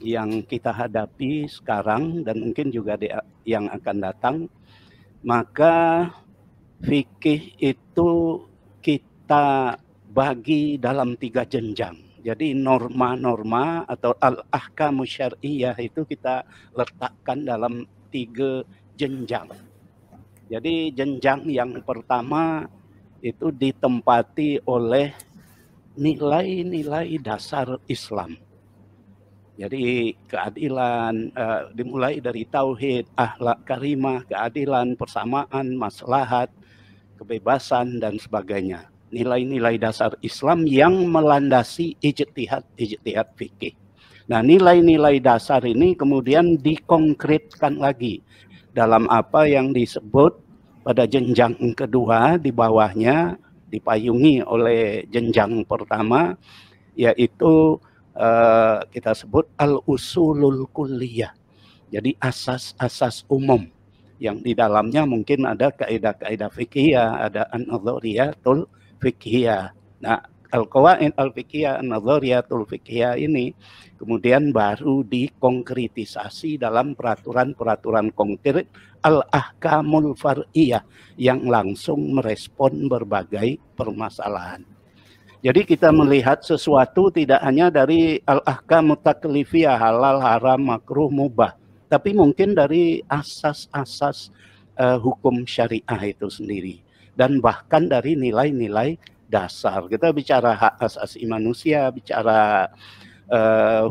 yang kita hadapi sekarang dan mungkin juga yang akan datang, maka fikih itu kita bagi dalam 3 jenjang. Jadi norma-norma atau al-ahkamu syar'iyah itu kita letakkan dalam 3 jenjang. Jadi jenjang yang pertama itu ditempati oleh nilai-nilai dasar Islam. Jadi keadilan, dimulai dari tauhid, akhlak karimah, keadilan, persamaan, maslahat, kebebasan, dan sebagainya. Nilai-nilai dasar Islam yang melandasi ijtihad fikih. Nah, nilai-nilai dasar ini kemudian dikonkretkan lagi dalam apa yang disebut pada jenjang kedua, di bawahnya dipayungi oleh jenjang pertama, yaitu kita sebut al-usulul kulliyah. Jadi asas-asas umum yang di dalamnya mungkin ada kaidah-kaidah fikihiyah, ada an-nadhariyatul fikihiyah. Nah, al-qawaid al-fikihiyah, an-nadhariyatul fikihiyah ini kemudian baru dikonkretisasi dalam peraturan-peraturan konkret al-ahkamul far'iyah yang langsung merespon berbagai permasalahan. Jadi kita melihat sesuatu tidak hanya dari al-ahkam taklifiyah, halal, haram, makruh, mubah, tapi mungkin dari asas-asas hukum syariah itu sendiri. Dan bahkan dari nilai-nilai dasar. Kita bicara hak asasi manusia, bicara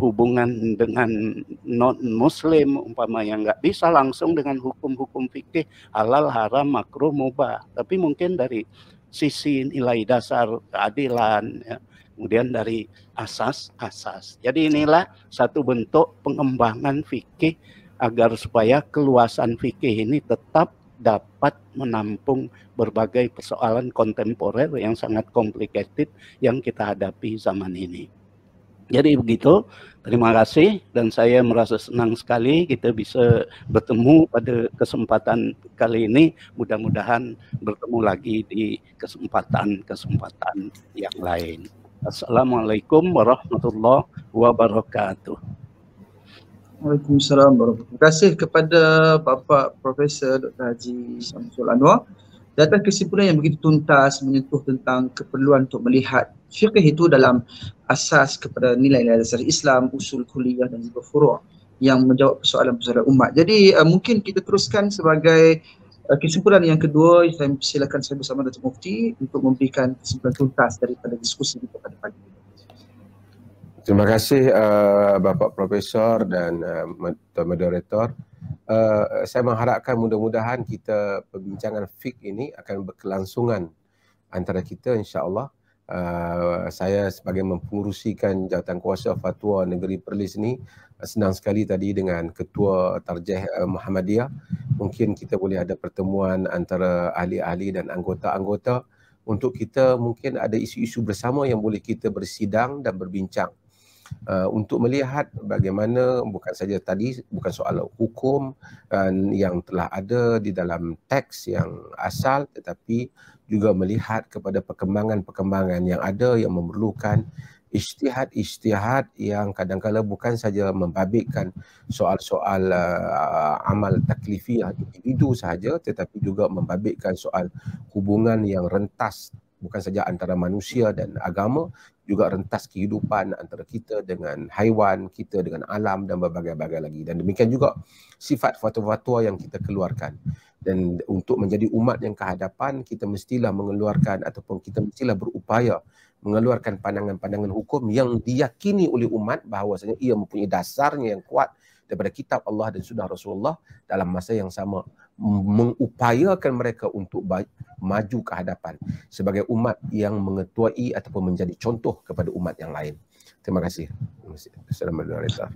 hubungan dengan non-muslim, umpamanya nggak bisa langsung dengan hukum-hukum fikih, halal, haram, makruh, mubah. Tapi mungkin dari sisi nilai dasar keadilan, ya. Kemudian dari asas-asas. Jadi inilah satu bentuk pengembangan fikih agar supaya keluasan fikih ini tetap dapat menampung berbagai persoalan kontemporer yang sangat complicated yang kita hadapi zaman ini. Jadi begitu, terima kasih, dan saya merasa senang sekali kita bisa bertemu pada kesempatan kali ini. Mudah-mudahan bertemu lagi di kesempatan-kesempatan yang lain. Assalamualaikum warahmatullahi wabarakatuh. Waalaikumsalam warahmatullahi wabarakatuh. Terima kasih kepada Bapak Profesor Dr. Haji Syamsul Anwar. Di atas kesimpulan yang begitu tuntas menyentuh tentang keperluan untuk melihat fiqh itu dalam asas kepada nilai-nilai dasar Islam, usul kulliyah dan juga furu' yang menjawab persoalan-persoalan umat. Jadi mungkin kita teruskan sebagai kesimpulan yang kedua. Saya silakan saya bersama Datuk Mufti untuk memberikan kesimpulan tuntas daripada diskusi kita pada pagi ini. Terima kasih Bapak Profesor dan moderator. Saya mengharapkan mudah-mudahan kita perbincangan fiqh ini akan berkelangsungan antara kita, insya-Allah. Saya sebagai mempengerusikan Jawatankuasa Fatwa Negeri Perlis ini senang sekali tadi dengan Ketua Tarjih Muhammadiyah. Mungkin kita boleh ada pertemuan antara ahli-ahli dan anggota-anggota untuk kita mungkin ada isu-isu bersama yang boleh kita bersidang dan berbincang. Untuk melihat bagaimana bukan saja tadi bukan soal hukum yang telah ada di dalam teks yang asal, tetapi juga melihat kepada perkembangan-perkembangan yang ada yang memerlukan ijtihad yang kadang-kadang bukan saja membabitkan soal-soal amal taklifiyah individu sahaja, tetapi juga membabitkan soal hubungan yang rentas bukan saja antara manusia dan agama, juga rentas kehidupan antara kita dengan haiwan, kita dengan alam dan berbagai-bagai lagi. Dan demikian juga sifat fatwa-fatwa yang kita keluarkan. Dan untuk menjadi umat yang kehadapan, kita mestilah mengeluarkan ataupun kita mestilah berupaya mengeluarkan pandangan-pandangan hukum yang diyakini oleh umat bahawasanya ia mempunyai dasarnya yang kuat daripada kitab Allah dan sunnah Rasulullah, dalam masa yang sama mengupayakan mereka untuk maju ke hadapan sebagai umat yang mengetuai ataupun menjadi contoh kepada umat yang lain. Terima kasih. Assalamualaikum.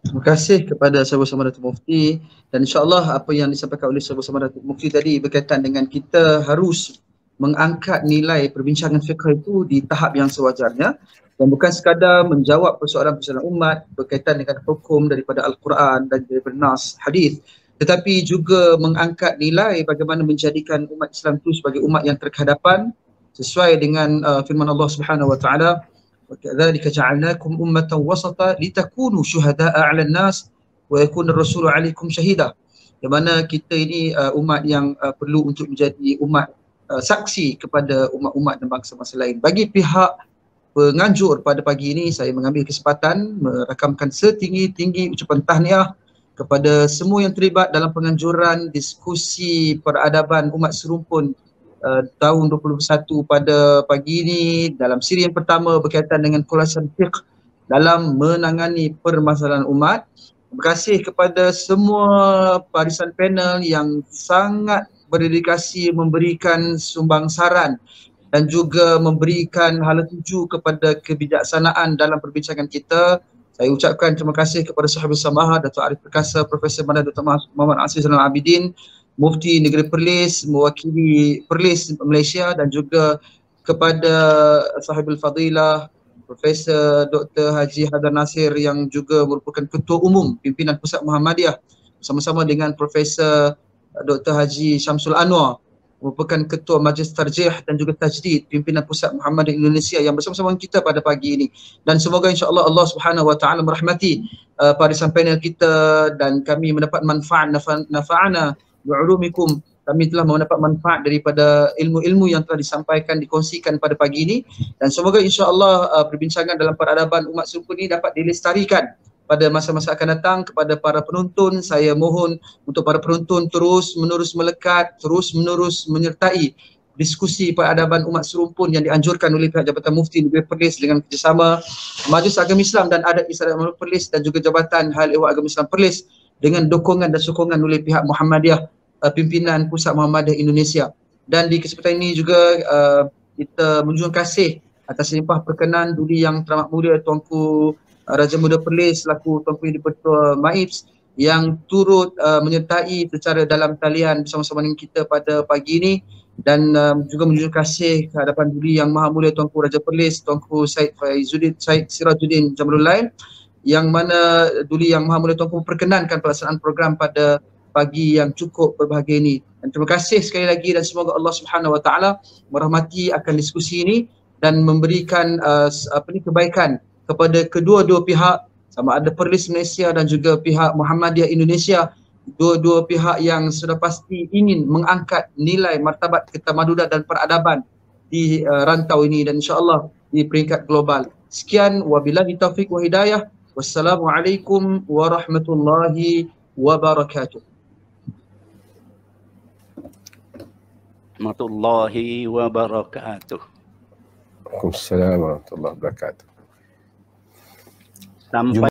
Terima kasih kepada Sahabat Bersama Datuk Mufti, dan insyaAllah apa yang disampaikan oleh Sahabat Bersama Datuk Mufti tadi berkaitan dengan kita harus mengangkat nilai perbincangan fiqh itu di tahap yang sewajarnya dan bukan sekadar menjawab persoalan-persoalan umat berkaitan dengan hukum daripada Al-Quran dan daripada Nas, hadis, tetapi juga mengangkat nilai bagaimana menjadikan umat Islam itu sebagai umat yang terkehadapan sesuai dengan firman Allah Subhanahu Wa Taala, وَكَذَلِكَ جَعَلْنَاكُمْ أُمَّةً وَسَطًا لِتَكُونُوا شُهَدَاءَ عَلَى النَّاسِ وَيَكُونَ الرَّسُولُ عَلَيْكُمْ شَهِيدًا. Di mana kita ini umat yang perlu untuk menjadi umat saksi kepada umat-umat dan bangsa-bangsa lain. Bagi pihak penganjur pada pagi ini, saya mengambil kesempatan merakamkan setinggi-tinggi ucapan tahniah kepada semua yang terlibat dalam penganjuran diskusi peradaban umat serumpun tahun 2021 pada pagi ini dalam siri yang pertama berkaitan dengan kulasan fiqh dalam menangani permasalahan umat. Terima kasih kepada semua barisan panel yang sangat berdedikasi memberikan sumbang saran dan juga memberikan hala tuju kepada kebijaksanaan dalam perbincangan kita. Saya ucapkan terima kasih kepada Sahabat Samaha, Datuk Arif Perkasa, Profesor Bandar Dr. Muhammad Asri Zainal Abidin, Mufti Negeri Perlis, mewakili Perlis Malaysia, dan juga kepada Sahibul Fadilah Profesor Dr. Haji Hadar Nasir yang juga merupakan Ketua Umum Pimpinan Pusat Muhammadiyah, bersama-sama dengan Profesor Dr. Haji Syamsul Anwar merupakan Ketua Majlis Tarjih dan juga Tajdid Pimpinan Pusat Muhammadiyah Indonesia yang bersama-sama kita pada pagi ini. Dan semoga insya-Allah Allah Subhanahu Wa Taala merahmati barisan panel kita dan kami mendapat manfaat nafa'ana bi'ulumikum. Kami telah mendapat manfaat daripada ilmu-ilmu yang telah disampaikan, dikongsikan pada pagi ini, dan semoga insya-Allah perbincangan dalam peradaban umat serumpun ini dapat dilestarikan pada masa-masa akan datang. Kepada para penonton, saya mohon untuk para penonton terus menerus melekat, terus menerus menyertai diskusi peradaban umat serumpun yang dianjurkan oleh pihak Jabatan Mufti Negeri Perlis dengan kerjasama Majlis Agama Islam dan Adat Istiadat Perlis dan juga Jabatan Hal Ehwal Agama Islam Perlis dengan dukungan dan sokongan oleh pihak Muhammadiyah, Pimpinan Pusat Muhammadiyah Indonesia. Dan di kesempatan ini juga kita menjunjung kasih atas limpah perkenan Duli Yang Teramat Mulia Tuanku Raja Muda Perlis selaku Tuanku Yang di-Pertua MAIPS yang turut menyertai secara dalam talian bersama-sama dengan kita pada pagi ini, dan juga menjunjung kasih ke hadapan Duli Yang Maha Mulia Tuanku Raja Perlis Tuanku Syed Sirajuddin Jamrul Lail, yang mana Duli Yang Maha Mulia Tuanku memperkenankan pelaksanaan program pada pagi yang cukup berbahagia ini. Dan terima kasih sekali lagi, dan semoga Allah Subhanahu Wa Taala merahmati akan diskusi ini dan memberikan kebaikan kepada kedua-dua pihak, sama ada Perlis Malaysia dan juga pihak Muhammadiyah Indonesia, dua-dua pihak yang sudah pasti ingin mengangkat nilai martabat ketamadunan dan peradaban di rantau ini dan insya-Allah di peringkat global. Sekian, wabillahi taufiq wa hidayah. Wassalamualaikum warahmatullahi wabarakatuh. Warahmatullahi wabarakatuh. Waalaikumsalam warahmatullahi wabarakatuh. Sampai